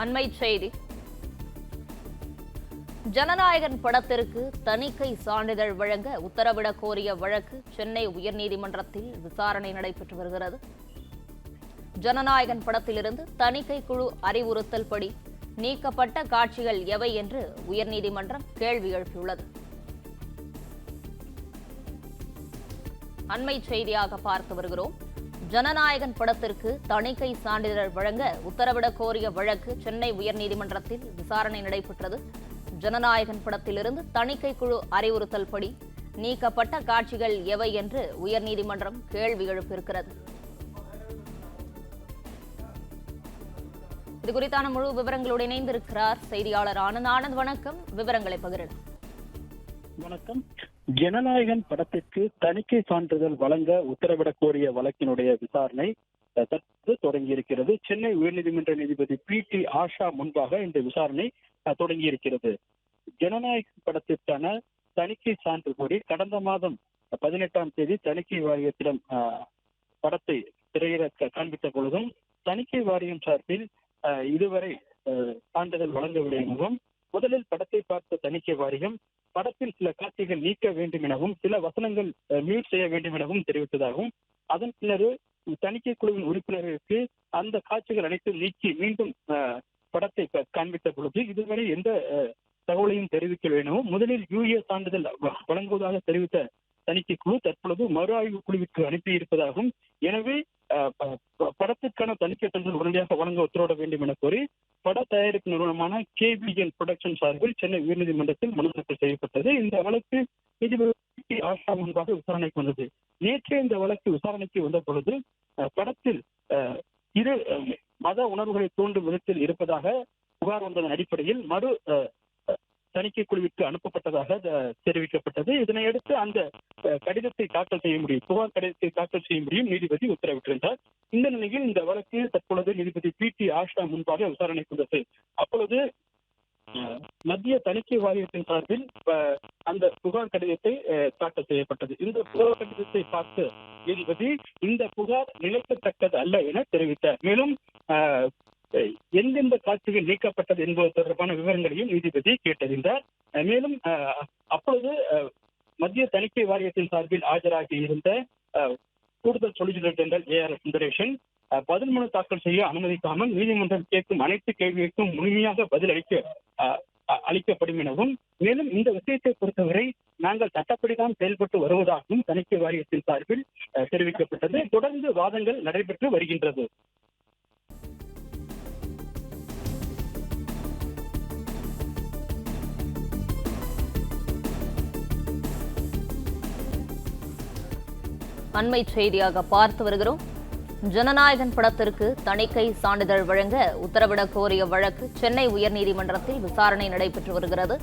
அண்மை செய்தி. ஜனநாயகன் படத்திற்கு தணிக்கை சான்றிதழ் வழங்க உத்தரவிடக் கோரிய வழக்கு சென்னை உயர்நீதிமன்றத்தில் விசாரணை நடைபெற்று வருகிறது. ஜனநாயகன் படத்திலிருந்து தணிக்கை குழு அறிவுறுத்தல் படி நீக்கப்பட்ட காட்சிகள் எவை என்று உயர்நீதிமன்றம் கேள்வி எழுப்பியுள்ளது. அண்மை செய்தியாக பார்த்து வருகிறோம். ஜனநாயகன் படத்திற்கு தணிக்கை சான்றிதழ் வழங்க உத்தரவிடக் கோரிய வழக்கு சென்னை உயர்நீதிமன்றத்தில் விசாரணை நடைபெற்றது. ஜனநாயகன் படத்திலிருந்து தணிக்கை குழு அறிவுறுத்தல் படி நீக்கப்பட்ட காட்சிகள் எவை என்று உயர்நீதிமன்றம் கேள்வி எழுப்பியிருக்கிறது. இதுகுறித்தான முழு விவரங்களோடு இணைந்திருக்கிறார் செய்தியாளர் ஆனந்த். ஆனந்த், வணக்கம். விவரங்களை பகிரலாம். வணக்கம். ஜனநாயகன் படத்திற்கு தணிக்கை சான்றிதழ் வழங்க உத்தரவிடக் கோரிய வழக்கினுடைய விசாரணை தற்போது தொடங்கியிருக்கிறது. சென்னை உயர்நீதிமன்ற நீதிபதி PT ஆஷா முன்பாக இந்த விசாரணை தொடங்கியிருக்கிறது. ஜனநாயகன் படத்திற்கான தணிக்கை சான்று கோரி கடந்த மாதம் 18ஆம் தேதி தணிக்கை வாரியத்திடம் படத்தை திரையிட காண்பித்த பொழுதும் தணிக்கை வாரியம் சார்பில் இதுவரை சான்றிதழ் வழங்கவில்லை எனவும், முதலில் படத்தை பார்த்த தணிக்கை வாரியம் படத்தில் சில காட்சிகள் நீக்க வேண்டும் எனவும் சில வசனங்கள் மியூட் செய்ய வேண்டும் எனவும் தெரிவித்ததாகவும், அதன் பின்னர் தணிக்கை குழுவின் உறுப்பினர்களுக்கு அந்த காட்சிகள் அனைத்தும் நீக்கி மீண்டும் படத்தை காண்பித்த பொழுது இதுவரை எந்த தகவலையும் தெரிவிக்கவில்லை எனவும், முதலில் UA சான்றிதழ் வழங்குவதாக தெரிவித்த தணிக்கை குழு தற்பொழுது மறு ஆய்வு குழுவிற்கு அனுப்பியிருப்பதாகவும், எனவே படத்திற்கான தணிக்கை சான்றிதழ் உடனடியாக வழங்க உத்தரவிட வேண்டும் என கோரி பட தயாரிப்பு நிறுவனமான KBN புரொடக்ஷன் சார்பில் சென்னை உயர்நீதிமன்றத்தில் மனு தாக்கல் செய்யப்பட்டது. இந்த வழக்கு நீதிபதி ஆஷா முன்பாக விசாரணைக்கு வந்தது. நேற்றே இந்த வழக்கு விசாரணைக்கு வந்த பொழுது படத்தில் இரு மத உணர்வுகளை தூண்டும் விதத்தில் இருப்பதாக புகார் வந்ததன் அடிப்படையில் மறு தணிக்கை குழுவிற்கு அனுப்பப்பட்டதாக தெரிவிக்கப்பட்டது. இதனையடுத்து அந்த கடிதத்தை தாக்கல் செய்ய முடியும், புகார் கடிதத்தை தாக்கல் செய்ய முடியும் நீதிபதி உத்தரவிட்டிருந்தார். இந்த நிலையில் இந்த வழக்கு தற்பொழுது நீதிபதி PT ஆஷா முன்பாக விசாரணைக்கு வந்தது. அப்பொழுது மத்திய தணிக்கை வாரியத்தின் சார்பில் அந்த புகார் கடிதத்தை தாக்கல் செய்யப்பட்டது. இந்த புகார் கடிதத்தை பார்த்து நீதிபதி இந்த புகார் நிலைக்கத்தக்கது அல்ல என தெரிவித்தார். மேலும் எந்தெந்த காட்சிகள் நீக்கப்பட்டது என்பது தொடர்பான விவரங்களையும் நீதிபதி கேட்டறிந்தார். மேலும் அப்பொழுது மத்திய தணிக்கை வாரியத்தின் சார்பில் ஆஜராகி இருந்த கூடுதல் சொலிசிட்டர் ஜெனரல் AR சுந்தரேசன் பதில் மனு தாக்கல் செய்ய அனுமதிக்காமல் நீதிமன்றம் கேட்கும் அனைத்து கேள்விகளுக்கும் முழுமையாக பதில் அளிக்கப்படும் எனவும், மேலும் இந்த விஷயத்தை பொறுத்தவரை நாங்கள் சட்டப்படிதான் செயல்பட்டு வருவதாகவும் தணிக்கை வாரியத்தின் சார்பில் தெரிவிக்கப்பட்டது. தொடர்ந்து வாதங்கள் நடைபெற்று வருகின்றது. அண்மை செய்தியாக பார்த்து வருகிறோம். ஜனநாயகன் படத்திற்கு தணிக்கை சான்றிதழ் வழங்க உத்தரவிடக் கோரிய வழக்கு சென்னை உயர்நீதிமன்றத்தில் விசாரணை நடைபெற்று வருகிறது.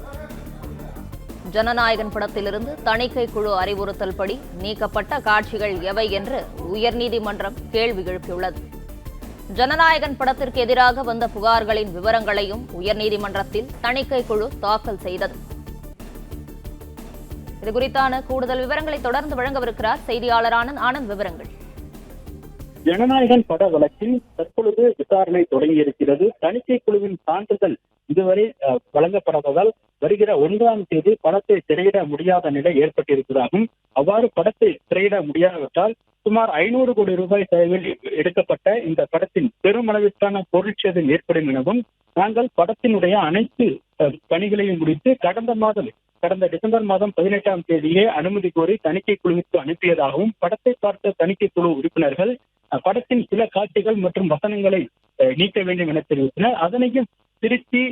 ஜனநாயகன் படத்திலிருந்து தணிக்கை குழு அறிவுறுத்தல் படி நீக்கப்பட்ட காட்சிகள் எவை என்று உயர்நீதிமன்றம் கேள்வி எழுப்பியுள்ளது. ஜனநாயகன் படத்திற்கு எதிராக வந்த புகார்களின் விவரங்களையும் உயர்நீதிமன்றத்தில் தணிக்கை குழு தாக்கல் செய்தது. இதுகுறித்தான கூடுதல் விவரங்களை தொடர்ந்து வழங்கவிருக்கிறார் செய்தியாளர் ஆனந்த். விவரங்கள். ஜனநாயகன் பட வழக்கில் தற்பொழுது விசாரணை தொடங்கியிருக்கிறது. தணிக்கை குழுவின் சான்றிதழ் இதுவரை வழங்கப்படாததால் வருகிற 1ஆம் தேதி படத்தை திரையிட முடியாத நிலை ஏற்பட்டிருப்பதாகவும், அவ்வாறு படத்தை திரையிட முடியாவிட்டால் சுமார் 500 கோடி ரூபாய் செலவில் எடுக்கப்பட்ட இந்த படத்தின் பெருமளவிற்கான பொருட்சேதம் ஏற்படும் எனவும், நாங்கள் படத்தினுடைய அனைத்து பணிகளையும் முடித்து கடந்த டிசம்பர் மாதம் 18ஆம் தேதியே அனுமதி கோரி தணிக்கை குழுவிற்கு அனுப்பியதாகவும், படத்தை பார்த்த தணிக்கை குழு உறுப்பினர்கள் படத்தின் சில காட்சிகள் மற்றும் வசனங்களை நீக்க வேண்டும் என தெரிவித்தனர். அதனையும் திருத்தி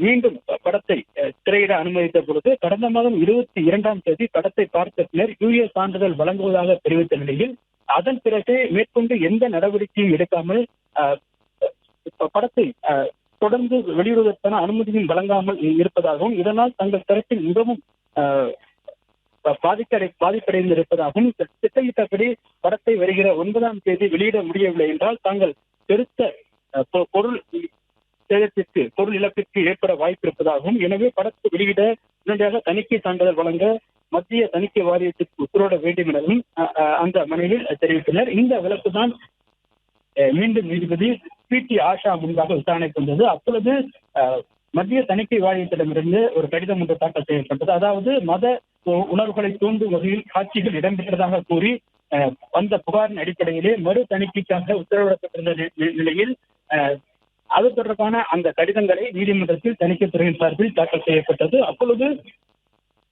மீண்டும் படத்தை திரையிட அனுமதித்த பொழுது கடந்த மாதம் 22ஆம் தேதி படத்தை பார்த்த பின்னர் UA சான்றிதழ் வழங்குவதாக தெரிவித்த நிலையில் அதன் பிறகு மேற்கொண்டு எந்த நடவடிக்கையும் எடுக்காமல் படத்தை தொடர்ந்து வெளியிடுவதற்கான அனுமதியும் வழங்காமல் இருப்பதாகவும், இதனால் தங்கள் தரப்பில் மிகவும் பாதிப்படைந்திருப்பதாகவும், திட்டமிட்டபடி படத்தை வருகிற 9ஆம் தேதி வெளியிட முடியவில்லை என்றால் தாங்கள் பெருத்த பொருள் இழப்பிற்கு ஏற்பட வாய்ப்பு இருப்பதாகவும், எனவே படத்தை வெளியிட உடனடியாக தணிக்கை சான்றிதழ் வழங்க மத்திய தணிக்கை வாரியத்திற்கு உத்தரவிட வேண்டும் எனவும் அந்த மனுவில் தெரிவித்தனர். இந்த வழக்குதான் மீண்டும் நீதிபதி PT ஆஷா முன்பாக விசாரணைக்கு வந்தது. அப்பொழுது மத்திய தணிக்கை வாரியத்திடமிருந்து ஒரு கடிதம் ஒன்று தாக்கல் செய்யப்பட்டது. அதாவது மத உணர்வுகளை தூண்டும் வகையில் காட்சிகள் இடம்பெற்றதாக கூறி வந்த புகாரின் அடிப்படையிலே மறு தணிக்கைக்காக உத்தரவிடப்பட்டிருந்த நிலையில் அது தொடர்பான அந்த கடிதங்களை நீதிமன்றத்தில் தணிக்கைத்துறையின் சார்பில் தாக்கல் செய்யப்பட்டது. அப்பொழுது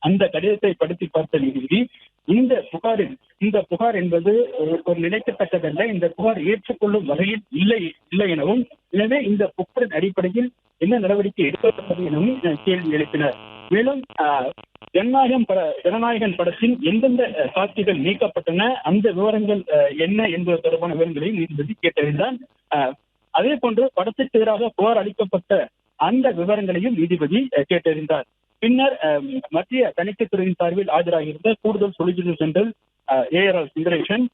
அந்த கடிதத்தை படித்து பார்த்த நீதிபதி இந்த புகார் என்பது ஒரு நிலைக்கத்தக்கதல்ல, இந்த புகார் ஏற்றுக்கொள்ளும் வகையில் இல்லை எனவும், எனவே இந்த புகாரின் அடிப்படையில் என்ன நடவடிக்கை எடுக்கப்பட்டது எனவும் கேள்வி எழுப்பினர். மேலும் ஜனநாயகன் படத்தின் எந்தெந்த காட்சிகள் நீக்கப்பட்டன, அந்த விவரங்கள் என்ன என்பது தொடர்பான விவரங்களை நீதிபதி கேட்டறிந்தார். அதே போன்று படத்திற்கு எதிராக புகார் அளிக்கப்பட்ட அந்த விவரங்களையும் நீதிபதி கேட்டறிந்தார். பின்னர் மத்திய தணிக்கைத்துறையின் சார்பில் ஆஜராகியிருந்த கூடுதல் சொலிசிட்டர் ஜெனரல் ARL சுந்தரேசன்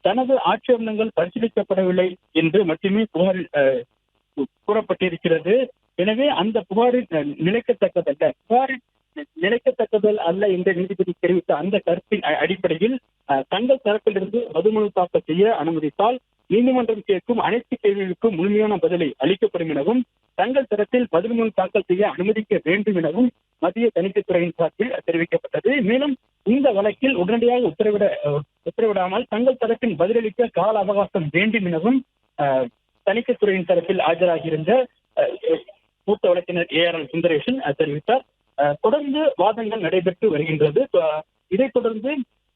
தனது ஆட்சேபனங்கள் பரிசீலிக்கப்படவில்லை என்று மட்டுமே புகாரில் கூறப்பட்டிருக்கிறது. எனவே அந்த புகாரில் நிலைக்கத்தக்கதல் அல்ல என்று நீதிபதி தெரிவித்த அந்த கருத்தின் அடிப்படையில் தங்கள் தரப்பிலிருந்து பதில்மனு தாக்கல் செய்ய அனுமதித்தால் நீதிமன்றம் கேட்கும் அனைத்து கேள்விகளுக்கும் முழுமையான பதிலை அளிக்கப்படும் எனவும், தங்கள் தரத்தில் பதில்மனு தாக்கல் செய்ய அனுமதிக்க வேண்டும் எனவும் மத்திய தணிக்கைத்துறையின் சார்பில் தெரிவிக்கப்பட்டது. மேலும் இந்த வழக்கில் உடனடியாக உத்தரவிடாமல் தங்கள் தரப்பில் பதிலளிக்க கால அவகாசம் வேண்டும் எனவும் தணிக்கைத்துறையின் தரப்பில் ஆஜராகியிருந்த மூத்த வழக்கினர் ARL சுந்தரேசன் தெரிவித்தார். தொடர்ந்து வாதங்கள் நடைபெற்று வருகின்றது. இதைத் தொடர்ந்து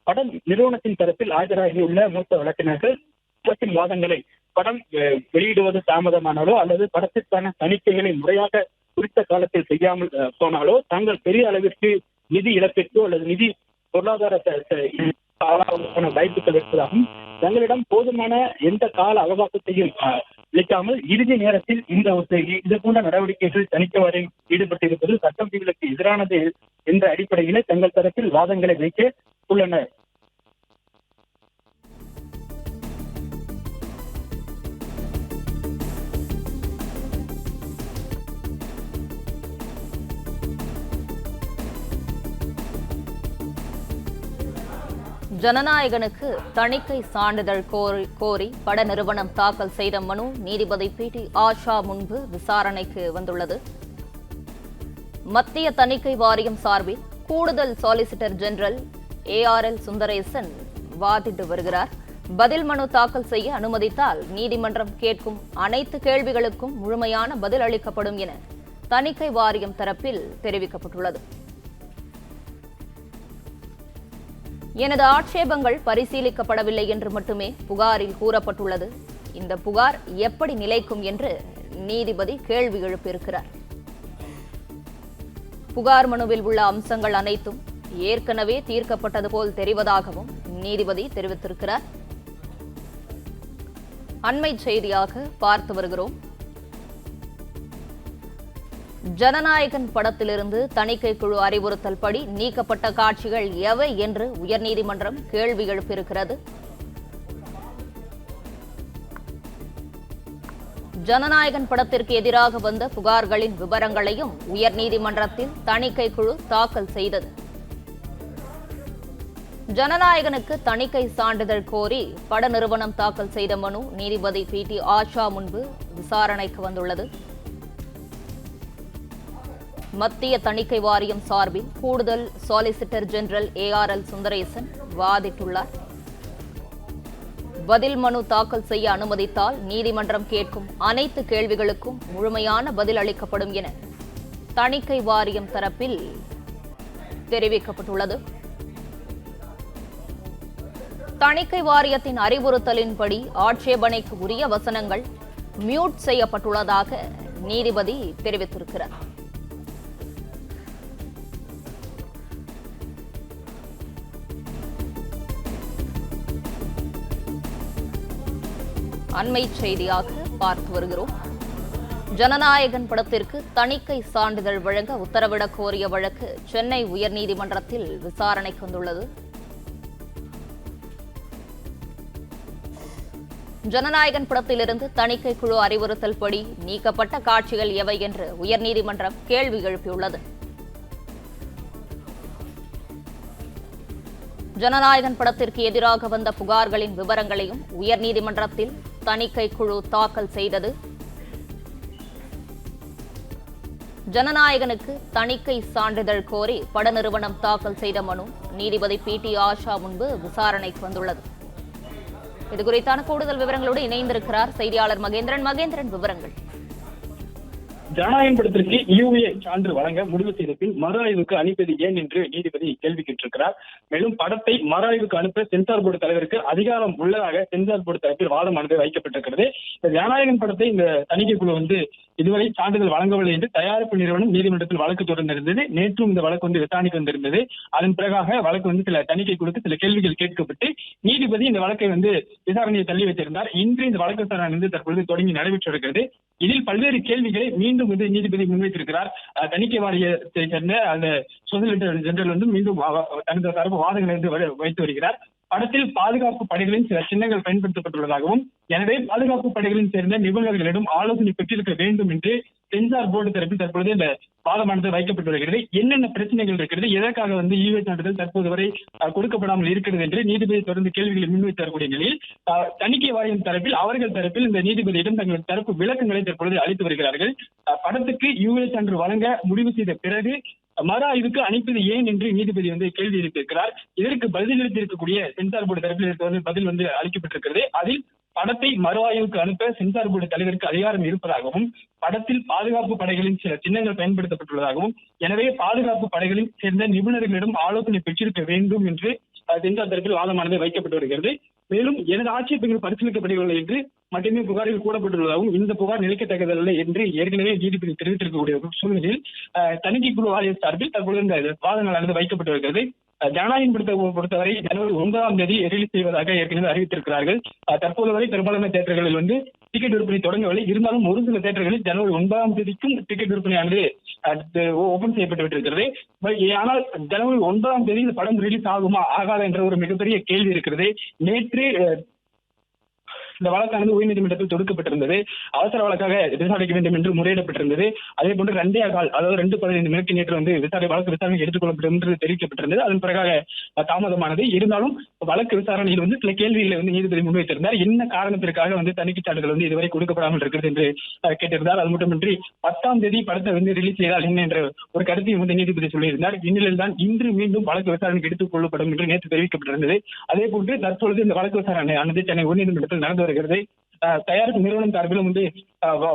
படம் நிறுவனத்தின் தரப்பில் ஆஜராகியுள்ள மூத்த வழக்கினர்கள் வாதங்களை படம் வெளியிடுவது தாமதமானாலோ அல்லது படத்திற்கான தணிக்கைகளை முறையாக குறித்த காலத்தில் செய்யாமல் போனாலோ தாங்கள் பெரிய அளவிற்கு நிதி இழப்பிற்கோ அல்லது நிதி பொருளாதார வாய்ப்புகள் இருப்பதாகவும், தங்களிடம் போதுமான எந்த கால அவகாசத்தையும் அளிக்காமல் இறுதி நேரத்தில் இது போன்ற நடவடிக்கைகள் தணிக்கை வாரியம் ஈடுபட்டிருப்பது சட்டம் விதிகளுக்கு எதிரானது என்ற அடிப்படையிலே தங்கள் தரப்பில் வாதங்களை வைக்க உள்ளனர். ஜனநாயகனுக்கு தணிக்கை சான்றிதழ் கோரி பட நிறுவனம் தாக்கல் செய்த மனு நீதிபதி PT ஆஷா முன்பு விசாரணைக்கு வந்துள்ளது. மத்திய தணிக்கை வாரியம் சார்பில் கூடுதல் சாலிசிட்டர் ஜெனரல் ARL சுந்தரேசன் வாதிட்டு வருகிறார். பதில் மனு தாக்கல் செய்ய அனுமதித்தால் நீதிமன்றம் கேட்கும் அனைத்து கேள்விகளுக்கும் முழுமையான பதில் அளிக்கப்படும் என தணிக்கை வாரியம் தரப்பில் தெரிவிக்கப்பட்டுள்ளது. எனது ஆட்சேபங்கள் பரிசீலிக்கப்படவில்லை என்று மட்டுமே புகாரில் கூறப்பட்டுள்ளது. இந்த புகார் எப்படி நிலைக்கும் என்று நீதிபதி கேள்வி எழுப்பியிருக்கிறார். புகார் மனுவில் உள்ள அம்சங்கள் அனைத்தும் ஏற்கனவே தீர்க்கப்பட்டது போல் தெரிவதாகவும் நீதிபதி தெரிவித்திருக்கிறார். அண்மை செய்தியாக பார்த்து வருகிறோம். ஜனநாயகன் படத்திலிருந்து தணிக்கை குழு அறிவுறுத்தல் படி நீக்கப்பட்ட காட்சிகள் எவை என்று உயர்நீதிமன்றம் கேள்வி எழுப்பியிருக்கிறது. ஜனநாயகன் படத்திற்கு எதிராக வந்த புகார்களின் விவரங்களையும் உயர்நீதிமன்றத்தில் தணிக்கை குழு தாக்கல் செய்தது. ஜனநாயகனுக்கு தணிக்கை சான்றிதழ் கோரி பட நிறுவனம் தாக்கல் செய்த மனு நீதிபதி PT ஆஷா முன்பு விசாரணைக்கு வந்துள்ளது. மத்திய தணிக்கை வாரியம் சார்பில் கூடுதல் சாலிசிட்டர் ஜெனரல் ARL சுந்தரேசன் வாதிட்டுள்ளார். பதில் மனு தாக்கல் செய்ய அனுமதித்தால் நீதிமன்றம் கேட்கும் அனைத்து கேள்விகளுக்கும் முழுமையான பதில் அளிக்கப்படும் என தணிக்கை வாரியம் தரப்பில் தெரிவிக்கப்பட்டுள்ளது. தணிக்கை வாரியத்தின் அறிவுறுத்தலின்படி ஆட்சேபனைக்கு உரிய வசனங்கள் மியூட் செய்யப்பட்டுள்ளதாக நீதிபதி தெரிவித்திருக்கிறார். அண்மை செய்தியாக பார்த்து வருகிறோம். ஜனநாயகன் படத்திற்கு தணிக்கை சான்றிதழ் வழங்க உத்தரவிடக் கோரிய வழக்கு சென்னை உயர்நீதிமன்றத்தில் விசாரணைக்கு வந்துள்ளது. ஜனநாயகன் படத்திலிருந்து தணிக்கை குழு அறிவுறுத்தல் படி நீக்கப்பட்ட காட்சிகள் எவை என்று உயர்நீதிமன்றம் கேள்வி எழுப்பியுள்ளது. ஜனநாயகன் படத்திற்கு எதிராக வந்த புகார்களின் விவரங்களையும் உயர்நீதிமன்றத்தில் தணிக்கை குழு தாக்கல் செய்தது. ஜனநாயகனுக்கு தணிக்கை சான்றிதழ் கோரி பட நிறுவனம் தாக்கல் செய்த மனு நீதிபதி PT ஆஷா முன்பு விசாரணைக்கு வந்துள்ளது. இதுகுறித்தான கூடுதல் விவரங்களோடு இணைந்திருக்கிறார் செய்தியாளர் மகேந்திரன். மகேந்திரன், விவரங்கள். ஜனநாயகம் படத்திற்கு UA சான்று வழங்க முடிவு செய்த பின் மறு ஆய்வுக்கு அனுப்பியது ஏன் என்று நீதிபதி கேள்வி கேட்டிருக்கிறார். மேலும் படத்தை மறு ஆய்வுக்கு அனுப்ப சென்சார் போர்டு தலைவருக்கு அதிகாரம் உள்ளதாக சென்சார் போர்டு தரப்பில் வாதமானது வைக்கப்பட்டிருக்கிறது. இந்த ஜனநாயகம் படத்தை இந்த தணிக்கை குழு இதுவரை சான்றிதழ் வழங்கவில்லை என்று தயாரிப்பு நிறுவனம் நீதிமன்றத்தில் வழக்கு தொடர்ந்திருந்தது. நேற்றும் இந்த வழக்கு விசாரணைக்கு வந்திருந்தது. அதன் பிறகாக வழக்கு சில தணிக்கை குழுக்கு சில கேள்விகள் கேட்கப்பட்டு நீதிபதி இந்த வழக்கை விசாரணையை தள்ளி வைத்திருந்தார். இன்று இந்த வழக்கு விசாரணை தற்பொழுது தொடங்கி நடைபெற்று வருகிறது. இதில் பல்வேறு கேள்விகளை மீண்டும் நீதிபதி முன்வைத்திருக்கிறார். தணிக்கை வாரியத்தை சேர்ந்த அந்த சொலிசிட்டர் ஜெனரல் மீண்டும் தனது தரப்பு வாதங்களை வைத்து வருகிறார். படத்தில் பாதுகாப்பு படைகளின் சில சின்னங்கள் பயன்படுத்தப்பட்டுள்ளதாகவும், எனவே பாதுகாப்பு படைகளின் சேர்ந்த நிபுணர்களிடம் ஆலோசனை பெற்றிருக்க வேண்டும் என்று சென்சார் போர்டு தரப்பில் தற்பொழுது இந்த வாதமானது வைக்கப்பட்டு வருகிறது. என்னென்ன பிரச்சனைகள் இருக்கிறது, எதற்காக UA சான்றிதழ் தற்போது வரை கொடுக்கப்படாமல் இருக்கிறது என்று நீதிபதி தொடர்ந்து கேள்விகளை முன்வைத்து வரக்கூடிய நிலையில் தணிக்கை வாரியம் தரப்பில் அவர்கள் தரப்பில் இந்த நீதிபதியிடம் தங்கள் தரப்பு விளக்கங்களை தற்பொழுது அளித்து வருகிறார்கள். படத்துக்கு UA சான்று வழங்க முடிவு செய்த பிறகு மறு ஆய்வுக்கு அனுப்பியது ஏன் என்று நீதிபதி கேள்வி எழுப்பியிருக்கிறார். இதற்கு பதிலளித்திருக்கக்கூடிய சென்சார் போர்டு தரப்பில் பதில் அளிக்கப்பட்டிருக்கிறது. அதில் படத்தை மறு ஆய்வுக்கு அனுப்ப சென்சார் போர்டு தலைவருக்கு அதிகாரம் இருப்பதாகவும், படத்தில் பாதுகாப்பு படைகளின் சில சின்னங்கள் பயன்படுத்தப்பட்டுள்ளதாகவும், எனவே பாதுகாப்பு படைகளில் சேர்ந்த நிபுணர்களிடம் ஆலோசனை பெற்றிருக்க வேண்டும் என்று சென்சார் தரப்பில் வாதமானது வைக்கப்பட்டு வருகிறது. மேலும் எனது ஆட்சேபங்கள் பரிசீலிக்கப்படவில்லை என்று மட்டுமே புகாரில் கூறப்பட்டுள்ளதாகவும், இந்த புகார் நிலைக்கத்தக்கதல்ல என்று ஏற்கனவே நீதிபதி தெரிவித்திருக்கக்கூடிய சூழ்நிலையில் தணிக்கை குழு வாரிய சார்பில் தற்போது இந்த வாதங்களானது வைக்கப்பட்டு வருகிறது. ஜனநாயகம் பொறுத்தவரை ஜனவரி 9ஆம் தேதி ரிலீஸ் செய்வதாக ஏற்கனவே அறிவித்திருக்கிறார்கள். தற்போது வரை பெரும்பாலான தியேட்டர்களில் டிக்கெட் விற்பனை தொடங்கவில்லை. இருந்தாலும் ஒரு சில தியேட்டர்களில் ஜனவரி 9ஆம் தேதிக்கும் டிக்கெட் விற்பனையானது ஓபன் செய்யப்பட்டு விட்டிருக்கிறது. ஆனால் ஜனவரி 9ஆம் தேதி இந்த படம் ரிலீஸ் ஆகுமா ஆகாதா என்ற ஒரு மிகப்பெரிய கேள்வி இருக்கிறது. நேற்று இந்த வழக்கானது உயர்நீதிமன்றத்தில் தொடுக்கப்பட்டிருந்தது. அவசர வழக்காக விசாரிக்க வேண்டும் என்று முறையிடப்பட்டிருந்தது. அதே போன்று 2:15 மணிக்கு நேற்று வழக்கு விசாரணை எடுத்துக்கொள்ளப்படும் என்று தெரிவிக்கப்பட்டிருந்தது. அதன் பிறகாக தாமதமானது. இருந்தாலும் வழக்கு விசாரணையில் சில கேள்விகளை நீதிபதி முன்வைத்திருந்தார். என்ன காரணத்திற்காக தணிக்கை சான்றிதழ் இதுவரை கொடுக்கப்படாமல் இருக்கிறது என்று கேட்டிருந்தார். அது மட்டுமின்றி 10ஆம் தேதி படத்தை ரிலீஸ் செய்தால் என்ன என்ற ஒரு கருத்தையும் நீதிபதி சொல்லியிருந்தார். இந்நிலையில் தான் இன்று மீண்டும் வழக்கு விசாரணைக்கு எடுத்துக் கொள்ளப்படும் என்று நேற்று தெரிவிக்கப்பட்டிருந்தது. அதே போன்று தற்பொழுது இந்த வழக்கு விசாரணை சென்னை உயர்நீதிமன்றத்தில் நடந்து வருகிறது. தயாரிப்பு நிறுவனம் சார்பிலும்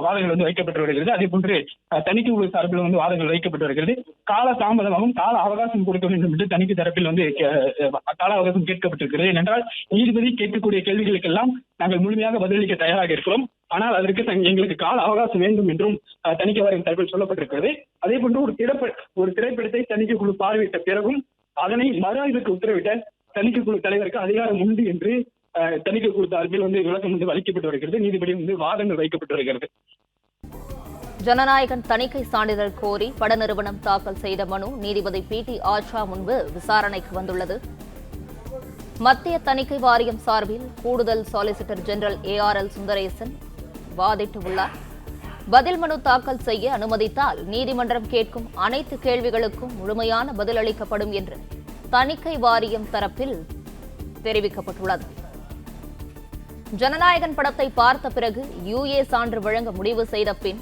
வாதங்கள் வைக்கப்பட்டு வருகிறது. அதே போன்று தணிக்கை குழு சார்பிலும் வாதங்கள் வைக்கப்பட்டு வருகிறது. கால தாமதமாகவும் கால அவகாசம் கொடுக்க வேண்டும் என்று தணிக்கை தரப்பில் கால அவகாசம் கேட்கப்பட்டிருக்கிறது. ஏனென்றால் நீதிபதி கேட்கக்கூடிய கேள்விகளுக்கெல்லாம் நாங்கள் முழுமையாக பதிலளிக்க தயாராக இருக்கிறோம். ஆனால் அதற்கு எங்களுக்கு கால அவகாசம் வேண்டும் என்றும் தணிக்கை வாரியம் தரப்பில் சொல்லப்பட்டிருக்கிறது. அதே போன்று ஒரு திரைப்படத்தை தணிக்கை குழு பார்வையிட்ட பிறகும் அதனை மறு ஆய்வுக்கு உத்தரவிட்ட தணிக்கை குழு தலைவருக்கு அதிகாரம் உண்டு என்று தணிக்கை குழு சார்பில் விளக்கம் அளிக்கப்பட்டு வருகிறது. நீதிபதி வாதங்கள் வைக்கப்பட்டு வருகிறது. ஜனநாயகன் தணிக்கை சான்றிதழ் கோரி பட நிறுவனம் தாக்கல் செய்த மனு நீதிபதி PT ஆஷா முன்பு விசாரணைக்கு வந்துள்ளது. மத்திய தணிக்கை வாரியம் சார்பில் கூடுதல் சாலிசிட்டர் ஜெனரல் ARL சுந்தரேசன் வாதிட்டுள்ளார். பதில் மனு தாக்கல் செய்ய அனுமதித்தால் நீதிமன்றம் கேட்கும் அனைத்து கேள்விகளுக்கும் முழுமையான பதில் அளிக்கப்படும் என்று தணிக்கை வாரியம் தரப்பில் தெரிவிக்கப்பட்டுள்ளது. ஜனநாயகன் படத்தை பார்த்த பிறகு UA சான்று வழங்க முடிவு செய்த பின்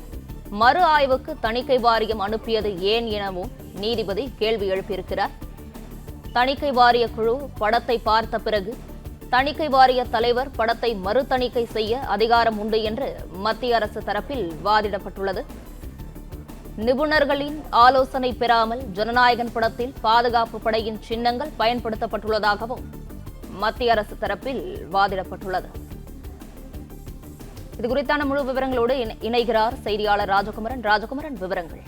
மறு ஆய்வுக்கு தணிக்கை வாரியம் அனுப்பியது ஏன் எனவும் நீதிபதி கேள்வி எழுப்பியிருக்கிறார். தணிக்கை வாரிய குழு படத்தை பார்த்த பிறகு தணிக்கை வாரிய தலைவர் படத்தை மறு தணிக்கை செய்ய அதிகாரம் உண்டு என்று மத்திய அரசு தரப்பில் வாதிடப்பட்டுள்ளது. நிபுணர்களின் ஆலோசனை பெறாமல் ஜனநாயகன் படத்தில் பாதுகாப்பு படையின் சின்னங்கள் பயன்படுத்தப்பட்டுள்ளதாகவும் மத்திய அரசு தரப்பில் வாதிடப்பட்டுள்ளது. இதுகுறித்தான முழு விவரங்களோடு இணைகிறார் செய்தியாளர் ராஜகுமரன். ராஜகுமரன், விவரங்கள்.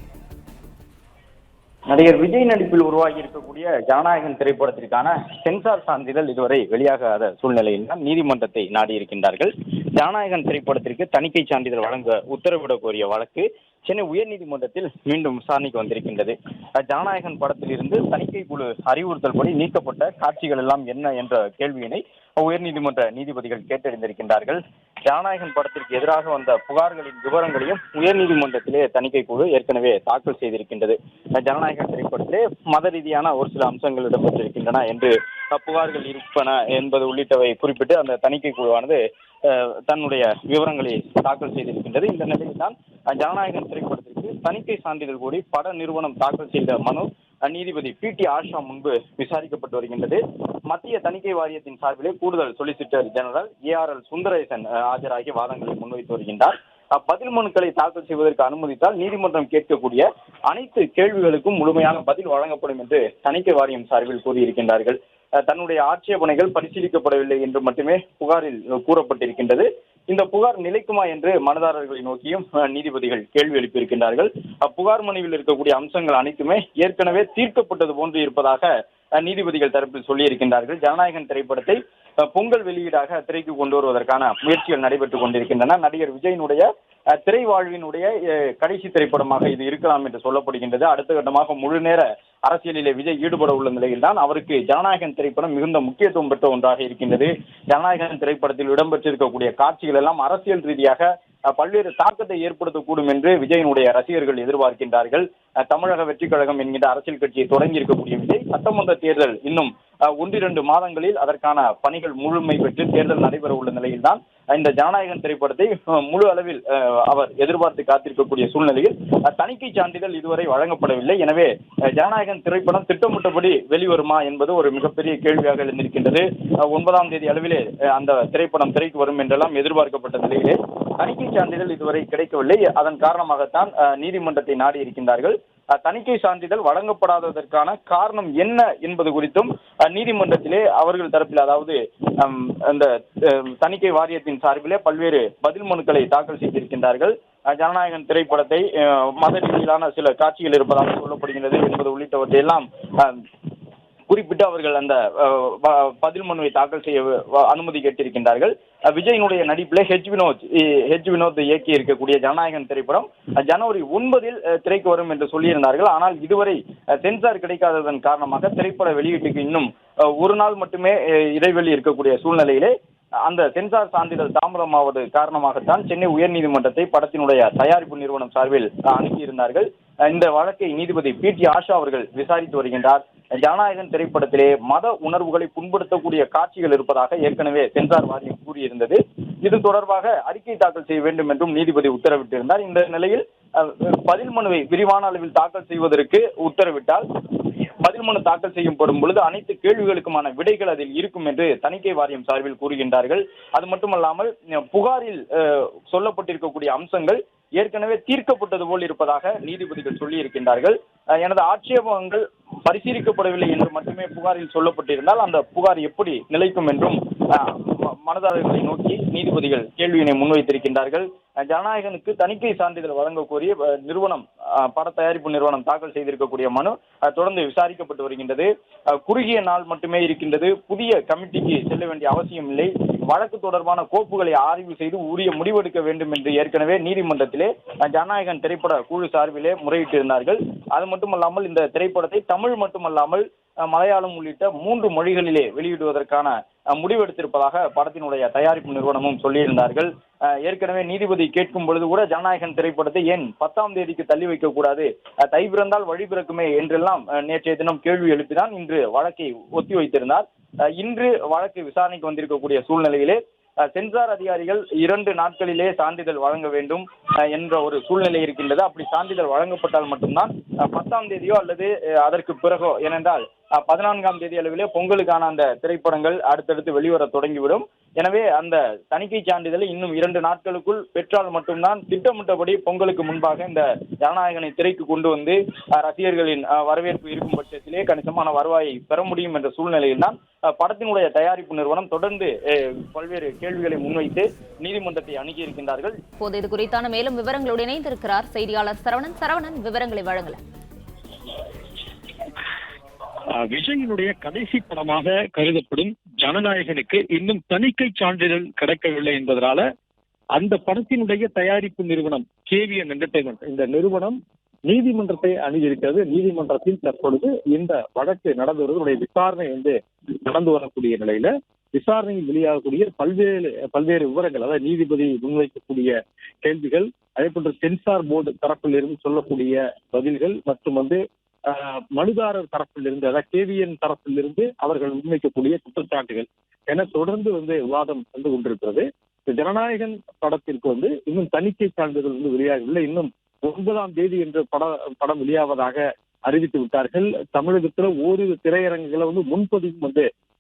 நடிகர் விஜய் நடிப்பில் உருவாகி இருக்கக்கூடிய ஜனநாயகன் திரைப்படத்திற்கான சென்சார் சான்றிதழ் இதுவரை வெளியாகாத சூழ்நிலையில் தான் நீதிமன்றத்தை நாடியிருக்கின்றார்கள். ஜனநாயகன் திரைப்படத்திற்கு தணிக்கை சான்றிதழ் வழங்க உத்தரவிட கோரிய வழக்கு சென்னை உயர்நீதிமன்றத்தில் மீண்டும் விசாரணைக்கு வந்திருக்கின்றது. ஜனநாயகன் படத்தில் இருந்து தணிக்கை குழு அறிவுறுத்தல் படி நீக்கப்பட்ட காட்சிகள் எல்லாம் என்ன என்ற கேள்வியினை உயர்நீதிமன்ற நீதிபதிகள் கேட்டறிந்திருக்கின்றார்கள். ஜனநாயகன் படத்திற்கு எதிராக வந்த புகார்களின் விவரங்களையும் உயர்நீதிமன்றத்திலே தணிக்கை குழு ஏற்கனவே தாக்கல் செய்திருக்கின்றது. ஜனநாயகன் திரைப்படத்திலே மத ரீதியான ஒரு சில அம்சங்கள் இடம்பெற்றிருக்கின்றன என்று புகார்கள் இருப்பன என்பது உள்ளிட்டவை குறிப்பிட்டு அந்த தணிக்கை குழுவானது தன்னுடைய விவரங்களை தாக்கல் செய்திருக்கின்றது. இந்த நிலையில் தான் ஜனநாயகன் திரைப்படத்திற்கு தணிக்கை சான்றிதழ் கோரி பட நிறுவனம் தாக்கல் செய்த மனு நீதிபதி PT ஆஷா முன்பு விசாரிக்கப்பட்டு வருகின்றது. மத்திய தணிக்கை வாரியத்தின் சார்பிலே கூடுதல் சொலிசிட்டர் ஜெனரல் ARL சுந்தரேசன் ஆஜராகி வாதங்களை முன்வைத்து வருகின்றார். பதில் மனுக்களை தாக்கல் செய்வதற்கு அனுமதித்தால் நீதிமன்றம் கேட்கக்கூடிய அனைத்து கேள்விகளுக்கும் முழுமையான பதில் வழங்கப்படும் என்று தணிக்கை வாரியம் சார்பில் கூறியிருக்கின்றார்கள். தன்னுடைய ஆட்சேபனைகள் பரிசீலிக்கப்படவில்லை என்று மட்டுமே புகாரில் கூறப்பட்டிருக்கின்றது. இந்த புகார் நிலைக்குமா என்று மனுதாரர்களை நோக்கியும் நீதிபதிகள் கேள்வி எழுப்பியிருக்கின்றார்கள். புகார் மனுவில் இருக்கக்கூடிய அம்சங்கள் அனைத்துமே ஏற்கனவே தீர்க்கப்பட்டது போன்று இருப்பதாக நீதிபதிகள் தரப்பில் சொல்லியிருக்கின்றார்கள். ஜனநாயகன் திரைப்படத்தை பொங்கல் வெளியீடாக திரைக்கு கொண்டு வருவதற்கான முயற்சிகள் நடைபெற்றுக் கொண்டிருக்கின்றன. நடிகர் விஜயனுடைய திரை வாழ்வினுடைய கடைசி திரைப்படமாக இது இருக்கலாம் என்று சொல்லப்படுகின்றது. அடுத்த கட்டமாக முழு நேர அரசியலிலே விஜய் ஈடுபட உள்ள நிலையில் தான் அவருக்கு ஜனநாயகன் திரைப்படம் மிகுந்த முக்கியத்துவம் பெற்ற ஒன்றாக இருக்கின்றது. ஜனநாயகன் திரைப்படத்தில் இடம்பெற்றிருக்கக்கூடிய காட்சிகள் எல்லாம் அரசியல் ரீதியாக பல்வேறு தாக்கத்தை ஏற்படுத்தக்கூடும் என்று விஜயனுடைய ரசிகர்கள் எதிர்பார்க்கின்றார்கள். தமிழக வெற்றி கழகம் என்கிற அரசியல் கட்சியை தொடங்கி இருக்கக்கூடிய விஜய் சட்டமன்ற தேர்தல் இன்னும் 1-2 மாதங்களில் அதற்கான பணிகள் முழுமை பெற்று தேர்தல் நடைபெற உள்ள நிலையில் தான் இந்த ஜனநாயகன் திரைப்படத்தை முழு அளவில் அவர் எதிர்பார்த்து காத்திருக்கக்கூடிய சூழ்நிலையில் தணிக்கை சான்றிதழ் இதுவரை வழங்கப்படவில்லை. எனவே ஜனநாயகன் திரைப்படம் திட்டமிட்டபடி வெளிவருமா என்பது ஒரு மிகப்பெரிய கேள்வியாக எழுந்திருக்கின்றது. 9ஆம் தேதி அளவிலே அந்த திரைப்படம் திரைக்கு வரும் என்றெல்லாம் எதிர்பார்க்கப்பட்ட நிலையிலே தணிக்கை சான்றிதழ் இதுவரை கிடைக்கவில்லை. அதன் காரணமாகத்தான் நீதிமன்றத்தை நாடி இருக்கின்றார்கள். தணிக்கை சான்றிதழ் வழங்கப்படாததற்கான காரணம் என்ன என்பது குறித்தும் நீதிமன்றத்திலே அவர்கள் தரப்பில், அதாவது அந்த தணிக்கை வாரியத்தின் சார்பிலே பல்வேறு பதில் மனுக்களை தாக்கல் செய்திருக்கின்றார்கள். ஜனநாயகன் திரைப்படத்தை மத ரீதியிலான சில காட்சிகள் இருப்பதாக சொல்லப்படுகிறது என்பது உள்ளிட்டவற்றை எல்லாம் குறிப்பிட்டு அவர்கள் அந்த பதில் மனுவை தாக்கல் செய்ய அனுமதி கேட்டிருக்கின்றார்கள். விஜயினுடைய நடிப்பில் ஹெச் வினோத் இயக்கி இருக்கக்கூடிய ஜனநாயகன் திரைப்படம் ஜனவரி 9 திரைக்கு வரும் என்று சொல்லியிருந்தார்கள். ஆனால் இதுவரை சென்சார் கிடைக்காததன் காரணமாக திரைப்பட வெளியீட்டுக்கு இன்னும் ஒரு நாள் மட்டுமே இடைவெளி இருக்கக்கூடிய சூழ்நிலையிலே அந்த சென்சார் சான்றிதழ் தாமதமாவது காரணமாகத்தான் சென்னை உயர்நீதிமன்றத்தை படத்தினுடைய தயாரிப்பு நிறுவனம் சார்பில் அணுகியிருந்தார்கள். இந்த வழக்கை நீதிபதி PT ஆஷா அவர்கள் விசாரித்து வருகின்றார். ஜனநாயகன் திரைப்படத்திலே மத உணர்வுகளை புண்படுத்தக்கூடிய காட்சிகள் இருப்பதாக ஏற்கனவே சென்சார் வாரியம் கூறியிருந்தது. இது தொடர்பாக அறிக்கை தாக்கல் செய்ய வேண்டும் என்றும் நீதிபதி உத்தரவிட்டிருந்தார். இந்த நிலையில் பதில் மனுவை விரிவான அளவில் தாக்கல் செய்வதற்கு உத்தரவிட்டால் பதில் மனு தாக்கல் செய்யப்படும் பொழுது அனைத்து கேள்விகளுக்குமான விடைகள் அதில் இருக்கும் என்று தணிக்கை வாரியம் சார்பில் கூறுகின்றார்கள். அது மட்டுமல்லாமல் புகாரில் சொல்லப்பட்டிருக்கக்கூடிய அம்சங்கள் ஏற்கனவே தீர்க்கப்பட்டது போல் இருப்பதாக நீதிபதிகள் சொல்லி இருக்கின்றார்கள். எனது ஆட்சேபங்கள் பரிசீலிக்கப்படவில்லை என்று மட்டுமே புகாரில் சொல்லப்பட்டிருந்தால் அந்த புகார் எப்படி நிலைக்கும் என்றும் மனுதாரர்களை நோக்கி நீதிபதிகள் கேள்வியினை முன்வைத்திருக்கின்றார்கள். ஜனநாயகனுக்கு தணிக்கை சான்றிதழ் வழங்க கோரிய நிறுவனம், பட தயாரிப்பு நிறுவனம் தாக்கல் செய்திருக்கக்கூடிய மனு தொடர்ந்து விசாரிக்கப்பட்டு வருகின்றது. குறுகிய நாள் மட்டுமே இருக்கின்றது. புதிய கமிட்டிக்கு செல்ல வேண்டிய அவசியம் இல்லை. வழக்கு தொடர்பான கோப்புகளை ஆய்வு செய்து உரிய முடிவெடுக்க வேண்டும் என்று ஏற்கனவே நீதிமன்றத்திலே ஜனநாயகன் திரைப்பட குழு சார்பிலே முறையிட்டிருந்தார்கள். அது மட்டுமல்லாமல் இந்த திரைப்படத்தை தமிழ் மட்டுமல்லாமல் மலையாளம் உள்ளிட்ட 3 மொழிகளிலே வெளியிடுவதற்கான முடிவெடுத்திருப்பதாக படத்தினுடைய தயாரிப்பு நிறுவனமும் சொல்லியிருந்தார்கள். ஏற்கனவே நீதிபதி கேட்கும் பொழுது கூட ஜனநாயகன் திரைப்படத்தை ஏன் 10ஆம் தேதிக்கு தள்ளி வைக்க கூடாது, தை பிறந்தால் வழி பிறக்குமே என்றெல்லாம் நேற்றைய தினம் கேள்வி எழுப்பிதான் இன்று வழக்கை ஒத்தி வைத்திருந்தார். இன்று வழக்கு விசாரணைக்கு வந்திருக்கக்கூடிய சூழ்நிலையிலே சென்சார் அதிகாரிகள் 2 நாட்களிலே சான்றிதழ் வழங்க வேண்டும் என்ற ஒரு சூழ்நிலை இருக்கின்றது. அப்படி சான்றிதழ் வழங்கப்பட்டால் மட்டும்தான் 10ஆம் தேதியோ அல்லது அதற்கு பிறகோ, ஏனென்றால் 14ஆம் தேதி அளவிலே பொங்கலுக்கான அந்த திரைப்படங்கள் அடுத்தடுத்து வெளிவர தொடங்கிவிடும். எனவே அந்த தணிக்கை சான்றிதழை இன்னும் 2 நாட்களுக்குள் பெற்றால் மட்டும்தான் திட்டமிட்டபடி பொங்கலுக்கு முன்பாக இந்த ஜனநாயகனை திரைக்கு கொண்டு வந்து ரசிகர்களின் வரவேற்பு இருக்கும் பட்சத்திலே கணிசமான வருவாயை பெற முடியும் என்ற சூழ்நிலையில் தான் படத்தினுடைய தயாரிப்பு நிறுவனம் தொடர்ந்து பல்வேறு கேள்விகளை முன்வைத்து நீதிமன்றத்தை அணுகி இருக்கின்றார்கள். இப்போது இது குறித்தான மேலும் விவரங்களோடு இணைந்திருக்கிறார் செய்தியாளர் சரவணன். விவரங்களை வழங்கல. விஜயினுடைய கடைசி படமாக கருதப்படும் ஜனநாயகனுக்கு இன்னும் தணிக்கை சான்றிதழ் கிடைக்கவில்லை என்பதனால அந்த படத்தினுடைய தயாரிப்பு நிறுவனம் KVN என்டர்டைன்மெண்ட், இந்த நிறுவனம் நீதிமன்றத்தை அணுகியிருக்கிறது. நீதிமன்றத்தில் தற்பொழுது இந்த வழக்கு நடந்து வருவதனுடைய விசாரணை நடந்து வரக்கூடிய நிலையில விசாரணையில் வெளியாகக்கூடிய பல்வேறு விவரங்கள், அதாவது நீதிபதி முன்வைக்கக்கூடிய கேள்விகள், அதே போன்று சென்சார் போர்டு தரப்பில் இருந்து சொல்லக்கூடிய பதில்கள் மற்றும் மனுதாரர் தரப்பில் இருந்து, அதாவது கேவிஎன் தரப்பில் இருந்து அவர்கள் முன்வைக்கக்கூடிய குற்றச்சாட்டுகள் என தொடர்ந்து விவாதம் வந்து கொண்டிருக்கிறது. ஜனநாயகன் படத்திற்கு இன்னும் தணிக்கை சான்றிதழ் வெளியாகவில்லை. இன்னும் 9ஆம் தேதி என்று படம் வெளியாவதாக அறிவித்து விட்டார்கள். தமிழகத்துல ஓரிரு திரையரங்குகளை முன்பதிவும்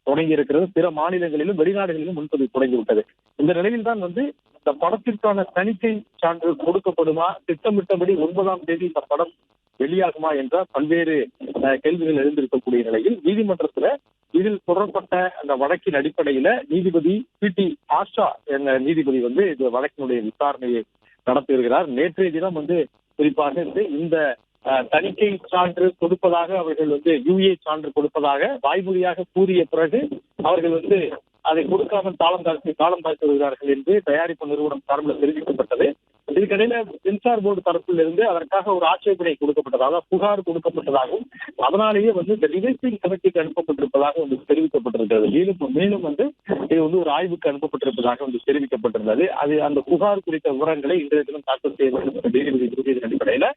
தொடங்கி இருக்கிறது. பிற மாநிலங்களிலும் வெளிநாடுகளிலும் முன்பதிவு தொடங்கிவிட்டது. இந்த நிலையில் தான் இந்த படத்திற்கான தணிக்கை சான்றிதழ் கொடுக்கப்படுமா, திட்டமிட்டபடி 9ஆம் தேதி இந்த படம் வெளியாகுமா என்ற பல்வேறு கேள்விகள் எழுந்திருக்கக்கூடிய நிலையில் நீதிமன்றத்துல இதில் தொடரப்பட்ட அந்த வழக்கின் அடிப்படையில நீதிபதி PT ஆஷா என்ற நீதிபதி இந்த வழக்கினுடைய விசாரணையை நடத்துகிறார். நேற்றைய தினம் குறிப்பாக இந்த தணிக்கை சான்று கொடுப்பதாக அவர்கள் UA சான்று கொடுப்பதாக வாய்மொழியாக கூறிய பிறகு அவர்கள் அதை கொடுக்காமல் காலம் தாழ்த்தி வருகிறார்கள் என்று தயாரிப்பு நிறுவனம் சார்பில் தெரிவிக்கப்பட்டது. இதுக்கிடையில சென்சார் போர்டு தரப்பில் இருந்து அதற்காக ஒரு ஆட்சேபனை கொடுக்கப்பட்டதாக, புகார் கொடுக்கப்பட்டதாகவும், அதனாலேயே இந்த ரிவைசிங் கமிட்டிக்கு அனுப்பப்பட்டிருப்பதாக தெரிவிக்கப்பட்டிருக்கிறது. மேலும் இது ஒரு ஆய்வுக்கு அனுப்பப்பட்டிருப்பதாக தெரிவிக்கப்பட்டிருந்தது. அது அந்த புகார் குறித்த விவரங்களை இன்றைய தினம் தாக்கல் செய்ய வேண்டும் என்ற நீதிபதி கூறியதன் அடிப்படையில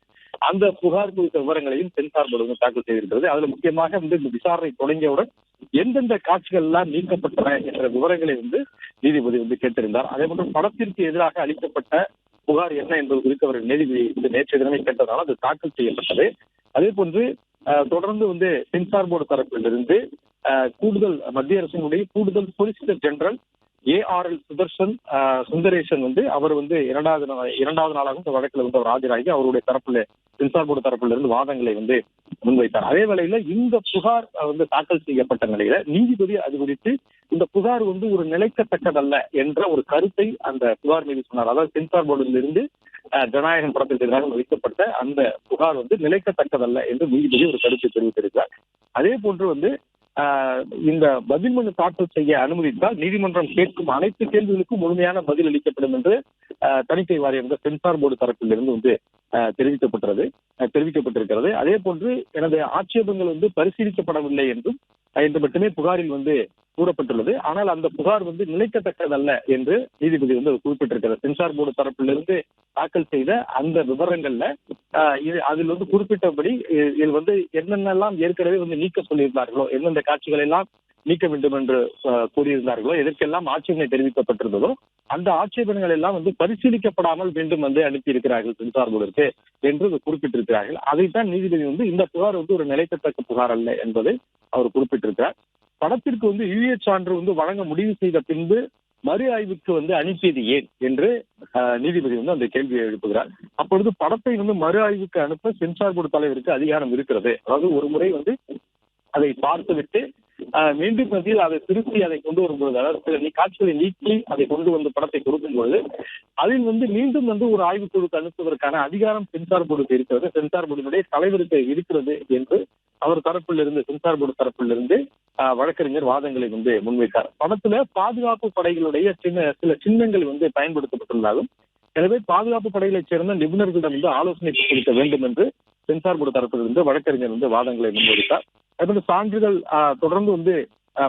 அந்த புகார் குறித்த விவரங்களையும் சென்சார் போர்டு தாக்கல் செய்திருக்கிறது. அதுல முக்கியமாக இந்த விசாரணை தொடங்கியவுடன் எந்தெந்த காட்சிகள் எல்லாம் நீக்கப்பட்டன என்ற விவரங்களை நீதிபதி கேட்டிருந்தார். அதே போன்று படத்திற்கு எதிராக அளிக்கப்பட்ட புகார் என்ன என்பது குறித்து அவர் நீதிபதி நேற்றைய தினமே கேட்டதால் அது தாக்கல் செய்யப்பட்டது. அதே போன்று தொடர்ந்து சென்சார் போர்டு தரப்பிலிருந்து கூடுதல் மத்திய அரசினுடைய கூடுதல் சொலிசிட்டர் ஜெனரல் ARL சுந்தரேசன் அவர் இரண்டாவது நாளாகவும் இந்த வழக்கில் அவர் ஆஜராகி அவருடைய தரப்பில் சென்சார் போர்டு தரப்பில் இருந்து வாதங்களை முன்வைத்தார். அதே வேளையில இந்த புகார் தாக்கல் செய்யப்பட்ட நிலையில நீதிபதி அது குறித்து இந்த புகார் ஒரு நிலைக்கத்தக்கதல்ல என்ற ஒரு கருத்தை அந்த புகார் மீது சொன்னார். அதாவது சென்சார் போர்டில் இருந்து ஜனநாயகன் படத்திற்கு எதிராக வைக்கப்பட்ட அந்த புகார் நிலைக்கத்தக்கதல்ல என்று நீதிபதி ஒரு கருத்தை தெரிவித்திருக்கிறார். அதே போன்று இந்த பதில் மனு தாக்கல் செய்ய அனுமதித்தால் நீதிமன்றம் கேட்கும் அனைத்து கேள்விகளுக்கும் முழுமையான பதில் அளிக்கப்படும் என்று தணிக்கை வாரியம் சென்சார் போர்டு தரப்பில் இருந்து தெரிவிக்கப்பட்டிருக்கிறது. அதே போன்று எனது ஆட்சேபங்கள் பரிசீலிக்கப்படவில்லை என்று மட்டுமே புகாரில் கூறப்பட்டுள்ளது. ஆனால் அந்த புகார் நிலைக்கத்தக்கதல்ல என்று நீதிபதி குறிப்பிட்டிருக்கிறார். சென்சார் போர்டு தரப்பிலிருந்து தாக்கல் செய்த அந்த விவரங்கள்ல அதில் குறிப்பிட்டபடி இதில் என்னென்னலாம் ஏற்கனவே நீக்க சொல்லியிருந்தார்களோ, எந்தெந்த காட்சிகள் எல்லாம் நீக்க வேண்டும் என்று கூறியிருந்தார்களோ, எதற்கெல்லாம் ஆட்சேபனை தெரிவிக்கப்பட்டிருந்ததோ அந்த ஆட்சேபனைகள் எல்லாம் பரிசீலிக்கப்படாமல் மீண்டும் அனுப்பியிருக்கிறார்கள் சென்சார் போர்டிற்கு என்று குறிப்பிட்டிருக்கிறார்கள். அதைத்தான் நீதிபதி இந்த புகார் ஒரு நிலைக்கத்தக்க புகார் அல்ல என்பதை அவர் குறிப்பிட்டிருக்கிறார். படத்திற்கு UA சான்று வழங்க முடிவு செய்த பின்பு மறு ஆய்வுக்கு அனுப்பியது ஏன் என்று நீதிபதி அந்த கேள்வியை எழுப்புகிறார். அப்பொழுது படத்தை மறு ஆய்வுக்கு அனுப்ப சென்சார் போர்டு தலைவருக்கு அதிகாரம் இருக்கிறது. அதாவது ஒரு முறை அதை பார்த்துவிட்டு மீண்டும் அதை திருப்பி அதை கொண்டு வரும்பொழுது, அதாவது காட்சிகளை நீக்கி அதை கொண்டு படத்தை கொடுக்கும் பொழுது அதில் மீண்டும் ஒரு ஆய்வுக்குழுக்கு அனுப்புவதற்கான அதிகாரம் சென்சார் போர்டுக்கு இருக்கிறது, சென்சார் போர்டினுடைய தலைவருக்கு இருக்கிறது என்று அவர் தரப்பில் இருந்து சென்சார் போர்டு தரப்பில் இருந்து வழக்கறிஞர் வாதங்களை முன்வைத்தார். படத்துல பாதுகாப்பு படைகளுடைய சில சின்னங்கள் பயன்படுத்தப்பட்டுள்ளதாகும். எனவே பாதுகாப்பு படைகளைச் சேர்ந்த நிபுணர்களிடம் ஆலோசனை கொடுக்க வேண்டும் என்று சென்சார் போர்டு தரப்பிலிருந்து வழக்கறிஞர் வாதங்களை முன்வைத்தார். அதே சான்றிதழ் தொடர்ந்து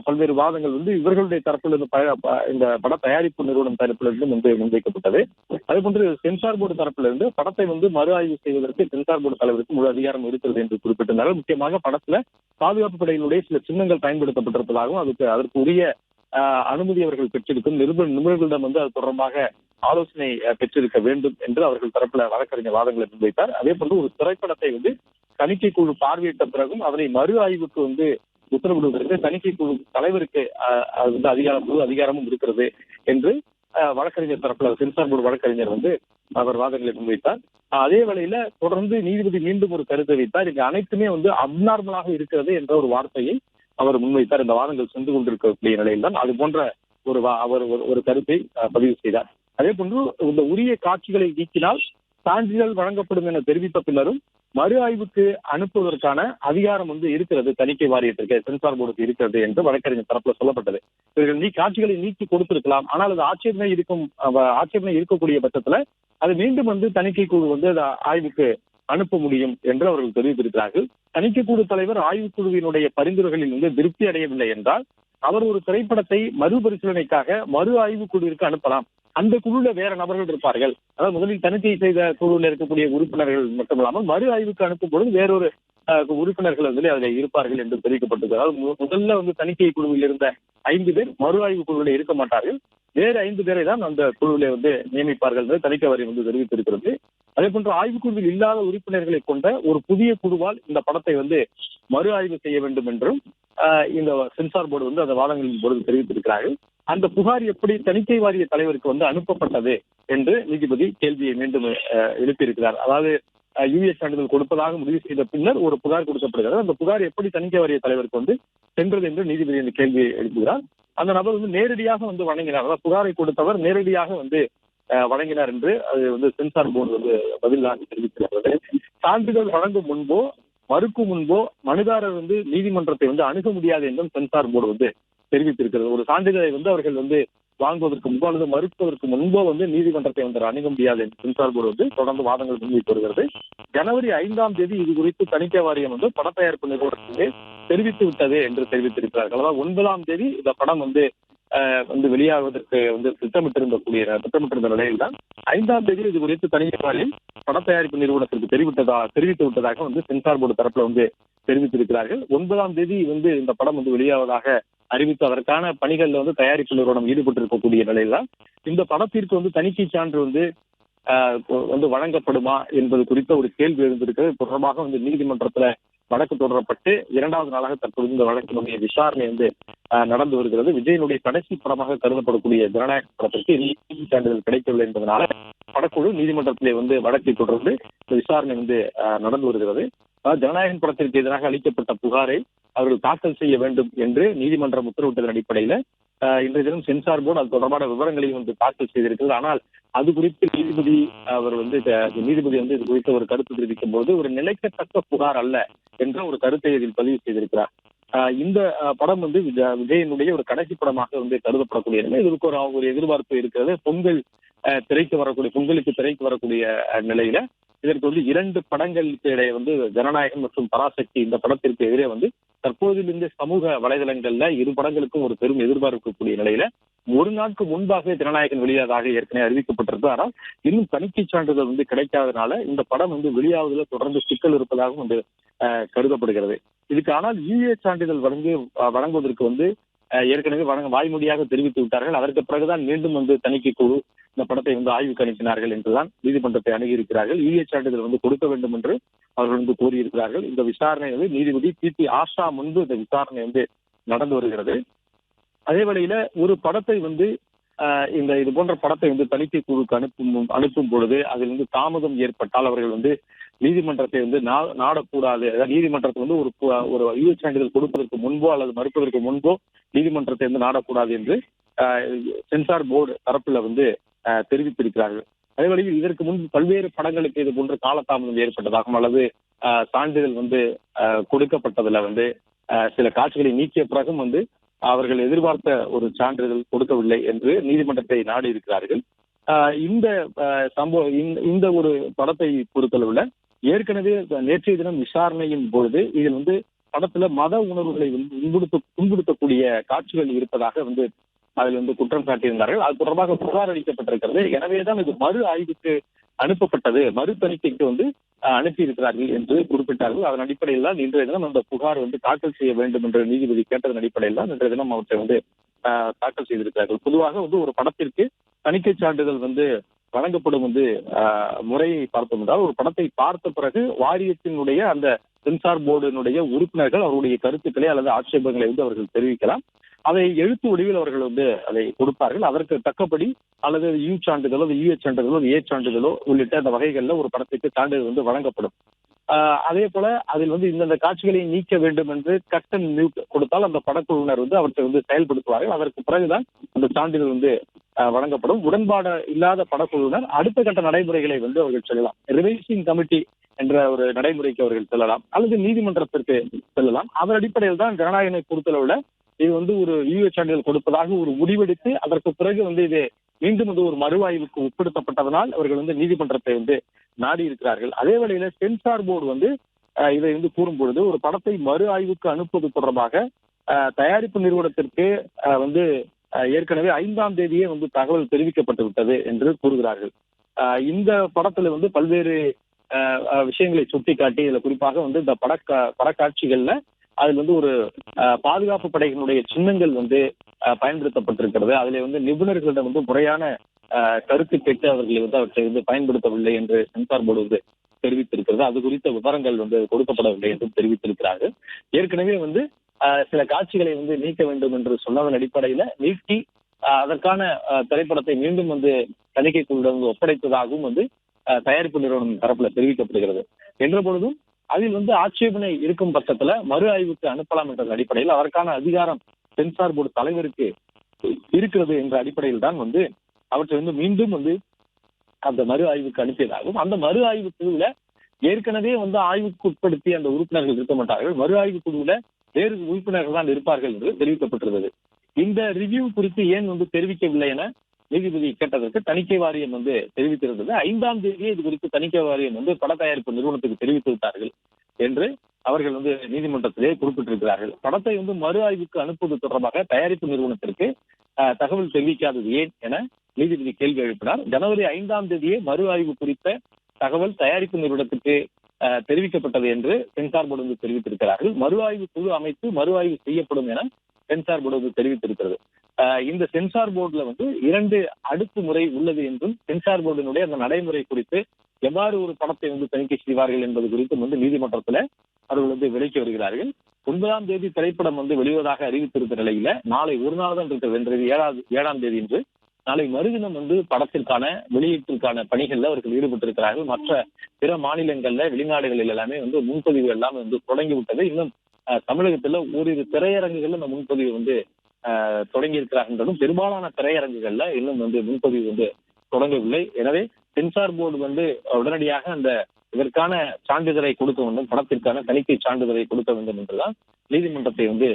பல்வேறு வாதங்கள் இவர்களுடைய தரப்பிலிருந்து இந்த பட தயாரிப்பு நிறுவனம் தரப்பிலிருந்து முன்வைக்கப்பட்டது. அதே போன்று சென்சார் போர்டு தரப்பிலிருந்து படத்தை மறு ஆய்வு செய்வதற்கு சென்சார் போர்டு தலைவருக்கு முழு அதிகாரம் இருக்கிறது என்று குறிப்பிட்டிருந்தார்கள். முக்கியமாக படத்துல பாதுகாப்பு படைகளுடைய சில சின்னங்கள் பயன்படுத்தப்பட்டிருப்பதாகவும் அதற்கு உரிய அனுமதி அவர்கள் பெற்றிருக்கும் நிபுணர்களிடம் அது தொடர்பாக ஆலோசனை பெற்றிருக்க வேண்டும் என்று அவர்கள் தரப்புல வழக்கறிஞர் வாதங்களை முன்வைத்தார். அதே போன்று ஒரு திரைப்படத்தை தணிக்கை குழு பார்வையிட்ட பிறகும் அதனை மறு ஆய்வுக்கு உத்தரவிடுவதற்கு தணிக்கை குழு தலைவருக்கு அதிகாரமும் இருக்கிறது என்று வழக்கறிஞர் தரப்புல சென்சார் போர்டு வழக்கறிஞர் அவர் வாதங்களை முன்வைத்தார். அதே வேளையில தொடர்ந்து நீதிபதி மீண்டும் ஒரு கருத்தை வைத்தார். இங்கு அனைத்துமே அப்நார்மலாக இருக்கிறது என்ற ஒரு வார்த்தையை அவர் முன்வைத்தார். இந்த வாதங்கள் சென்று கொண்டிருக்கக்கூடிய நிலையில் தான் அது போன்ற அவர் ஒரு கருத்தை பதிவு செய்தார். அதே போன்று இந்த உரிய காட்சிகளை நீக்கினால் சான்றிதழ் வழங்கப்படும் என தெரிவித்த பின்னரும் மறு ஆய்வுக்கு அனுப்புவதற்கான அதிகாரம் இருக்கிறது தணிக்கை வாரியத்திற்கு, சென்சார் போர்டுக்கு இருக்கிறது என்று வழக்கறிஞர் தரப்புல சொல்லப்பட்டது. இவர்கள் காட்சிகளை நீக்கி கொடுத்திருக்கலாம், ஆனால் அது ஆட்சேபனை இருக்கக்கூடிய பட்சத்துல அது மீண்டும் தணிக்கை குழு ஆய்வுக்கு அனுப்ப முடியும் என்று அவர்கள் தெரிவித்திருக்கிறார்கள். தணிக்கை குழு தலைவர் ஆய்வுக்குழுவினுடைய பரிந்துரைகளில் திருப்தி அடையவில்லை என்றால் அவர் ஒரு திரைப்படத்தை மறுபரிசீலனைக்காக மறு ஆய்வு குழுவிற்கு அனுப்பலாம். அந்த குழுல வேற நபர்கள் இருப்பார்கள். அதாவது முதலில் தணிக்கை செய்த குழுவில் இருக்கக்கூடிய உறுப்பினர்கள் மட்டுமல்லாமல் மறு ஆய்வுக்கு அனுப்பும் பொழுது வேறொரு உறுப்பினர்கள் அதில் இருப்பார்கள் என்று தெரிவிக்கப்பட்டது. அதாவது முதல்ல தணிக்கை குழுவில் இருந்த 5 பேர் மறு ஆய்வு குழுவில் இருக்க மாட்டார்கள். வேறு 5 பேரை தான் அந்த குழுவிலே நியமிப்பார்கள் என்று தணிக்கை வாரியம் தெரிவித்திருக்கிறது. அதே போன்று ஆய்வுக்குழுவில் இல்லாத உறுப்பினர்களை கொண்ட ஒரு புதிய குழுவால் இந்த படத்தை மறு ஆய்வு செய்ய வேண்டும் என்றும் இந்த சென்சார் போர்டு அந்த வாதங்களின் பொழுது தெரிவித்திருக்கிறார்கள். அந்த புகார் எப்படி தணிக்கை வாரிய தலைவருக்கு அனுப்பப்பட்டது என்று நீதிபதி கேள்வியை மீண்டும் எழுப்பியிருக்கிறார். அதாவது யுஎஸ் சான்றிதழ் கொடுப்பதாக முடிவு செய்த பின்னர் ஒரு புகார் கொடுக்கப்படுகிறது. அந்த புகார் எப்படி தணிக்கை வாரிய தலைவருக்கு சென்றது என்று நீதிபதி இந்த கேள்வியை எழுப்புகிறார். அந்த நபர் நேரடியாக வழங்கினார். அதாவது புகாரை கொடுத்தவர் நேரடியாக வழங்கினார் என்று அது சென்சார் போர்டு பதில் தெரிவித்திருக்கிறது. சான்றிதழ் வழங்கும் முன்போ மறுக்கும் முன்போ மனுதாரர் நீதிமன்றத்தை அணுக முடியாது என்றும் சென்சார் போர்டு தெரிவித்திருக்கிறது. ஒரு சான்றிதழை அவர்கள் வாங்குவதற்கு முன்போ அல்லது மறுப்பதற்கு முன்போ நீதிமன்றத்தை அணுக முடியாது என்று சென்சார் போர்டு தொடர்ந்து வாதங்கள் முன்வைத்து வருகிறது. ஜனவரி 5ஆம் தேதி இது குறித்து தணிக்கை வாரியம் பட தயாரிப்பு நிறுவனத்திலே தெரிவித்து விட்டது என்று தெரிவித்திருக்கிறார்கள். அதாவது 9ஆம் தேதி இந்த படம் வெளியாவதற்கு திட்டமிட்டிருந்த நிலையில் தான் 5ஆம் தேதி இது குறித்து தணிக்கை வாரியம் பட தயாரிப்பு நிறுவனத்திற்கு தெரிவித்து விட்டதாக சென்சார் போர்டு தரப்புல தெரிவித்திருக்கிறார்கள். 9ஆம் தேதி இந்த படம் வெளியாவதாக அறிவித்து அதற்கான பணிகள்ல தயாரிப்பு நிறுவனம் ஈடுபட்டிருக்கக்கூடிய நிலையில் தான் இந்த படத்திற்கு தணிக்கை சான்று வழங்கப்படுமா என்பது குறித்த ஒரு கேள்வி எழுந்திருக்கிறது. தொடர்பாக நீதிமன்றத்துல வழக்கு தொடரப்பட்டு 2வது நாளாக தற்போது இந்த வழக்கினுடைய விசாரணை நடந்து வருகிறது. விஜயனுடைய கடைசி படமாக கருதப்படக்கூடிய ஜனநாயக படத்திற்கு நீதி சான்றிதழ் கிடைக்கவில்லை என்பதனால படக்குழு நீதிமன்றத்திலே வழக்கை தொடர்ந்து இந்த விசாரணை நடந்து வருகிறது. ஜனநாயகன் படத்திற்கு எதிராக அளிக்கப்பட்ட புகாரை அவர்கள் தாக்கல் செய்ய வேண்டும் என்று நீதிமன்றம் உத்தரவிட்டதன் அடிப்படையில இன்றைய தினம் சென்சார் போர்டு அது தொடர்பான விவரங்களையும் தாக்கல் செய்திருக்கிறது. ஆனால் அது குறித்து நீதிபதி அவர் இது குறித்த ஒரு கருத்து தெரிவிக்கும் போது ஒரு நிலைக்கத்தக்க புகார் அல்ல என்ற ஒரு கருத்தை இதில் பதிவு செய்திருக்கிறார். இந்த படம் விஜயனுடைய ஒரு கடைசி படமாக கருதப்படக்கூடிய நிலை. இதற்கு ஒரு எதிர்பார்ப்பு இருக்கிறது. பொங்கலுக்கு திரைக்கு வரக்கூடிய நிலையில இதற்கு 2 படங்களுக்கு இடையே ஜனநாயகம் மற்றும் பராசக்தி இந்த படத்திற்கு எதிரே தற்போதிலிருந்து சமூக வலைதளங்கள்ல இரு படங்களுக்கும் ஒரு பெரும் எதிர்பார்க்கக்கூடிய நிலையில ஒரு நாட்கு முன்பாக ஜனநாயகன் வெளியாதாக ஏற்கனவே அறிவிக்கப்பட்டிருக்கு. ஆனால் இன்னும் தணிக்கை சான்றிதழ் கிடைக்காதனால இந்த படம் வெளியாவதில் தொடர்ந்து சிக்கல் இருப்பதாக கருதப்படுகிறது. இதுக்கு ஆனால் யுஏ சான்றிதழ் வழங்குவதற்கு ஏற்கனவே வாய்மொழியாக தெரிவித்து விட்டார்கள். அதற்கு பிறகுதான் மீண்டும் தணிக்கை குழு இந்த படத்தை ஆய்வுக்கு அனுப்பினார்கள் என்றுதான் நீதிமன்றத்தை அணுகியிருக்கிறார்கள். யுஏ சான்றிதழ் கொடுக்க வேண்டும் என்று அவர்கள் கோரியிருக்கிறார்கள். இந்த விசாரணை நீதிபதி PT ஆஷா முன்பு இந்த விசாரணை நடந்து வருகிறது. அதே வேளையில ஒரு படத்தை இது போன்ற படத்தை தணிக்கை குழுக்கு அனுப்பும் பொழுது அதில் தாமதம் ஏற்பட்டால் அவர்கள் நீதிமன்றத்தை நாடக்கூடாது. அதாவது நீதிமன்றத்தை ஒரு யுஏ சான்றிதழ் கொடுப்பதற்கு முன்போ அல்லது மறுப்பதற்கு முன்போ நீதிமன்றத்தை நாடக்கூடாது என்று சென்சார் போர்டு தரப்புல தெரிவித்திருக்கிறார்கள். அதே வழியில் இதற்கு முன்பு பல்வேறு படங்களுக்கு இது போன்ற காலதாமதம் ஏற்பட்டதாகவும் அல்லது சான்றிதழ் கொடுக்கப்பட்டதுல சில காட்சிகளை நீக்கிய பிறகும் அவர்கள் எதிர்பார்த்த ஒரு சான்றிதழ் கொடுக்கவில்லை என்று நீதிமன்றத்தை நாடி இருக்கிறார்கள். இந்த சம்பவம் இந்த ஒரு படத்தை பொறுத்தளவுல ஏற்கனவே நேற்றைய தினம் விசாரணையின் பொழுது இதில் படத்துல மத உணர்வுகளை துன்புறுத்தக்கூடிய காட்சிகள் இருப்பதாக அதில் குற்றம் சாட்டியிருந்தார்கள். அது தொடர்பாக புகார் அளிக்கப்பட்டிருக்கிறது. எனவேதான் இது மறு ஆய்வுக்கு அனுப்பப்பட்டது, மறு தணிக்கைக்கு அனுப்பி இருக்கிறார்கள் என்று குறிப்பிட்டார்கள். அதன் அடிப்படையில் தான் இன்றைய தினம் அந்த புகார் தாக்கல் செய்ய வேண்டும் என்று நீதிபதி கேட்டதன் அடிப்படையில் தான் இன்றைய தினம் அவற்றை தாக்கல் செய்திருக்கிறார்கள். பொதுவாக ஒரு படத்திற்கு தணிக்கை சான்றிதழ் வழங்கப்படும் முறையை பார்த்தோம் என்றால் ஒரு படத்தை பார்த்த பிறகு வாரியத்தினுடைய அந்த சென்சார் போர்டினுடைய உறுப்பினர்கள் அவருடைய கருத்துக்களை அல்லது ஆட்சேபங்களை அவர்கள் தெரிவிக்கலாம். அதை எழுத்து வடிவில் அவர்கள் அதை கொடுப்பார்கள். அதற்கு தக்கபடி அல்லது யூ சான்றிதழோ யுஏ சான்றிதழோ ஏ சான்றிதழோ உள்ளிட்ட அந்த வகைகள்ல ஒரு படத்திற்கு சான்றிதழ் வழங்கப்படும். அதே போல அதில் இந்தந்த காட்சிகளை நீக்க வேண்டும் என்று கட்டன் கொடுத்தால் அந்த படக்குழுவினர் அவற்றை செயல்படுத்துவார்கள். அதற்கு பிறகுதான் அந்த சான்றிதழ் வழங்கப்படும். உடன்பாடு இல்லாத படக்குழுவினர் அடுத்த கட்ட நடைமுறைகளை அவர்கள் செல்லலாம். ரிவைசிங் கமிட்டி என்ற ஒரு நடைமுறைக்கு அவர்கள் செல்லலாம் அல்லது நீதிமன்றத்திற்கு செல்லலாம். அதன் அடிப்படையில் தான் ஜனநாயகனை பொறுத்தளவுல இது ஒரு யுஏ சான்றிதழ் கொடுப்பதாக ஒரு முடிவெடுத்து அதற்கு பிறகு இது மீண்டும் ஒரு மறுஆய்வுக்கு உட்படுத்தப்பட்டதனால் அவர்கள் நீதிமன்றத்தை நாடி இருக்கிறார்கள். அதே வேளையில சென்சார் போர்டு இதை கூறும் பொழுது ஒரு படத்தை மறு ஆய்வுக்கு அனுப்புவது தொடர்பாக தயாரிப்பு நிறுவனத்திற்கு வந்து ஏற்கனவே 5ஆம் தேதியே வந்து தகவல் தெரிவிக்கப்பட்டு விட்டது என்று கூறுகிறார்கள். இந்த படத்துல வந்து பல்வேறு விஷயங்களை சுட்டிக்காட்டி இதுல குறிப்பாக வந்து இந்த படக்காட்சிகள்ல அதுல வந்து ஒரு பாதுகாப்பு படைகளுடைய சின்னங்கள் வந்து பயன்படுத்தப்பட்டிருக்கிறது. அதுல வந்து நிபுணர்களிடம் வந்து முறையான கருத்து கேட்டு அவர்களை வந்து அவற்றை வந்து பயன்படுத்தவில்லை என்று சென்சார் போர்டு வந்து தெரிவித்திருக்கிறது. அது குறித்த விவரங்கள் வந்து கொடுக்கப்படவில்லை என்றும் தெரிவித்திருக்கிறார்கள். ஏற்கனவே வந்து சில காட்சிகளை வந்து நீக்க வேண்டும் என்று சொன்னதன் அடிப்படையில நீக்கி அதற்கான திரைப்படத்தை மீண்டும் வந்து தணிக்கை குழுவிடம் ஒப்படைத்ததாகவும் வந்து தயாரிப்பு நிறுவனம் தரப்புல தெரிவிக்கப்படுகிறது. என்ற பொழுதும் அதில் வந்து ஆட்சேபனை இருக்கும் பட்சத்துல மறு ஆய்வுக்கு அனுப்பலாம் என்ற அடிப்படையில் அதற்கான அதிகாரம் சென்சார் போர்டு தலைவருக்கு இருக்கிறது என்ற அடிப்படையில் தான் வந்து அவற்றை வந்து மீண்டும் வந்து அந்த மறு ஆய்வுக்கு அனுப்பியதாகவும், அந்த மறு ஆய்வு குழுவுல ஏற்கனவே வந்து ஆய்வுக்கு உட்படுத்தி அந்த உறுப்பினர்கள் இருக்க மாட்டார்கள், மறு ஆய்வு குழுவுல வேறு உறுப்பினர்கள் தான் இருப்பார்கள் என்று தெரிவிக்கப்பட்டிருந்தது. இந்த ரிவ்யூ குறித்து ஏன் வந்து தெரிவிக்கவில்லை என நீதிபதி கேட்டதற்கு தணிக்கை வாரியம் வந்து தெரிவித்திருந்தது. 5ஆம் தேதியே இது குறித்து தணிக்கை வாரியம் வந்து பட தயாரிப்பு நிறுவனத்துக்கு தெரிவித்து விட்டார்கள் என்று அவர்கள் வந்து நீதிமன்றத்திலே குறிப்பிட்டிருக்கிறார்கள். படத்தை வந்து மறு ஆய்வுக்கு அனுப்புவது தொடர்பாக தயாரிப்பு நிறுவனத்திற்கு தகவல் தெரிவிக்காதது ஏன் என நீதிபதி கேள்வி எழுப்பினார். ஜனவரி 5ஆம் தேதியே மறு ஆய்வு குறித்த தகவல் தயாரிப்பு நிறுவனத்துக்கு தெரிவிக்கப்பட்டது என்று சென்சார் போர்டு வந்து தெரிவித்திருக்கிறார்கள். மறு ஆய்வு குழு அமைத்து மறு ஆய்வு செய்யப்படும் என சென்சார் போர்டு வந்து தெரிவித்திருக்கிறது. இந்த சென்சார் போர்டுல வந்து 2 அடுக்கு முறை உள்ளது என்றும் சென்சார் போர்டினுடைய அந்த நடைமுறை குறித்து எவ்வாறு ஒரு படத்தை வந்து தணிக்கை செய்வார்கள் என்பது குறித்து வந்து நீதிமன்றத்துல அவர்கள் வந்து விளக்கி வருகிறார்கள். 9ஆம் தேதி திரைப்படம் வந்து வெளிவதாக அறிவித்திருந்த நிலையில நாளை ஒரு நாள் தான் இருக்கிறது, 7ஆம் தேதி என்று நாளை மறுதினம் வந்து படத்திற்கான வெளியீட்டிற்கான பணிகள்ல அவர்கள் ஈடுபட்டிருக்கிறார்கள். மற்ற பிற மாநிலங்கள்ல வெளிநாடுகளில் எல்லாமே வந்து முன்பதிவு எல்லாம் வந்து தொடங்கி விட்டது. இன்னும் தமிழகத்துல ஓரிரு திரையரங்குகள்ல இந்த முன்பதிவு வந்து தொடங்கி இருக்கிறார்கள். பெரும்பாலான திரையரங்குகள்ல இன்னும் வந்து முன்பதிவு வந்து தொடங்கவில்லை. எனவே சென்சார் போர்டு வந்து உடனடியாக அந்த இதற்கான சான்றிதழை கொடுக்க வேண்டும், படத்திற்கான தணிக்கை சான்றிதழை கொடுக்க வேண்டும் என்றுதான் நீதிமன்றத்தை வந்து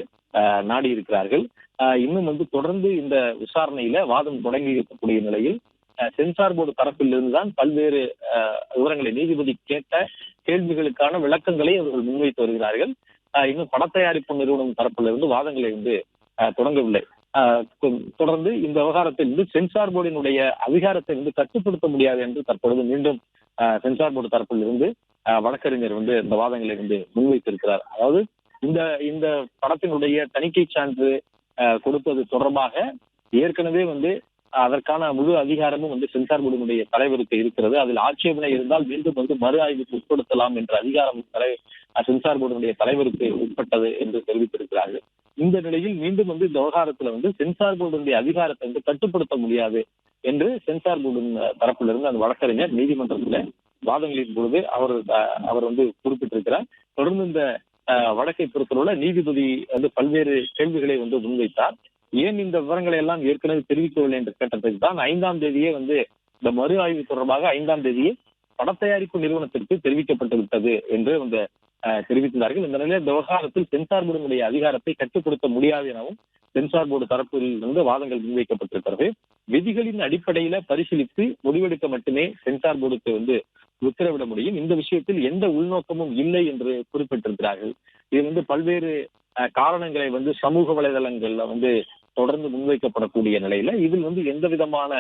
நாடி இருக்கிறார்கள். இன்னும் வந்து தொடர்ந்து இந்த விசாரணையில வாதம் தொடங்கி இருக்கக்கூடிய நிலையில் சென்சார் போர்டு தரப்பில் இருந்துதான் பல்வேறு விவரங்களை நீதிபதி கேட்ட கேள்விகளுக்கான விளக்கங்களை அவர்கள் முன்வைத்து வருகிறார்கள். இன்னும் பட தயாரிப்பு நிறுவனம் தரப்பில் இருந்து வாதங்களை வந்து தொடங்கவில்லை. தொடர்ந்து இந்த விவகாரத்தில் வந்து சென்சார் போர்டினுடைய அதிகாரத்தை வந்து கட்டுப்படுத்த முடியாது என்று தற்பொழுது மீண்டும் சென்சார் போர்டு தரப்பில் இருந்து வழக்கறிஞர் வந்து இந்த வாதங்களை வந்து முன்வைத்திருக்கிறார். அதாவது இந்த படத்தினுடைய தணிக்கை சான்று கொடுப்பது தொடர்பாக ஏற்கனவே வந்து அதற்கான முழு அதிகாரமும் வந்து சென்சார் போர்டினுடைய தலைவருக்கு இருக்கிறது. அதில் ஆட்சேபனை இருந்தால் மீண்டும் வந்து மறு ஆய்வுக்கு உட்படுத்தலாம் என்ற அதிகாரம் சென்சார் போர்டினுடைய தலைவருக்கு உட்பட்டது என்று தெரிவித்திருக்கிறார்கள். இந்த நிலையில் மீண்டும் வந்து இந்த விவகாரத்துல வந்து சென்சார் போர்டினுடைய அதிகாரத்தை வந்து கட்டுப்படுத்த முடியாது என்று சென்சார் போர்டு தரப்பிலிருந்து அந்த வழக்கறிஞர் நீதிமன்றத்துல வாதங்களின் பொழுது அவர் வந்து குறிப்பிட்டிருக்கிறார். தொடர்ந்து இந்த வழக்கை பொறுத்தவரை நீதிபதி வந்து பல்வேறு கேள்விகளை வந்து முன்வைத்தார். ஏன் இந்த விவரங்களை எல்லாம் ஏற்கனவே தெரிவிக்கவில்லை என்று கேட்டதுக்கு தான் 5ஆம் தேதியே வந்து இந்த மறு ஆய்வு தொடர்பாக 5ஆம் தேதியே படத்தயாரிப்பு நிறுவனத்திற்கு தெரிவிக்கப்பட்டு விட்டது என்று வந்து தெரிவித்தார்கள். இந்த நிலையில் இந்த விவகாரத்தில் சென்சார் போர்டினுடைய அதிகாரத்தை கட்டுப்படுத்த முடியாது எனவும் சென்சார் போர்டு தரப்பில் இருந்து வாதங்கள் முன்வைக்கப்பட்டிருக்கிறது. விதிகளின் அடிப்படையில பரிசீலித்து முடிவெடுக்க மட்டுமே சென்சார் போர்டுக்கு வந்து உத்தரவிட முடியும். இந்த விஷயத்தில் எந்த உள்நோக்கமும் இல்லை என்று குறிப்பிட்டிருக்கிறார்கள். இது வந்து பல்வேறு காரணங்களை வந்து சமூக வலைதளங்கள்ல வந்து தொடர்ந்து முன்வைக்கப்படக்கூடிய நிலையில இதில் வந்து எந்த விதமான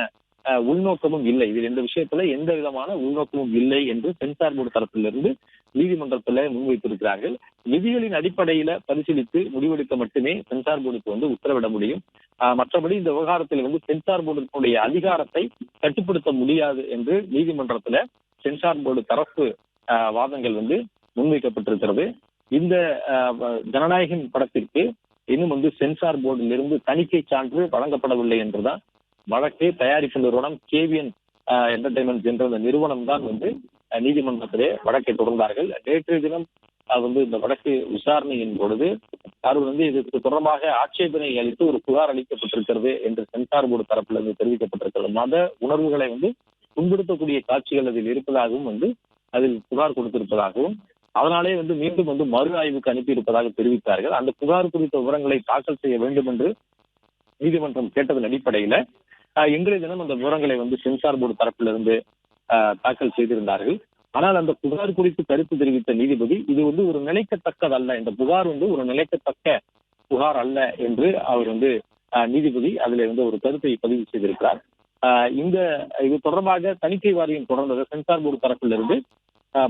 உள்நோக்கமும் இல்லை, இதில் இந்த விஷயத்துல எந்த விதமான உள்நோக்கமும் இல்லை என்று சென்சார் போர்டு தரப்பிலிருந்து நீதிமன்றத்துல முன்வைத்திருக்கிறார்கள். விதிகளின் அடிப்படையில பரிசீலித்து முடிவெடுக்க மட்டுமே சென்சார் போர்டுக்கு வந்து உத்தரவிட முடியும். மற்றபடி இந்த விவகாரத்தில் வந்து சென்சார் போர்டுடைய அதிகாரத்தை கட்டுப்படுத்த முடியாது என்று நீதிமன்றத்துல சென்சார் போர்டு தரப்பு வாதங்கள் வந்து முன்வைக்கப்பட்டிருக்கிறது. இந்த ஜனநாயகன் படத்திற்கு இன்னும் வந்து சென்சார் போர்டிலிருந்து தணிக்கை சான்று வழங்கப்படவில்லை என்றுதான் வழக்கு தயாரிப்பு நிறுவனம் KVN என்டர்டைன்மெண்ட் என்ற அந்த நிறுவனம் தான் வந்து நீதிமன்றத்திலே வழக்கை தொடர்ந்தார்கள். நேற்றைய தினம் வந்து இந்த வழக்கு விசாரணையின் பொழுது அவர்கள் வந்து இதுக்கு தொடர்பாக ஆட்சேபனை அளித்து ஒரு புகார் அளிக்கப்பட்டிருக்கிறது என்று சென்சார் போர்டு தரப்பிலிருந்து தெரிவிக்கப்பட்டிருக்கிறது. மத உணர்வுகளை வந்து புண்படுத்தக்கூடிய காட்சிகள் அதில் இருப்பதாகவும் வந்து அதில் புகார் கொடுத்திருப்பதாகவும் அதனாலே வந்து மீண்டும் வந்து மறு ஆய்வுக்கு அனுப்பியிருப்பதாக தெரிவித்தார்கள். அந்த புகார் குறித்த விவரங்களை தாக்கல் செய்ய வேண்டும் என்று நீதிமன்றம் கேட்டதன் அடிப்படையில இன்றைய தினம் அந்த விவரங்களை வந்து சென்சார் போர்டு தரப்பிலிருந்து தாக்கல் செய்திருந்தார்கள். ஆனால் அந்த புகார் குறித்து கருத்து தெரிவித்த நீதிபதி இது வந்து ஒரு நிலைக்கத்தக்கதல்ல, இந்த புகார் வந்து ஒரு நிலைக்கத்தக்க புகார் அல்ல என்று அவர் நீதிபதி அதில் ஒரு கருத்தை பதிவு செய்திருக்கிறார். இது தொடர்பாக தணிக்கை வாரியம் தொடர்ந்தது சென்சார் போர்டு தரப்பிலிருந்து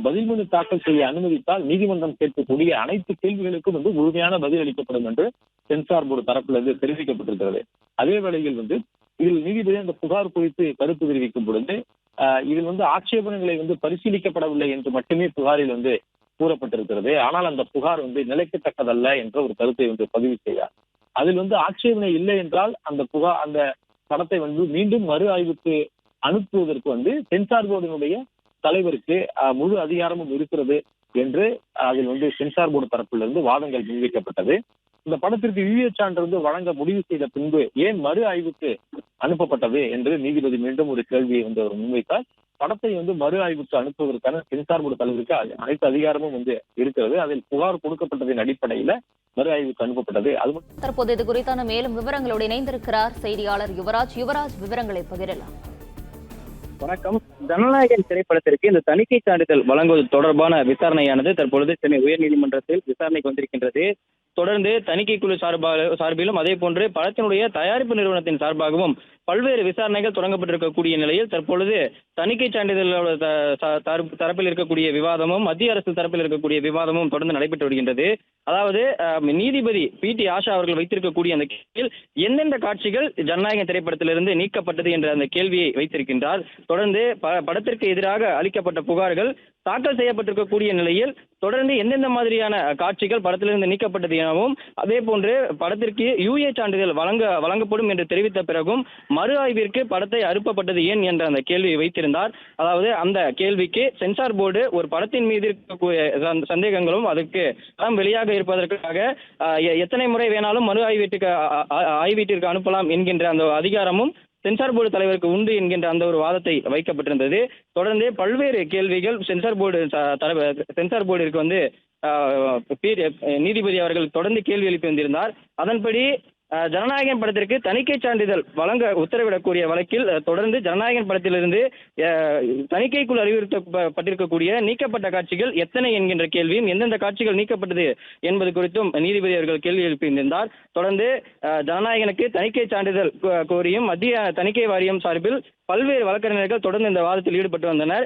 பதில் மனு தாக்கல் செய்ய அனுமதித்தால் நீதிமன்றம் கேட்கக்கூடிய அனைத்து கேள்விகளுக்கும் முழுமையான பதில் அளிக்கப்படும் என்று சென்சார் போர்டு தரப்பிலிருந்து தெரிவிக்கப்பட்டிருக்கிறது. அதே வேளையில் இதில் நீதிபதி அந்த புகார் குறித்து கருத்து தெரிவிக்கும் பொழுது இதில் ஆட்சேபனைகளை பரிசீலிக்கப்படவில்லை என்று மட்டுமே புகாரில் கூறப்பட்டிருக்கிறது. ஆனால் அந்த புகார் நிலைக்கத்தக்கதல்ல என்ற ஒரு கருத்தை பதிவு செய்தார். அதில் ஆட்சேபனை இல்லை என்றால் அந்த படத்தை மீண்டும் மறு ஆய்வுக்கு அனுப்புவதற்கு சென்சார் போர்டினுடைய தலைவருக்கு முழு அதிகாரமும் இருக்கிறது என்று அதில் சென்சார் போர்டு தரப்பிலிருந்து வாதங்கள் முன்வைக்கப்பட்டது. இந்த படத்திற்கு யுஏ சான்று வழங்க முடிவு செய்த பின்பு ஏன் மறு ஆய்வுக்கு அனுப்பப்பட்டது என்று நீதிபதி மீண்டும் ஒரு கேள்வியை அவர் முன்வைத்தார். படத்தை மறு ஆய்வுக்கு அனுப்புவதற்கான சென்சார் போர்டு தலைவருக்கு அனைத்து அதிகாரமும் இருக்கிறது. அதில் புகார் கொடுக்கப்பட்டதின் அடிப்படையில மறு ஆய்வுக்கு அனுப்பப்பட்டது. தற்போது இது குறித்தான மேலும் விவரங்களோடு இணைந்திருக்கிறார் செய்தியாளர் யுவராஜ். விவரங்களை பகிரலாம். வணக்கம். ஜனநாயகன் திரைப்படத்திற்கு இந்த தணிக்கை சான்றிதழ் வழங்குவது தொடர்பான விசாரணையானது தற்பொழுது சென்னை உயர்நீதிமன்றத்தில் விசாரணைக்கு வந்திருக்கின்றது. தொடர்ந்து தணிக்கை குழு சார்பிலும் அதே போன்று படத்தினுடைய தயாரிப்பு நிறுவனத்தின் சார்பாகவும் பல்வேறு விசாரணைகள் தொடங்கப்பட்டிருக்கக்கூடிய நிலையில் தற்பொழுது தணிக்கை சான்றிதழோட தரப்பில் இருக்கக்கூடிய விவாதமும் மத்திய அரசு தரப்பில் இருக்கக்கூடிய விவாதமும் தொடர்ந்து நடைபெற்று வருகின்றது. அதாவது நீதிபதி PT ஆஷா அவர்கள் வைத்திருக்கக்கூடிய அந்த கேள்வியில் எந்தெந்த காட்சிகள் ஜனநாயக திரைப்படத்திலிருந்து நீக்கப்பட்டது என்ற அந்த கேள்வியை வைத்திருக்கின்றார். தொடர்ந்து படத்திற்கு எதிராக அளிக்கப்பட்ட புகார்கள் தாக்கல் செய்யப்பட்டிருக்கக்கூடிய நிலையில் தொடர்ந்து எந்தெந்த மாதிரியான காட்சிகள் படத்திலிருந்து நீக்கப்பட்டது எனவும் அதே போன்று படத்திற்கு யுஏ சான்றிதழ் வழங்கப்படும் என்று தெரிவித்த பிறகும் மறு ஆய்விற்கு படத்தை அனுப்பப்பட்டது ஏன் என்ற அந்த கேள்வியை வைத்திருந்தார். அதாவது அந்த கேள்விக்கு சென்சார் போர்டு ஒரு படத்தின் மீது இருக்கக்கூடிய சந்தேகங்களும் அதுக்கு படம் வெளியாக இருப்பதற்காக எத்தனை முறை வேணாலும் மறு ஆய்வீட்டிற்கு அனுப்பலாம் என்கின்ற அந்த அதிகாரமும் சென்சார் போர்டு தலைவருக்கு உண்டு என்கின்ற அந்த ஒரு வாதத்தை வைக்கப்பட்டிருந்தது. தொடர்ந்து பல்வேறு கேள்விகள் சென்சார் போர்டிற்கு நீதிபதி அவர்கள் தொடர்ந்து கேள்வி எழுப்பி வந்திருந்தார். அதன்படி ஜனநாயகன் படத்திற்கு தணிக்கை சான்றிதழ் வழங்க உத்தரவிடக்கூடிய வழக்கில் தொடர்ந்து ஜனநாயகன் படத்திலிருந்து தணிக்கைக்குள் அறிவுறுத்தப்பட்டிருக்கக்கூடிய நீக்கப்பட்ட காட்சிகள் எத்தனை என்கின்ற கேள்வியும் எந்தெந்த காட்சிகள் நீக்கப்பட்டது என்பது குறித்தும் நீதிபதி அவர்கள் கேள்வி எழுப்பியிருந்தார். தொடர்ந்து ஜனநாயகனுக்கு தணிக்கை சான்றிதழ் கோரியும் மத்திய தணிக்கை வாரியம் சார்பில் பல்வேறு வழக்கறிஞர்கள் தொடர்ந்து இந்த வாதத்தில் ஈடுபட்டு வந்தனர்.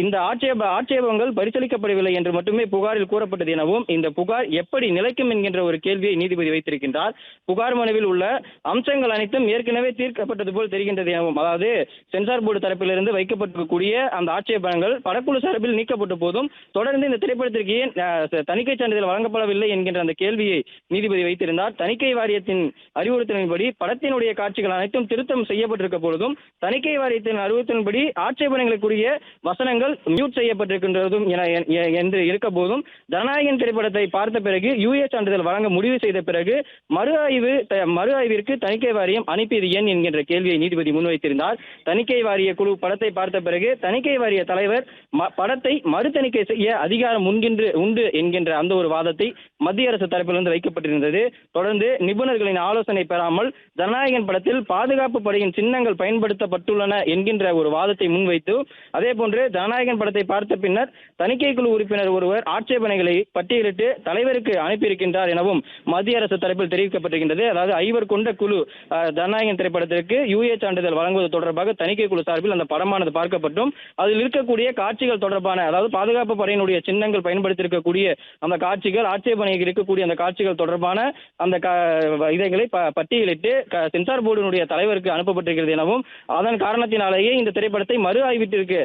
இந்த ஆட்சேபங்கள் பரிசீலிக்கப்படவில்லை என்று மட்டுமே புகாரில் கூறப்பட்டது எனவும் இந்த புகார் எப்படி நிலைக்கும் என்கின்ற ஒரு கேள்வியை நீதிபதி வைத்திருக்கின்றார். புகார் மனுவில் உள்ள அம்சங்கள் அனைத்தும் ஏற்கனவே தீர்க்கப்பட்டது போல் தெரிகின்றது எனவும் அதாவது சென்சார் போர்டு தரப்பிலிருந்து வைக்கப்பட்டிருக்கக்கூடிய அந்த ஆட்சேபங்கள் படக்குழு சார்பில் நீக்கப்பட்ட போதும் தொடர்ந்து இந்த திரைப்படத்திற்கு ஏன் தணிக்கை சான்றிதழ் வழங்கப்படவில்லை என்கின்ற அந்த கேள்வியை நீதிபதி வைத்திருந்தார். தணிக்கை வாரியத்தின் அறிவுறுத்தலின்படி படத்தினுடைய காட்சிகள் அனைத்தும் திருத்தம் செய்யப்பட்டிருக்க பொழுதும் தணிக்கை வாரியத்தின் அறிவுறுத்தலின்படி ஆட்சேபனைகளுக்குரிய வசனங்கள் மியூட் செய்யப்பட்டிருக்கின்றதும் என்று இருக்க போதும் ஜனநாயகன் திரைப்படத்தை பார்த்த பிறகு யுஏ சான்றிதழ் வழங்க முடிவு செய்த பிறகு மறு ஆய்விற்கு தணிக்கை வாரியம் அனுப்பியது ஏன் என்கின்ற கேள்வியை நீதிபதி முன்வைத்திருந்தார். தணிக்கை வாரிய குழு படத்தை பார்த்த பிறகு தணிக்கை வாரிய தலைவர் படத்தை மறு தணிக்கை செய்ய அதிகாரம் உண்டு என்கின்ற அந்த ஒரு வாதத்தை மத்திய அரசு தரப்பிலிருந்து வைக்கப்பட்டிருந்தது. தொடர்ந்து நிபுணர்களின் ஆலோசனை பெறாமல் ஜனநாயகன் படத்தில் பாதுகாப்பு படையின் சின்னங்கள் பயன்படுத்தப்பட்டுள்ளன என்கின்ற ஒரு வாதத்தை முன்வைத்து அதே போன்று ஜனநாயகன் படத்தை பார்த்த பின்னர் தணிக்கை குழு உறுப்பினர் ஒருவர் ஆட்சேபனைகளை பட்டியலிட்டு தலைவருக்கு அனுப்பியிருக்கின்றார் எனவும் மத்திய அரசு தரப்பில் தெரிவிக்கப்பட்டிருக்கின்றது. அதாவது 5 கொண்ட குழு ஜனநாயகன் திரைப்படத்திற்கு யுஏ சான்றிதழ் வழங்குவது தொடர்பாக தணிக்கை குழு சார்பில் அந்த படமானது பார்க்கப்பட்டும் அதில் இருக்கக்கூடிய காட்சிகள் தொடர்பான அதாவது பாதுகாப்பு படையினுடைய சின்னங்கள் பயன்படுத்தியிருக்கக்கூடிய அந்த காட்சிகள் ஆட்சேபனைகள் இருக்கக்கூடிய அந்த காட்சிகள் தொடர்பான அந்த இதைகளை பட்டியலிட்டு சென்சார் போர்டினுடைய தலைவருக்கு அனுப்பப்பட்டிருக்கிறது எனவும் அதன் காரணத்தினாலேயே இந்த திரைப்படத்தை மறு ஆய்வீட்டிற்கு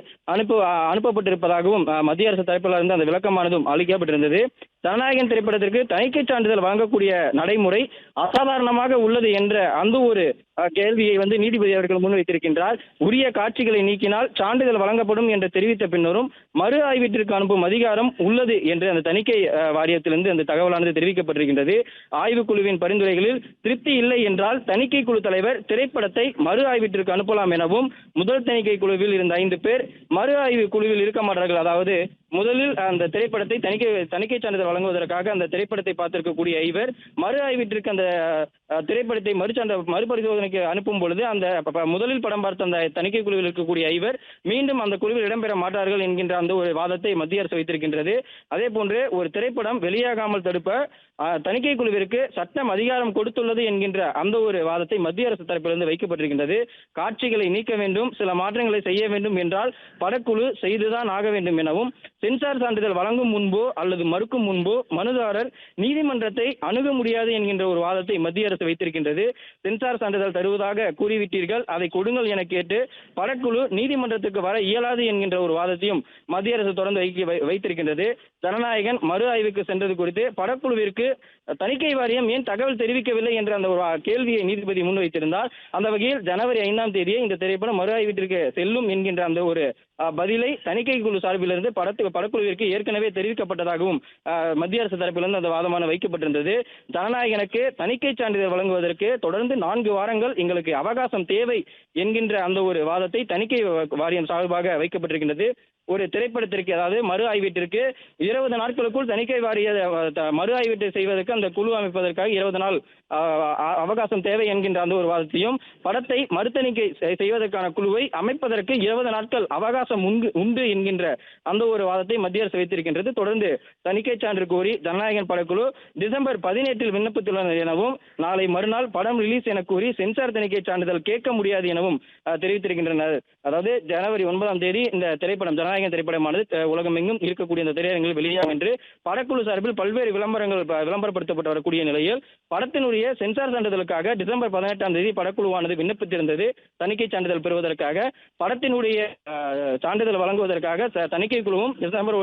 அனுப்பப்பட்டிருப்பதாகவும் மத்திய அரசு தரப்பில் இருந்து அந்த விளக்கமானதும் அளிக்கப்பட்டிருந்தது. ஜனநாயகன் திரைப்படத்திற்கு தணிக்கை சான்றிதழ் வழங்கக்கூடிய நடைமுறை அசாதாரணமாக உள்ளது என்ற அந்த ஒரு கேள்வியை நீதிபதி அவர்கள் முன்வைத்திருக்கின்றார். உரிய காட்சிகளை நீக்கினால் சான்றிதழ் வழங்கப்படும் என்று தெரிவித்த பின்னரும் மறு ஆய்வீட்டிற்கு அனுப்பும் அதிகாரம் உள்ளது என்று அந்த தணிக்கை வாரியத்திலிருந்து அந்த தகவலானது தெரிவிக்கப்பட்டிருக்கின்றது. ஆய்வுக்குழுவின் பரிந்துரைகளில் திருப்தி இல்லை என்றால் தணிக்கை குழு தலைவர் திரைப்படத்தை மறு ஆய்வீட்டிற்கு அனுப்பலாம் எனவும் முதல் தணிக்கை குழுவில் இருந்த 5 பேர் மறு ஆய்வு குழுவில் இருக்க மாட்டார்கள். அதாவது முதலில் அந்த திரைப்படத்தை தணிக்கை சான்றிதழ் வழங்குவதற்காக அந்த திரைப்படத்தை பார்த்திருக்கக்கூடிய ஐவர் மறு ஆய்விற்கு அந்த திரைப்படத்தை மறுபரிசோதனைக்கு அனுப்பும் பொழுது அந்த முதலில் படம் பார்த்த அந்த தணிக்கை குழுவில் இருக்கக்கூடிய ஐவர் மீண்டும் அந்த குழுவில் இடம்பெற மாட்டார்கள் என்கின்ற அந்த ஒரு வாதத்தை மத்திய அரசு வைத்திருக்கின்றது. அதே போன்று ஒரு திரைப்படம் வெளியாகாமல் தடுப்ப தணிக்கை குழுவிற்கு சட்டம் அதிகாரம் கொடுத்துள்ளது என்கின்ற அந்த ஒரு வாதத்தை மத்திய அரசு தரப்பிலிருந்து வைக்கப்பட்டிருக்கின்றது. காட்சிகளை நீக்க வேண்டும், சில மாற்றங்களை செய்ய வேண்டும் என்றால் படக்குழு செய்துதான் ஆக வேண்டும் எனவும், சென்சார் சான்றிதழ் வழங்கும் முன்போ அல்லது மறுக்கும் முன்போ மனுதாரர் நீதிமன்றத்தை அணுக முடியாது என்கின்ற ஒரு வாதத்தை மத்திய அரசு வைத்திருக்கின்றது. சென்சார் சான்றிதழ் தருவதாக கூறிவிட்டீர்கள், அதை கொடுங்கள் என கேட்டு படக்குழு நீதிமன்றத்துக்கு வர இயலாது என்கின்ற ஒரு வாதத்தையும் மத்திய அரசு தொடர்ந்து வைத்திருக்கின்றது. ஜனநாயகன் மறு ஆய்வுக்கு சென்றது குறித்து படக்குழுவிற்கு தணிக்கை வாரியம் ஏன் தகவல் தெரிவிக்கவில்லை என்ற அந்த ஒரு கேள்வியை நீதிபதி முன்வைத்திருந்தார். அந்த வகையில் ஜனவரி 5ஆம் தேதியே இந்த திரைப்படம் மறு ஆய்விற்கு செல்லும் என்கின்ற அந்த ஒரு பதிலை தணிக்கை குழு சார்பிலிருந்து படக்குழுவிற்கு ஏற்கனவே தெரிவிக்கப்பட்டதாகவும் மத்திய அரசு தரப்பிலிருந்து அந்த வாதமான வைக்கப்பட்டிருந்தது. ஜனநாயகனுக்கு தணிக்கை சான்றிதழ் வழங்குவதற்கு தொடர்ந்து 4 வாரங்கள் எங்களுக்கு அவகாசம் தேவை என்கின்ற அந்த ஒரு வாதத்தை தணிக்கை வாரியம் சார்பாக வைக்கப்பட்டிருக்கின்றது. ஒரு திரைப்படத்திற்கு, அதாவது மறு ஆய்வீட்டிற்கு 20 நாட்களுக்குள் தணிக்கை வாரிய மறு ஆய்வீட்டை செய்வதற்கு அந்த குழு அமைப்பதற்காக 20 நாள் அவகாசம் தேவை என்கின்ற அந்த ஒரு வாதத்தையும், படத்தை மறுதணிக்கை செய்வதற்கான குழுவை அமைப்பதற்கு 20 நாட்கள் அவகாசம் உண்டு என்கின்ற அந்த ஒரு வாதத்தை மத்திய அரசு வைத்திருக்கின்றது. தொடர்ந்து தணிக்கை சான்று கோரி ஜனநாயகன் படக்குழு டிசம்பர் 18 விண்ணப்பித்துள்ளனர் எனவும், நாளை மறுநாள் படம் ரிலீஸ் என கூறி சென்சார் தணிக்கை சான்றிதழ் கேட்க முடியாது எனவும் தெரிவித்திருக்கின்றனர். அதாவது ஜனவரி 9ஆம் தேதி இந்த திரைப்படம் ஜனநாயகன் திரைப்படமானது உலகமெங்கும் இருக்கக்கூடிய இந்த திரையரங்கில் வெளியாகும் என்று படக்குழு சார்பில் பல்வேறு விளம்பரப்படுத்தப்பட்டு வரக்கூடிய நிலையில் படத்தினுடைய சென்சார் சான்றிதழுக்காக டிசம்பர் 18ஆம் தேதி படக்குழுவானது விண்ணப்பித்திருந்தது. தணிக்கை சான்றிதழ் பெறுவதற்காக படத்தினுடைய சான்றிதழ் வழங்குவதற்காக தணிக்கை குழுவும் டிசம்பர்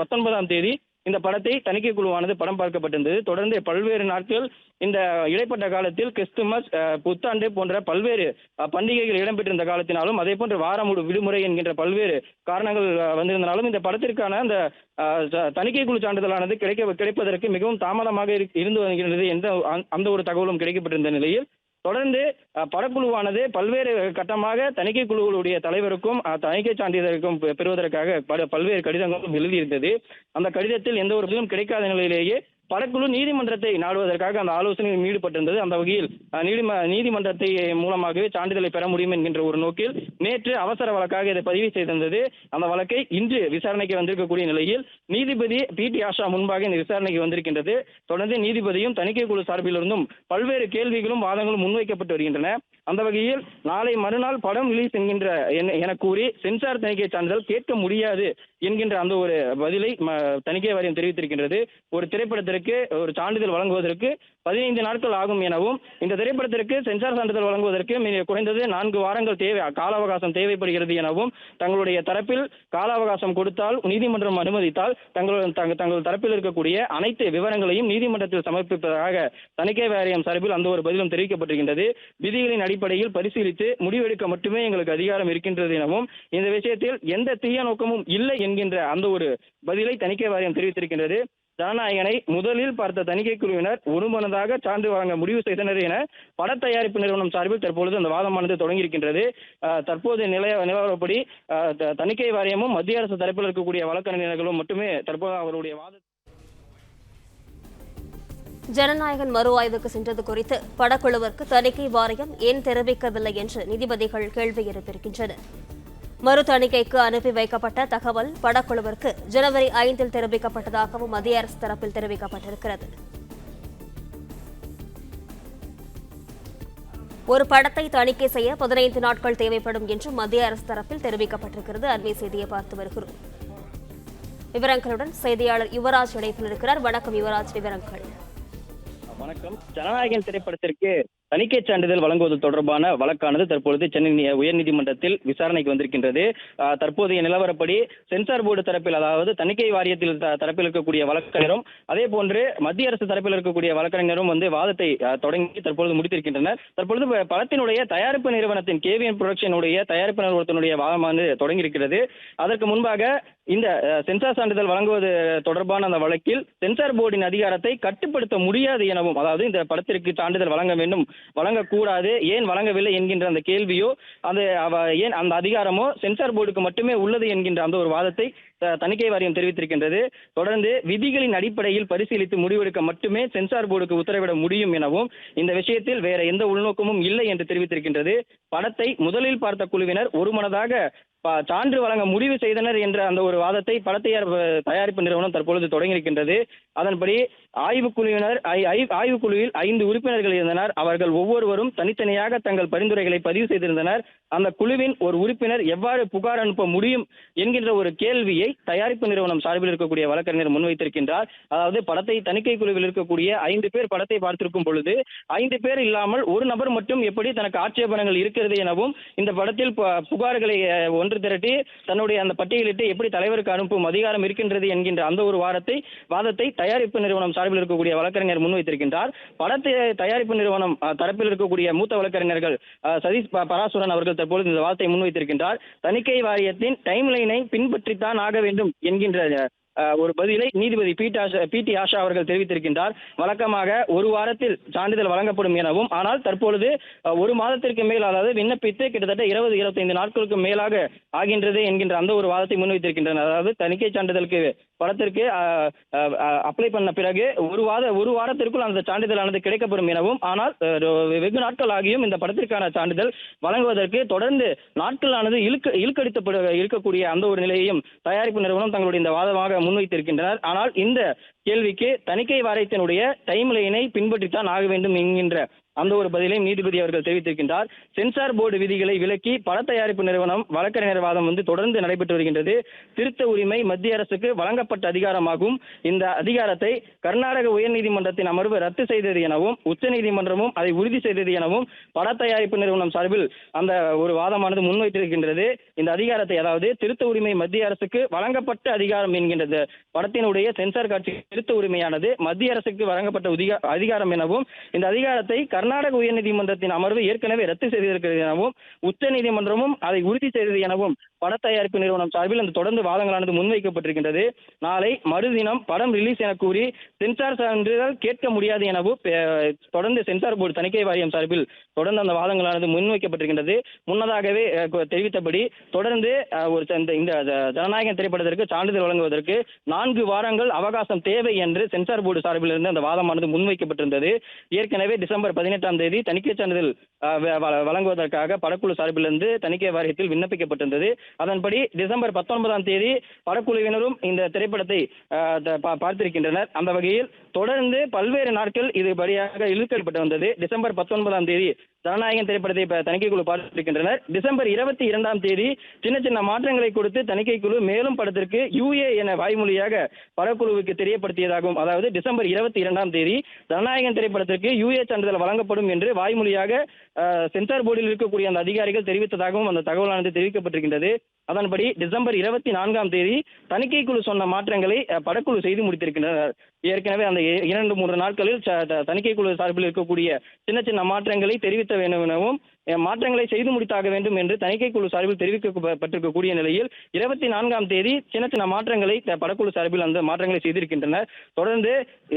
19ஆம் தேதி இந்த படத்தை தணிக்கை குழுவானது படம் பார்க்கப்பட்டிருந்தது. தொடர்ந்து பல்வேறு நாட்கள் இந்த இடைப்பட்ட காலத்தில் கிறிஸ்துமஸ், புத்தாண்டு போன்ற பல்வேறு பண்டிகைகள் இடம்பெற்றிருந்த காலத்தினாலும், அதே போன்று வாரம் விடுமுறை என்கின்ற பல்வேறு காரணங்கள் வந்திருந்தாலும் இந்த படத்திற்கான அந்த தணிக்கை குழு சான்றிதழானது கிடைப்பதற்கு மிகவும் தாமதமாக இருந்து வருகிறது என்ற அந்த ஒரு தகவலும் கிடைக்கப்பட்டிருந்த நிலையில் தொடர்ந்து படக்குழுவானது பல்வேறு கட்டமாக தணிக்கை குழுவுடைய தலைவருக்கும் தணிக்கை சான்றிதழுக்கும் பெறுவதற்காக பல்வேறு கடிதங்களும் எழுதியிருந்தது. அந்த கடிதத்தில் எந்த ஒரு பதிலும் கிடைக்காத நிலையிலேயே படக்குழு நீதிமன்றத்தை நாடுவதற்காக அந்த ஆலோசனையில் ஈடுபட்டிருந்தது. அந்த வகையில் நீதிமன்றத்தை மூலமாகவே சான்றிதழை பெற முடியும் என்கின்ற ஒரு நோக்கில் நேற்று அவசர வழக்காக இதை பதிவு செய்திருந்தது. அந்த வழக்கை இன்று விசாரணைக்கு வந்திருக்கக்கூடிய நிலையில் நீதிபதி PT ஆஷா முன்பாக இந்த விசாரணைக்கு வந்திருக்கின்றது. தொடர்ந்து நீதிபதியும் தணிக்கை குழு சார்பிலிருந்தும் பல்வேறு கேள்விகளும் வாதங்களும் முன்வைக்கப்பட்டு வருகின்றன. அந்த வகையில் நாளை மறுநாள் படம் ரிலீஸ் என கூறி சென்சார் தணிக்கை சான்றிதழ் கேட்க முடியாது என்கின்ற அந்த ஒரு பதிலை தணிக்கை வாரியம் தெரிவித்திருக்கின்றது. ஒரு திரைப்படத்திற்கு ஒரு சான்றிதழ் வழங்குவதற்கு 15 நாட்கள் ஆகும் எனவும், இந்த திரைப்படத்திற்கு சென்சார் சான்றிதழ் வழங்குவதற்கு குறைந்தது 4 வாரங்கள் கால அவகாசம் தேவைப்படுகிறது எனவும், தங்களுடைய தரப்பில் கால அவகாசம் கொடுத்தால் நீதிமன்றம் அனுமதித்தால் தங்கள் தரப்பில் இருக்கக்கூடிய அனைத்து விவரங்களையும் நீதிமன்றத்தில் சமர்ப்பிப்பதாக தணிக்கை வாரியம் சார்பில் அந்த ஒரு பதிலும் தெரிவிக்கப்பட்டிருக்கின்றது. விதிகளின் அடிப்படையில் பரிசீலித்து முடிவெடுக்க மட்டுமே எங்களுக்கு அதிகாரம் இருக்கின்றது எனவும், இந்த விஷயத்தில் எந்த தீய நோக்கமும் இல்லை என்கின்ற அந்த ஒரு பதிலை தணிக்கை வாரியம் தெரிவித்திருக்கின்றது. ஜனநாயகனை முதலில் பார்த்த தணிக்கை குழுவினர் ஒருமனதாக சான்று வழங்க முடிவு செய்தனர் என பட தயாரிப்பு நிறுவனம் சார்பில் தற்பொழுது அந்த வாதமானது தொடங்கியிருக்கின்றது. தற்போது நிலவரப்படி தணிக்கை வாரியமும் மத்திய அரசு தரப்பில் இருக்கக்கூடிய வழக்கறிஞர்களும் மட்டுமே தற்போது அவருடைய வாத ஜனநாயகன் மறு ஆய்வுக்கு சென்றது குறித்து படக்குழுவிற்கு தணிக்கை வாரியம் ஏன் தெரிவிக்கவில்லை என்று நீதிபதிகள் கேள்வி எழுப்பியிருக்கின்றனர். மறு தணிக்கைக்கு அனுப்பி வைக்கப்பட்ட தகவல் படக்குழுவிற்கு ஜனவரி 5 தெரிவிக்கப்பட்டதாகவும் மத்திய அரசு தரப்பில் தெரிவிக்கப்பட்டிருக்கிறது. ஒரு படத்தை தணிக்கை செய்ய 15 நாட்கள் தேவைப்படும் என்று மத்திய அரசு தரப்பில் தெரிவிக்கப்பட்டிருக்கிறது. அண்மை செய்தியை பார்த்து வருகிறோம். விவரங்களுடன் செய்தியாளர் யுவராஜ் இணைப்பில் இருக்கிறார். வணக்கம் யுவராஜ், விவரங்கள். வணக்கம். ஜனநாயகன் திரைப்படத்திற்கு தணிக்கை சான்றிதழ் வழங்குவது தொடர்பான வழக்கானது தற்பொழுது சென்னை உயர்நீதிமன்றத்தில் விசாரணைக்கு வந்திருக்கின்றது. தற்போதைய நிலவரப்படி சென்சார் போர்டு தரப்பில், அதாவது தணிக்கை வாரியத்தில் தரப்பில் இருக்கக்கூடிய வழக்கறிஞரும் அதே போன்று மத்திய அரசு தரப்பில் இருக்கக்கூடிய வழக்கறிஞரும் வாதத்தை தொடங்கி தற்பொழுது முடித்திருக்கின்றனர். தற்பொழுது படத்தினுடைய தயாரிப்பு நிறுவனத்தின் KVN புரொடக்ஷனுடைய தயாரிப்பு நிறுவனத்தினுடைய வாதமானது தொடங்கியிருக்கிறது. அதற்கு முன்பாக இந்த சென்சார் சான்றிதழ் வழங்குவது தொடர்பான அந்த வழக்கில் சென்சார் போர்டின் அதிகாரத்தை கட்டுப்படுத்த முடியாது எனவும், அதாவது இந்த படத்திற்கு சான்றிதழ் வழங்க வேண்டும், வழங்கக்கூடாது, ஏன் வழங்கவில்லை என்கின்ற அந்த கேள்வியோ ஏன் அந்த அதிகாரமோ சென்சார் போர்டுக்கு மட்டுமே உள்ளது என்கின்ற அந்த ஒரு வாதத்தை தணிக்கை வாரியம் தெரிவித்திருக்கின்றது. தொடர்ந்து விதிகளின் அடிப்படையில் பரிசீலித்து முடிவெடுக்க மட்டுமே சென்சார் போர்டுக்கு உத்தரவிட முடியும் எனவும், இந்த விஷயத்தில் வேற எந்த உள்நோக்கமும் இல்லை என்று தெரிவித்திருக்கின்றது. படத்தை முதலில் பார்த்த குழுவினர் ஒருமனதாக சான்று வழங்க முடிவு செய்தனர் என்ற அந்த ஒரு வாதத்தை தயாரிப்பு நிறுவனம் தற்பொழுது தொடங்கியிருக்கின்றது. அதன்படி ஆய்வுக்குழுவினர் ஆய்வுக்குழுவில் 5 உறுப்பினர்கள் இருந்தனர். அவர்கள் ஒவ்வொருவரும் தனித்தனியாக தங்கள் பரிந்துரைகளை பதிவு செய்திருந்தனர். அந்த குழுவின் ஒரு உறுப்பினர் எவ்வாறு புகார் அனுப்ப முடியும் என்கின்ற ஒரு கேள்வியை தயாரிப்பு நிறுவனம் சார்பில் இருக்கக்கூடிய வழக்கறிஞர் முன்வைத்திருக்கின்றார். அதாவது படத்தை தணிக்கை குழுவில் இருக்கக்கூடிய 5 பேர் படத்தை பார்த்திருக்கும் பொழுது 5 பேர் இல்லாமல் ஒரு நபர் மட்டும் எப்படி தனக்கு ஆட்சேபனங்கள் இருக்கிறது எனவும், இந்த படத்தில் புகார்களை ஒன்று திரட்டி தன்னுடைய அந்த பட்டியலிட்டு எப்படி தலைவருக்கு அனுப்பும் அதிகாரம் இருக்கின்றது என்கின்ற அந்த ஒரு வாதத்தை தயாரிப்பு நிறுவனம் சார்பில் இருக்கக்கூடிய வழக்கறிஞர் முன்வைத்திருக்கின்றார். படத்தை தயாரிப்பு நிறுவனம் தரப்பில் இருக்கக்கூடிய மூத்த வழக்கறிஞர்கள் சதீஷ் பராசுரன் அவர்கள் தற்பொழுது இந்த வாதத்தை முன்வைத்திருக்கின்றார். தணிக்கை வாரியத்தின் டைம்லைனை பின்பற்றித்தான் ஆக வேண்டும் என்கின்ற ஒரு பதிலை நீதிபதி பி.டி. ஆஷா அவர்கள் தெரிவித்திருக்கின்றார். வழக்கமாக ஒரு வாரத்தில் சான்றிதழ் வழங்கப்படும் எனவும், ஆனால் தற்பொழுது ஒரு மாதத்திற்கு மேல், அதாவது விண்ணப்பித்து கிட்டத்தட்ட 20-25 நாட்களுக்கு மேலாக ஆகின்றது என்கின்ற அந்த ஒரு வாதத்தை முன்வைத்திருக்கின்றனர். அதாவது தணிக்கை சான்றிதழுக்கு படத்திற்கு அப்ளை பண்ண பிறகு ஒரு வாரத்திற்குள் அந்த சான்றிதழானது கிடைக்கப்படும் எனவும், ஆனால் வெகு நாட்கள் ஆகியும் இந்த படத்திற்கான சான்றிதழ் வழங்குவதற்கு தொடர்ந்து நாட்களானது இருக்கக்கூடிய அந்த ஒரு நிலையையும் தயாரிப்பு நிறுவனம் தங்களுடைய இந்த வாதமாக முன்வைத்திருக்கின்றனர். ஆனால் இந்த கேள்விக்கு தணிக்கை வாரியத்தினுடைய டைம்லைனை பின்பற்றித்தான் ஆக வேண்டும் என்கின்ற அந்த ஒரு பதிலையும் நீதிபதி அவர்கள் தெரிவித்திருக்கின்றார். சென்சார் போர்டு விதிகளை விலக்கி பட தயாரிப்பு நிறுவனம் வழக்கறிஞர் வாதம் தொடர்ந்து நடைபெற்று வருகின்றது. திருத்த உரிமை மத்திய அரசுக்கு வழங்கப்பட்ட அதிகாரமாகும். இந்த அதிகாரத்தை கர்நாடக உயர்நீதிமன்றத்தின் அமர்வு ரத்து செய்தது எனவும், உச்சநீதிமன்றமும் அதை உறுதி செய்தது எனவும் பட தயாரிப்பு நிறுவனம் சார்பில் அந்த ஒரு வாதமானது முன்வைத்திருக்கின்றது. இந்த அதிகாரத்தை, அதாவது திருத்த உரிமை மத்திய அரசுக்கு வழங்கப்பட்ட அதிகாரம் என்கின்றது படத்தினுடைய சென்சார் காட்சி திருத்த உரிமையானது மத்திய அரசுக்கு வழங்கப்பட்ட அதிகாரம் எனவும், இந்த அதிகாரத்தை கர்நாடக உயர்நீதிமன்றத்தின் அமர்வு ஏற்கனவே ரத்து செய்திருக்கிறது எனவும், உச்ச நீதிமன்றமும் அதை உறுதி செய்தது எனவும் பட தயாரிப்பு நிறுவனம் சார்பில் அந்த தொடர்ந்து வாதங்களானது முன்வைக்கப்பட்டிருக்கின்றது. நாளை மறுதினம் படம் ரிலீஸ் என கூறி சென்சார் சான்றிதழ் கேட்க முடியாது எனவும் தொடர்ந்து சென்சார் போர்டு தணிக்கை வாரியம் சார்பில் தொடர்ந்து அந்த வாதங்களானது முன்வைக்கப்பட்டிருக்கின்றது. முன்னதாகவே தெரிவித்தபடி தொடர்ந்து இந்த ஜனநாயகன் திரைப்படத்திற்கு சான்றிதழ் வழங்குவதற்கு 4 வாரங்கள் அவகாசம் தேவை என்று சென்சார் போர்டு சார்பில் இருந்து அந்த வாதமானது முன்வைக்கப்பட்டிருந்தது. ஏற்கனவே டிசம்பர் 18ஆம் தேதி தணிக்கை சான்றிதழ் வழங்குவதற்காக படக்குழு சார்பிலிருந்து தணிக்கை வாரியத்தில் விண்ணப்பிக்கப்பட்டிருந்தது. அதன்படி டிசம்பர் 19ஆம் தேதி படக்குழுவினரும் இந்த திரைப்படத்தை பார்த்திருக்கின்றனர். அந்த வகையில் தொடர்ந்து பல்வேறு நாட்கள் இது படியாக இழுக்கப்பட்டு வந்தது. டிசம்பர் 19ஆம் தேதி ஜனநாயகன் திரைப்படத்தை தணிக்கை குழு பார்த்திருக்கின்றனர். டிசம்பர் 22ஆம் தேதி சின்ன மாற்றங்களை கொடுத்து தணிக்கை குழு மேலும் படத்திற்கு UA என வாய்மொழியாக படக்குழுவுக்கு தெரியப்படுத்தியதாகவும், அதாவது டிசம்பர் 22ஆம் தேதி ஜனநாயகன் திரைப்படத்திற்கு UA சான்றிதழ் வழங்கப்படும் என்று வாய்மொழியாக சென்சார் போர்டில் இருக்கக்கூடிய அந்த அதிகாரிகள் தெரிவித்ததாகவும் அந்த தகவலானது தெரிவிக்கப்பட்டிருக்கின்றது. அதன்படி டிசம்பர் 24ஆம் தேதி தணிக்கை குழு சொன்ன மாற்றங்களை படக்குழு செய்து முடித்திருக்கின்றனர். ஏற்கனவே அந்த 2-3 நாட்களில் தணிக்கை குழு சார்பில் இருக்கக்கூடிய சின்ன மாற்றங்களை தெரிவித்த வேண்டும் எனவும், மாற்றங்களை செய்து முடித்தாக வேண்டும் என்று தணிக்கை குழு சார்பில் தெரிவிக்கப்பட்டிருக்கக்கூடிய நிலையில் 24ஆம் தேதி சின்ன மாற்றங்களை படக்குழு சார்பில் அந்த மாற்றங்களை செய்திருக்கின்றனர். தொடர்ந்து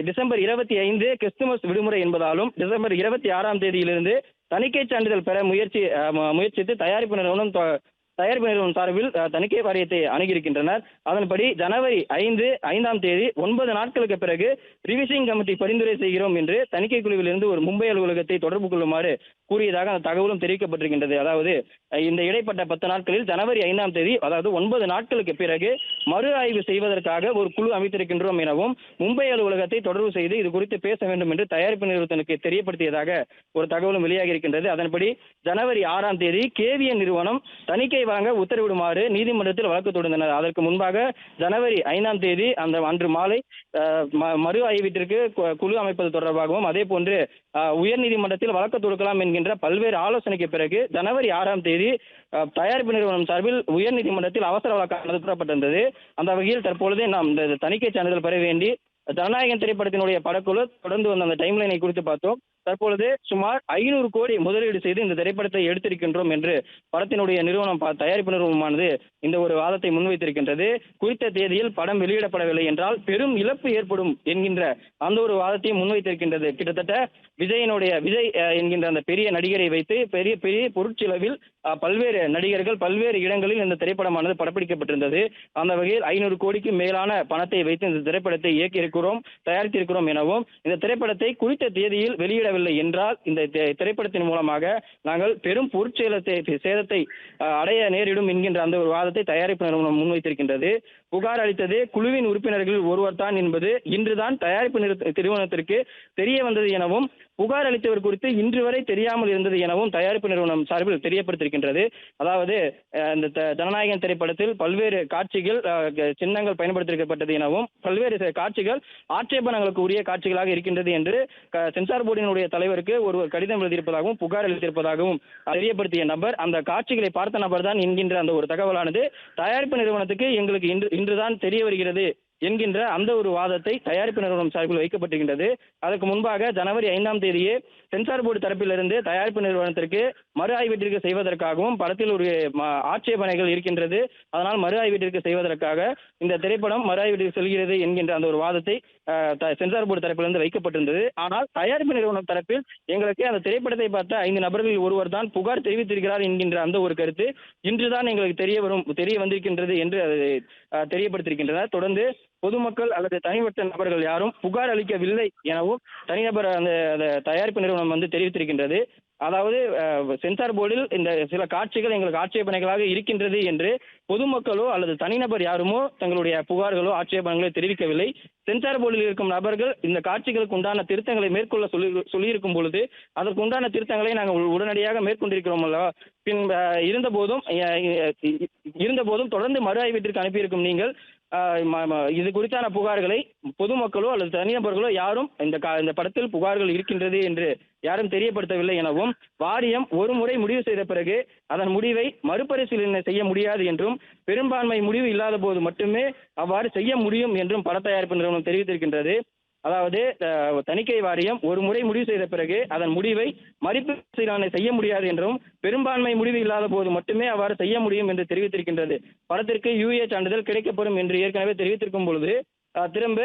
டிசம்பர் 25 கிறிஸ்துமஸ் விடுமுறை என்பதாலும் டிசம்பர் 26ஆம் தேதியிலிருந்து தணிக்கை சான்றிதழ் பெற முயற்சித்து தயாரிப்பு நிறுவனம் சார்பில் தணிக்கை வாரியத்தை அணுகியிருக்கின்றனர். அதன்படி ஜனவரி 5ஆம் தேதி 9 நாட்களுக்கு பிறகு ரிவிசிங் கமிட்டி பரிந்துரை செய்கிறோம் என்று தணிக்கை குழுவில் இருந்து ஒரு மும்பை அலுவலகத்தை தொடர்பு கொள்ளுமாறு கூறியதாக அந்த தகவலும் தெரிவிக்கப்பட்டிருக்கின்றது. அதாவது இந்த இடைப்பட்ட 10 நாட்களில் ஜனவரி 5ஆம் தேதி, அதாவது 9 நாட்களுக்கு பிறகு மறு ஆய்வு செய்வதற்காக ஒரு குழு அமைத்திருக்கின்றோம் எனவும் மும்பை அலுவலகத்தை தொடர்பு செய்து இது குறித்து பேச வேண்டும் என்று தயாரிப்பு நிறுவனத்திற்கு தெரியப்படுத்தியதாக ஒரு தகவலும் வெளியாகி இருக்கின்றது. அதன்படி ஜனவரி 6ஆம் தேதி KVN நிறுவனம் தணிக்கை வழங்க உத்தரவிடுமாறு நீதிமன்றத்தில் வழக்கு தொடர்ந்தனர். அதற்கு முன்பாக ஜனவரி 5ஆம் தேதி அன்று மாலை மறு ஆய்வீட்டிற்கு குழு அமைப்பது தொடர்பாகவும், அதே போன்று உயர்நீதிமன்றத்தில் வழக்கு தொடுக்கலாம் என்கின்ற பல்வேறு ஆலோசனைக்கு பிறகு ஜனவரி 6ஆம் தேதி தயாரிப்பு நிறுவனம் சார்பில் உயர்நீதிமன்றத்தில் அவசர வழக்கானது கூறப்பட்டிருந்தது. அந்த வகையில் தற்பொழுது நாம் இந்த தணிக்கை சான்றிதழ் பெற வேண்டி ஜனநாயகன் திரைப்படத்தினுடைய படக்குழு தொடர்ந்து வந்த அந்த டைம்லைனை குறித்து பார்த்தோம். தற்பொழுது சுமார் 500 கோடி முதலீடு செய்து இந்த திரைப்படத்தை எடுத்திருக்கின்றோம் என்று படத்தினுடைய நிறுவனம் தயாரிப்பு நிறுவனமானது இந்த ஒரு வாதத்தை முன்வைத்திருக்கின்றது. குறித்த தேதியில் படம் வெளியிடப்படவில்லை என்றால் பெரும் இழப்பு ஏற்படும் என்கின்ற அந்த ஒரு வாதத்தையும் முன்வைத்திருக்கின்றது. கிட்டத்தட்ட விஜய் என்கின்ற அந்த பெரிய நடிகரை வைத்து பெரிய பெரிய பொருட்செலவில் பல்வேறு நடிகர்கள் பல்வேறு இடங்களில் இந்த திரைப்படமானது படப்பிடிக்கப்பட்டிருந்தது. அந்த வகையில் 500 கோடிக்கு மேலான பணத்தை வைத்து இந்த திரைப்படத்தை தயாரித்திருக்கிறோம் எனவும் இந்த திரைப்படத்தை குறித்த தேதியில் வெளியிடவில்லை என்றால் இந்த திரைப்படத்தின் மூலமாக நாங்கள் பெரும் சேதத்தை அடைய நேரிடும் என்கின்ற அந்த ஒரு வாதத்தை தயாரிப்பு நிறுவனம் முன்வைத்திருக்கின்றது. புகார் அளித்தது குழுவின் உறுப்பினர்களில் ஒருவர் தான் என்பது இன்றுதான் தயாரிப்பு நிறுவனத்திற்கு தெரிய வந்தது எனவும் புகார் அளித்தவர் குறித்து இன்று வரை தெரியாமல் இருந்தது எனவும் தயாரிப்பு நிறுவனம் சார்பில் தெரியப்படுத்தியிருக்கின்றது. அதாவது இந்த ஜனநாயகன் திரைப்படத்தில் பல்வேறு காட்சிகள் சின்னங்கள் பயன்படுத்தப்பட்டது எனவும் பல்வேறு காட்சிகள் ஆட்சேபனங்களுக்கு உரிய காட்சிகளாக இருக்கின்றது என்று சென்சார் போர்டினுடைய தலைவருக்கு ஒருவர் கடிதம் எழுதியிருப்பதாகவும் புகார் அளித்திருப்பதாகவும் தெரியப்படுத்திய நபர் அந்த காட்சிகளை பார்த்த நபர் தான் என்கின்ற அந்த ஒரு தகவலானது தயாரிப்பு நிறுவனத்துக்கு எங்களுக்கு இன்றுதான் தெரிய வருகிறது என்கின்ற அந்த ஒரு வாதத்தை தயாரிப்பு நிறுவனம் சார்பில் வைக்கப்பட்டிருக்கின்றது. அதற்கு முன்பாக ஜனவரி 5ஆம் தேதியே சென்சார் போர்டு தரப்பிலிருந்து தயாரிப்பு நிறுவனத்திற்கு மறு ஆய்வீட்டிற்கு செய்வதற்காகவும் படத்தில் ஒரு ஆட்சேபனைகள் இருக்கின்றது, அதனால் மறு ஆய்வீட்டிற்கு செய்வதற்காக இந்த திரைப்படம் மறு ஆய்வீட்டிற்கு செல்கிறது என்கின்ற அந்த ஒரு வாதத்தை சென்சார் போர்டு தரப்பிலிருந்து வைக்கப்பட்டிருந்தது. ஆனால் தயாரிப்பு நிறுவனம் தரப்பில் எங்களுக்கு அந்த திரைப்படத்தை பார்த்த 5 நபர்களில் ஒருவர் தான் புகார் தெரிவித்திருக்கிறார் என்கின்ற அந்த ஒரு கருத்து இன்றுதான் எங்களுக்கு தெரிய வந்திருக்கின்றது என்று தெரியப்படுத்தியிருக்கின்றனர். தொடர்ந்து பொதுமக்கள் அல்லது தனிப்பட்ட நபர்கள் யாரும் புகார் அளிக்கவில்லை எனவும் தனிநபர் அந்த தயாரிப்பு நிறுவனம் தெரிவித்திருக்கின்றது. அதாவது சென்சார் போர்டில் இந்த சில காட்சிகள் எங்களுக்கு ஆட்சேபனைகளாக இருக்கின்றது என்று பொதுமக்களோ அல்லது தனிநபர் யாருமோ தங்களுடைய புகார்களோ ஆட்சேபனைகளோ தெரிவிக்கவில்லை. சென்சார் போர்டில் இருக்கும் நபர்கள் இந்த காட்சிகளுக்கு உண்டான திருத்தங்களை மேற்கொள்ள சொல்லியிருக்கும் பொழுது அதற்கு உண்டான திருத்தங்களை நாங்கள் உடனடியாக மேற்கொண்டிருக்கிறோம் அல்லவா. பின் இருந்தபோதும் தொடர்ந்து மறு ஆய்வீட்டிற்கு அனுப்பியிருக்கும் நீங்கள் இது குறித்தான புகார்களை பொதுமக்களோ அல்லது தனிநபர்களோ யாரும் இந்த படத்தில் புகார்கள் இருக்கின்றது என்று யாரும் தெரியப்படுத்தவில்லை எனவும் வாரியம் ஒரு முறை முடிவு செய்த பிறகு அதன் முடிவை மறுபரிசீலனை செய்ய முடியாது என்றும் பெரும்பான்மை முடிவு இல்லாத போது மட்டுமே அவ்வாறு செய்ய முடியும் என்றும் பட தயாரிப்பு நிறுவனம் தெரிவித்திருக்கின்றது. அதாவது தணிக்கை வாரியம் ஒரு முறை முடிவு செய்த பிறகு அதன் முடிவை மறுபரிசீலனை செய்ய முடியாது என்றும் பெரும்பான்மை முடிவு இல்லாத போது மட்டுமே அவ்வாறு செய்ய முடியும் என்று தெரிவித்திருக்கின்றது. படத்திற்கு UA சான்றிதழ் கிடைக்கப்படும் என்று ஏற்கனவே தெரிவித்திருக்கும் பொழுது திரும்ப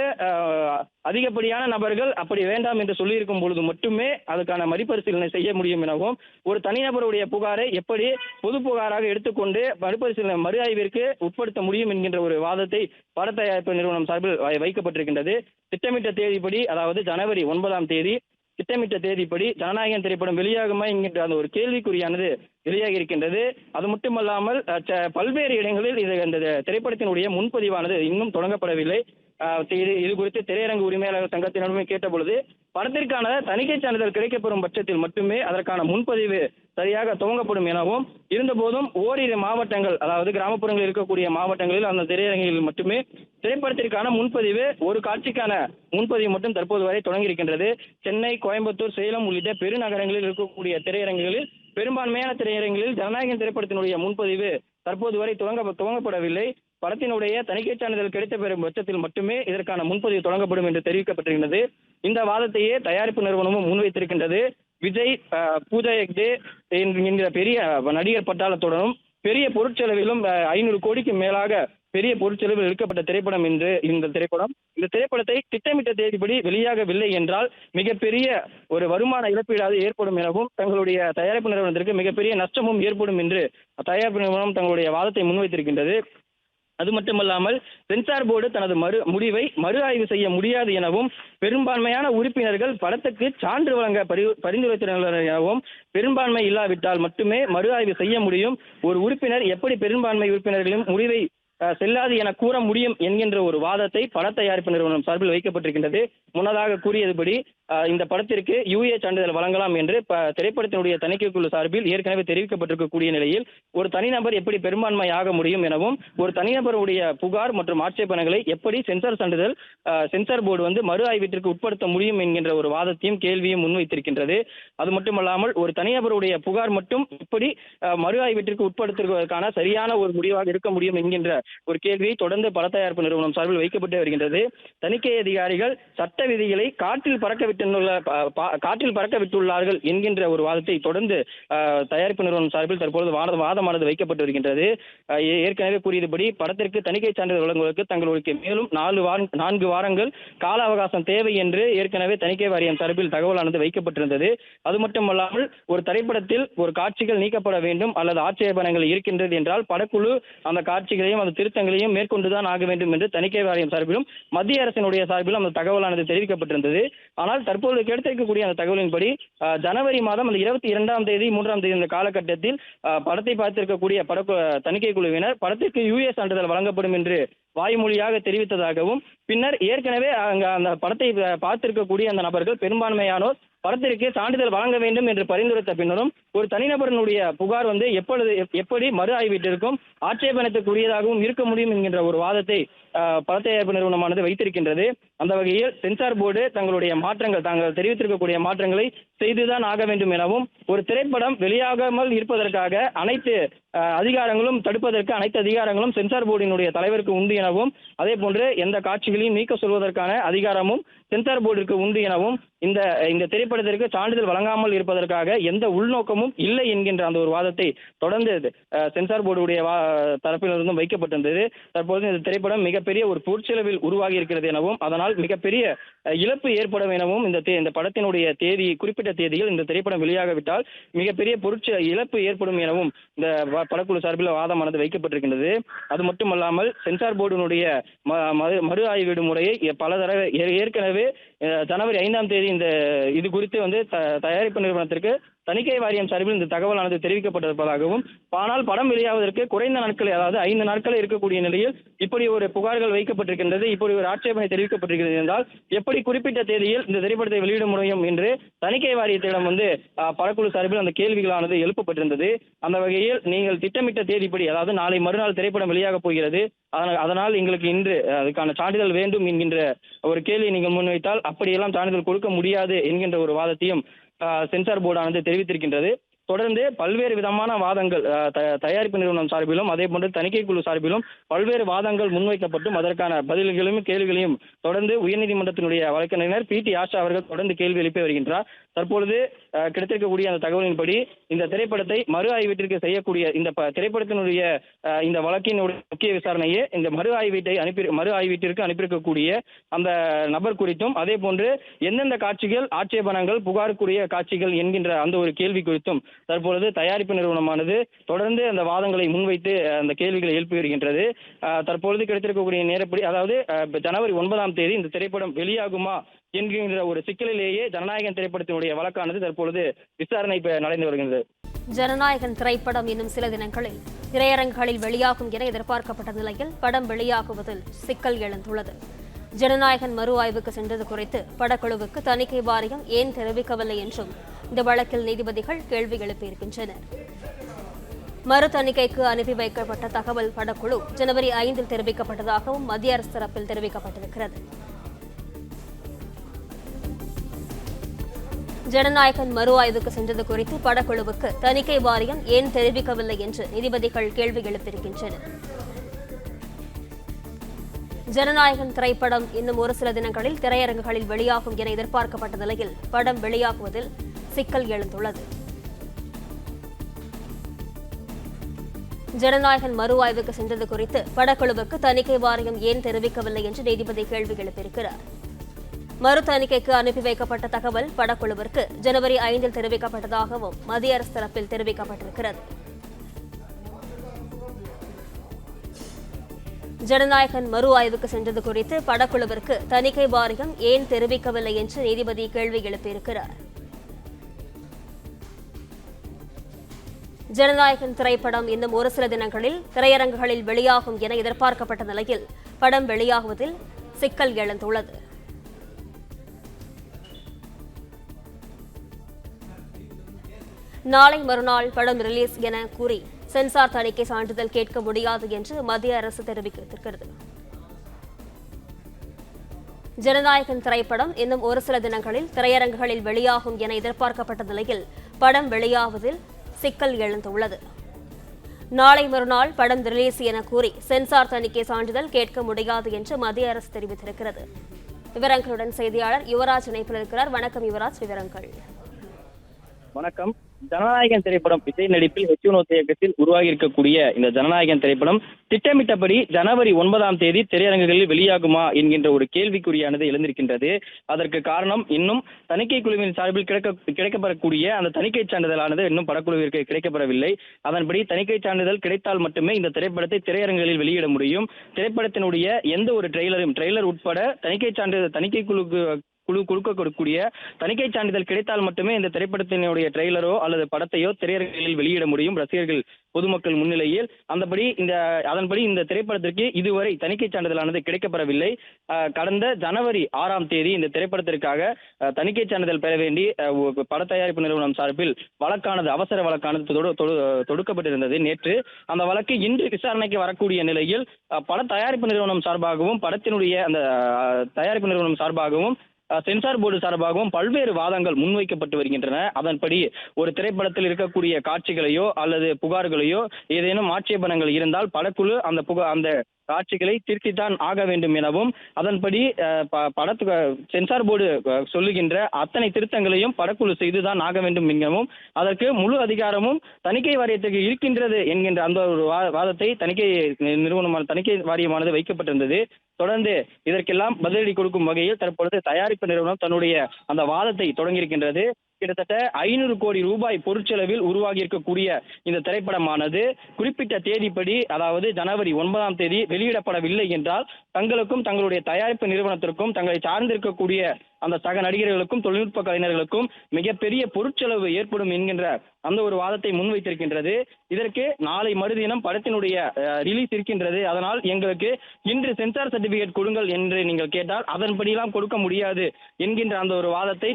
அதிகப்படியான நபர்கள் அப்படி வேண்டாம் என்று சொல்லியிருக்கும் பொழுது மட்டுமே அதுக்கான மறுபரிசீலனை செய்ய முடியும் எனவும் ஒரு தனிநபருடைய புகாரை எப்படி பொது புகாராக எடுத்துக்கொண்டு மறுபரிசீலனை மறு ஆய்விற்கு உட்படுத்த முடியும் என்கின்ற ஒரு வாதத்தை பட தயாரிப்பு நிறுவனம் சார்பில் வைக்கப்பட்டிருக்கின்றது. திட்டமிட்ட தேதிப்படி அதாவது ஜனவரி 9ஆம் தேதி திட்டமிட்ட தேதிப்படி ஜனநாயகன் திரைப்படம் வெளியாகுமா என்கின்ற அந்த ஒரு கேள்விக்குறியானது வெளியாகி இருக்கின்றது. அது மட்டுமல்லாமல் பல்வேறு இடங்களில் இந்த திரைப்படத்தினுடைய முன்பதிவானது இன்னும் தொடங்கப்படவில்லை. இது குறித்து திரையரங்கு உரிமையாளர் சங்கத்தினருமே கேட்ட பொழுது படத்திற்கான தணிக்கை சான்றிதழ் கிடைக்கப்பெறும் பட்சத்தில் மட்டுமே அதற்கான முன்பதிவு சரியாக துவங்கப்படும் எனவும் இருந்தபோதும் ஓரிரு மாவட்டங்கள் அதாவது கிராமப்புறங்களில் இருக்கக்கூடிய மாவட்டங்களில் அந்த திரையரங்கில் மட்டுமே திரைப்படத்திற்கான முன்பதிவு ஒரு காட்சிக்கான முன்பதிவு மட்டும் தற்போது வரை தொடங்கியிருக்கின்றது. சென்னை, கோயம்புத்தூர், சேலம் உள்ளிட்ட பெருநகரங்களில் இருக்கக்கூடிய திரையரங்குகளில் பெரும்பான்மையான திரையரங்குகளில் ஜனநாயகன் திரைப்படத்தினுடைய முன்பதிவு தற்போது வரை துவங்கப்படவில்லை. படத்தினுடைய தணிக்கை சான்றிதழ் கிடைத்த பெறும் பட்சத்தில் மட்டுமே இதற்கான முன்பதிவு தொடங்கப்படும் என்று தெரிவிக்கப்பட்டிருக்கிறது. இந்த வாதத்தையே தயாரிப்பு நிறுவனமும் முன்வைத்திருக்கின்றது. விஜய், பூஜா ஹெக்டே என்கிற பெரிய நடிகர் பட்டாளத்துடனும் பெரிய பொருட்செலவிலும் 500 கோடிக்கு மேலாக பெரிய பொருட்செலவில் எடுக்கப்பட்ட திரைப்படம் என்று இந்த திரைப்படத்தை திட்டமிட்ட தேதிப்படி வெளியாகவில்லை என்றால் மிகப்பெரிய ஒரு வருமான இழப்பீடாக ஏற்படும் எனவும் தங்களுடைய தயாரிப்பு நிறுவனத்திற்கு மிகப்பெரிய நஷ்டமும் ஏற்படும் என்று தயாரிப்பு நிறுவனம் தங்களுடைய வாதத்தை முன்வைத்திருக்கின்றது. அது மட்டுமல்லாமல் சென்சார் போர்டு தனது முடிவை மறு ஆய்வு செய்ய முடியாது எனவும் பெரும்பான்மையான உறுப்பினர்கள் படத்துக்கு சான்று வழங்க பரிந்துரைத்துள்ளனர் எனவும் பெரும்பான்மை இல்லாவிட்டால் மட்டுமே மறு ஆய்வு செய்ய முடியும், ஒரு உறுப்பினர் எப்படி பெரும்பான்மை உறுப்பினர்களின் முடிவை செல்லாது என கூற முடியும் என்கின்ற ஒரு வாதத்தை பட தயாரிப்பு நிறுவனம் சார்பில் வைக்கப்பட்டிருக்கின்றது. முன்னதாக கூறியதுபடி இந்த படத்திற்கு UA சான்றிதழ் வழங்கலாம் என்று திரைப்படத்தினுடைய தணிக்கை குழு சார்பில் ஏற்கனவே தெரிவிக்கப்பட்டிருக்கக்கூடிய நிலையில் ஒரு தனிநபர் எப்படி பெரும்பான்மை ஆக முடியும் எனவும் ஒரு தனிநபருடைய புகார் மற்றும் ஆட்சேபனைகளை எப்படி சென்சார் போர்டு மறு ஆய்வீட்டிற்கு உட்படுத்த முடியும் என்கின்ற ஒரு வாதத்தையும் கேள்வியும் முன்வைத்திருக்கின்றது. அது மட்டுமல்லாமல் ஒரு தனிநபருடைய புகார் மட்டும் எப்படி மறு ஆய்வீட்டிற்கு உட்படுத்துவதற்கான சரியான ஒரு முடிவாக இருக்க முடியும் என்கின்ற ஒரு கேள்வியை தொடர்ந்து பட தயாரிப்பு நிறுவனம் சார்பில் வைக்கப்பட்டு வருகின்றது. தணிக்கை அதிகாரிகள் சட்ட விதிகளை காற்றில் பறக்க விட்டுள்ளார்கள் என்கின்ற ஒரு வாதத்தை தொடர்ந்து தயாரிப்பு நிறுவனம் சார்பில் தற்பொழுது வாதமானது வைக்கப்பட்டு வருகின்றது. ஏற்கனவே கூறியபடி படத்திற்கு தணிக்கை சான்றிதழ் வழங்குவதற்கு தங்களுக்கு மேலும் 4 வாரங்கள் கால அவகாசம் தேவை என்று ஏற்கனவே தணிக்கை வாரியம் சார்பில் தகவலானது வைக்கப்பட்டிருந்தது. அது மட்டுமல்லாமல் ஒரு திரைப்படத்தில் ஒரு காட்சிகள் நீக்கப்பட வேண்டும் அல்லது ஆட்சேபனைகள் இருக்கின்றது என்றால் படக்குழு அந்த காட்சிகளையும் அந்த திருத்தங்களையும் மேற்கொண்டுதான் ஆக வேண்டும் என்று தணிக்கை வாரியம் சார்பிலும் மத்திய அரசினுடைய சார்பிலும் அந்த தகவலானது தெரிவிக்கப்பட்டிருந்தது. ஆனால் தற்போது கிடைத்திருக்கக்கூடிய அந்த தகவலின்படி ஜனவரி மாதம் அந்த 22ஆம் தேதி 3ஆம் தேதி இந்த காலகட்டத்தில் படத்தை பார்த்திருக்கக்கூடிய தணிக்கை குழுவினர் படத்திற்கு யுஏ சான்றிதழ் வழங்கப்படும் என்று வாய்மொழியாக தெரிவித்ததாகவும் பின்னர் ஏற்கனவே அந்த படத்தை பார்த்திருக்கக்கூடிய அந்த நபர்கள் பெரும்பான்மையானோர் படத்திற்கு சான்றிதழ் வழங்க வேண்டும் என்று பரிந்துரைத்த பின்னரும் ஒரு தனிநபரினுடைய புகார் எப்படி மறு ஆய்வீட்டிற்கும் ஆட்சேபனத்துக்குரியதாகவும் இருக்க முடியும் என்கின்ற ஒரு வாதத்தை பட தயாரிப்பு நிறுவனமானது வைத்திருக்கின்றது. அந்த வகையில் சென்சார் போர்டு தங்களுடைய தாங்கள் தெரிவித்திருக்கக்கூடிய மாற்றங்களை செய்துதான் ஆக வேண்டும் எனவும் ஒரு திரைப்படம் வெளியாகாமல் இருப்பதற்காக அனைத்து அதிகாரங்களும் தடுப்பதற்கு அனைத்து அதிகாரங்களும் சென்சார் போர்டினுடைய தலைவருக்கு உண்டு எனவும் அதே போன்று எந்த காட்சிகளையும் நீக்க சொல்வதற்கான அதிகாரமும் சென்சார் போர்டிற்கு உண்டு எனவும் இந்த திரைப்படத்திற்கு சான்றிதழ் வழங்காமல் இருப்பதற்காக எந்த உள்நோக்கமும் இல்லை என்கின்ற அந்த ஒரு வாதத்தை தொடர்ந்து சென்சார் போர்டுடைய தரப்பிலிருந்தும் வைக்கப்பட்டிருந்தது. தற்போது இந்த திரைப்படம் மிகப்பெரிய ஒரு பொருட்செலவில் உருவாகி இருக்கிறது எனவும் அதனால் மிகப்பெரிய இழப்பு ஏற்படும் எனவும் இந்த படத்தினுடைய குறிப்பிட்ட தேதியில் இந்த திரைப்படம் வெளியாகவிட்டால் மிகப்பெரிய இழப்பு ஏற்படும் எனவும் இந்த படக்குழு சார்பில் வாதமானது வைக்கப்பட்டிருக்கின்றது. அது மட்டுமல்லாமல் சென்சார் போர்டினுடைய மறு ஆய்வீடு முறையை பல தடவை ஏற்கனவே ஜனவரி 5ஆம் தேதி இது குறித்து தயாரிப்பு நிறுவனத்திற்கு தணிக்கை வாரியம் சார்பில் இந்த தகவலானது தெரிவிக்கப்பட்டிருப்பதாகவும் ஆனால் படம் வெளியாவதற்கு குறைந்த நாட்கள் அதாவது 5 நாட்கள் இருக்கக்கூடிய நிலையில் இப்படி ஒரு புகார்கள் வைக்கப்பட்டிருக்கின்றது, இப்படி ஒரு ஆட்சேபனை தெரிவிக்கப்பட்டிருக்கிறது என்றால் எப்படி குறிப்பிட்ட தேதியில் இந்த திரைப்படத்தை வெளியிட முடியும் என்று தணிக்கை வாரியத்திடம் படக்குழு சார்பில் அந்த கேள்விகளானது எழுப்பப்பட்டிருந்தது. அந்த வகையில் நீங்கள் திட்டமிட்ட தேதிப்படி அதாவது நாளை மறுநாள் திரைப்படம் வெளியாக போகிறது, அதனால் எங்களுக்கு இன்று அதுக்கான சான்றிதழ் வேண்டும் என்கின்ற ஒரு கேள்வியை நீங்கள் முன்வைத்தால் அப்படியெல்லாம் சான்றிதழ் கொடுக்க முடியாது என்கின்ற ஒரு வாதத்தையும் சென்சார் போர்டானது தெரிவித்திருக்கின்றது. தொடர்ந்து பல்வேறு விதமான வாதங்கள் தயாரிப்பு நிறுவனம் சார்பிலும் அதே போன்று தணிக்கை குழு சார்பிலும் பல்வேறு வாதங்கள் முன்வைக்கப்பட்டும் அதற்கான பதில்களையும் கேள்விகளையும் தொடர்ந்து உயர்நீதிமன்றத்தினுடைய வழக்கறிஞர் PT ஆஷா அவர்கள் தொடர்ந்து கேள்வி எழுப்பி வருகின்றார். தற்பொழுது கிடைத்திருக்கக்கூடிய அந்த தகவலின்படி இந்த திரைப்படத்தை மறு ஆய்வீட்டிற்கு செய்யக்கூடிய இந்த திரைப்படத்தினுடைய இந்த வழக்கினுடைய முக்கிய விசாரணையே இந்த மறு ஆய்வீட்டிற்கு அனுப்பியிருக்கக்கூடிய அந்த நபர் குறித்தும் அதே போன்று எந்தெந்த காட்சிகள் ஆட்சேபனங்கள் புகாருக்குரிய காட்சிகள் என்கின்ற அந்த ஒரு கேள்வி குறித்தும் தற்பொழுது தயாரிப்பு நிறுவனமானது தொடர்ந்து அந்த வாதங்களை முன்வைத்து அந்த கேள்விகளை எழுப்பி வருகின்றது. தற்பொழுது கிடைத்திருக்கக்கூடிய நேரப்படி அதாவது ஜனவரி 9ஆம் தேதி இந்த திரைப்படம் வெளியாகுமா என்கின்ற ஒரு சிக்கலிலேயே ஜனநாயகன் திரைப்படத்தினுடைய வழக்கானது தற்பொழுது விசாரணை நடந்து வருகின்றது. ஜனநாயகன் திரைப்படம் இன்னும் சில தினங்களில் திரையரங்குகளில் வெளியாகும் என எதிர்பார்க்கப்பட்ட நிலையில் படம் வெளியாகுவதில் சிக்கல் எழுந்துள்ளது. ஜனநாயகன் மறு ஆய்வுக்கு சென்றது குறித்து படக்குழுவுக்கு தணிக்கை வாரியம் ஏன் தெரிவிக்கவில்லை என்றும் இந்த வழக்கில் நீதிபதிகள் கேள்வி எழுப்பியிருக்கின்றனர். மறு தணிக்கைக்கு அனுப்பி வைக்கப்பட்ட தகவல் படக்குழு ஜனவரி 5 தெரிவிக்கப்பட்டதாகவும் மத்திய அரசு தரப்பில் தெரிவிக்கப்பட்டிருக்கிறது. ஜனநாயகன் மறு ஆய்வுக்கு சென்றது குறித்து படக்குழுவுக்கு தணிக்கை வாரியம் ஏன் தெரிவிக்கவில்லை என்று நீதிபதிகள் கேள்வி எழுப்பியிருக்கின்றனர். ஜனநாயகன் திரைப்படம் இன்னும் ஒரு சில தினங்களில் திரையரங்குகளில் வெளியாகும் என எதிர்பார்க்கப்பட்ட நிலையில் படம் வெளியாகுவதில் சிக்கல் எழுந்துள்ளது. ஜனநாயகன் மறு ஆய்வுக்கு சென்றது குறித்து படக்குழுவுக்கு தணிக்கை வாரியம் ஏன் தெரிவிக்கவில்லை என்று நீதிபதி கேள்வி எழுப்பியிருக்கிறார். மறு தணிக்கைக்கு அனுப்பி வைக்கப்பட்ட தகவல் படக்குழுவிற்கு ஜனவரி 5 தெரிவிக்கப்பட்டதாகவும் மத்திய அரசு தரப்பில் தெரிவிக்கப்பட்டிருக்கிறது. ஜனநாயகன் மறு ஆய்வுக்கு சென்றது குறித்து படக்குழுவிற்கு தணிக்கை வாரியம் ஏன் தெரிவிக்கவில்லை என்று நீதிபதி கேள்வி எழுப்பியிருக்கிறார். ஜனநாயகன் திரைப்படம் இன்னும் ஒரு சில தினங்களில் திரையரங்குகளில் வெளியாகும் என எதிர்பார்க்கப்பட்ட நிலையில் படம் வெளியாகுவதில் சிக்கல் எழுந்துள்ளது. நாளை மறுநாள் படம் ரிலீஸ் என கூறி சென்சார் தணிக்கை சான்றிதழ் கேட்க முடியாது என்று மத்திய அரசு தெரிவித்திருக்கிறது. ஜனநாயகன் திரைப்படம் இன்னும் ஒரு சில தினங்களில் திரையரங்குகளில் வெளியாகும் என எதிர்பார்க்கப்பட்ட நிலையில் படம் வெளியாவதில் சிக்கல் எழுந்துள்ளது. நாளை மறுநாள் படம் ரிலீஸ் என கூறி சென்சார் தணிக்கை சான்றிதழ் கேட்க முடியாது என்று மத்திய அரசு தெரிவித்திருக்கிறது. விவரங்களுடன் செய்தியாளர் யுவராஜ் இணைப்பில் இருக்கிறார். வணக்கம் யுவராஜ், விவரங்கள். வணக்கம். ஜனநாயகன் திரைப்படம் விஜய் நடிப்பில் ஹெச் இயக்கத்தில் உருவாகி இருக்கக்கூடிய இந்த ஜனநாயகன் திரைப்படம் திட்டமிட்டபடி ஜனவரி 9ஆம் தேதி திரையரங்குகளில் வெளியாகுமா என்கின்ற ஒரு கேள்விக்குறியானது எழுந்திருக்கின்றது. அதற்கு காரணம், இன்னும் தணிக்கை குழுவின் சார்பில் கிடைக்கப்பெறக்கூடிய அந்த தணிக்கை சான்றிதழானது இன்னும் படக்குழுவிற்கு கிடைக்கப்பெறவில்லை. அதன்படி தணிக்கை சான்றிதழ் கிடைத்தால் மட்டுமே இந்த திரைப்படத்தை திரையரங்குகளில் வெளியிட முடியும். திரைப்படத்தினுடைய எந்த ஒரு ட்ரெய்லர் உட்பட தணிக்கை குழு கொடுக்கக்கூடிய தணிக்கை சான்றிதழ் கிடைத்தால் மட்டுமே இந்த திரைப்படத்தினுடைய ட்ரெய்லரோ அல்லது படத்தையோ திரையரங்குகளில் வெளியிட முடியும் ரசிகர்கள் பொதுமக்கள் முன்னிலையில். அதன்படி இந்த திரைப்படத்திற்கு இதுவரை தணிக்கை சான்றிதழானது கிடைக்கப்பெறவில்லை. கடந்த ஜனவரி 6ஆம் தேதி இந்த திரைப்படத்திற்காக தணிக்கை சான்றிதழ் பெற வேண்டி பட தயாரிப்பு நிறுவனம் சார்பில் அவசர வழக்கானது தொடுக்கப்பட்டிருந்தது. நேற்று அந்த வழக்கு இன்று விசாரணைக்கு வரக்கூடிய நிலையில் பட தயாரிப்பு நிறுவனம் சார்பாகவும் படத்தினுடைய அந்த தயாரிப்பு நிறுவனம் சார்பாகவும் சென்சார் போர்டு சார்பாகவும் பல்வேறு வாதங்கள் முன்வைக்கப்பட்டு வருகின்றன. அதன்படி ஒரு திரைப்படத்தில் இருக்கக்கூடிய காட்சிகளையோ அல்லது புகார்களையோ ஏதேனும் ஆட்சேபனங்கள் இருந்தால் படக்குழு அந்த காட்சிகளை திருத்தித்தான் ஆக வேண்டும் எனவும், அதன்படி சென்சார் போர்டு சொல்லுகின்ற அத்தனை திருத்தங்களையும் படக்குழு செய்துதான் ஆக வேண்டும் எனவும், அதற்கு முழு அதிகாரமும் தணிக்கை வாரியத்துக்கு இருக்கின்றது என்கின்ற அந்த ஒரு வாதத்தை தணிக்கை வாரியமானது வைக்கப்பட்டிருந்தது. தொடர்ந்து இதற்கெல்லாம் பதிலடி கொடுக்கும் வகையில் தற்பொழுது தயாரிப்பு நிறுவனம் தன்னுடைய அந்த வாதத்தை தொடங்கியிருக்கின்றது. கிட்டத்தட்ட 500 கோடி ரூபாய் பொருட்செலவில் உருவாகி இருக்கக்கூடிய இந்த திரைப்படமானது குறிப்பிட்ட தேதிப்படி, அதாவது ஜனவரி 9ஆம் தேதி வெளியிடப்படவில்லை என்றால் தங்களுக்கும் தங்களுடைய தயாரிப்பு நிறுவனத்திற்கும் தங்களை சார்ந்திருக்கக்கூடிய அந்த சக நடிகர்களுக்கும் தொழில்நுட்ப கலைஞர்களுக்கும் மிகப்பெரிய பொருட்செலவு ஏற்படும் என்கின்ற அந்த ஒரு வாதத்தை முன்வைத்திருக்கின்றது. இதற்கு நாளை மறுதினம் படத்தினுடைய ரிலீஸ் இருக்கின்றது. அதனால் எங்களுக்கு இன்று சென்சார் சர்டிபிகேட் கொடுங்கள் என்று நீங்கள் கேட்டால் அதன்படியெல்லாம் கொடுக்க முடியாது என்கின்ற அந்த ஒரு வாதத்தை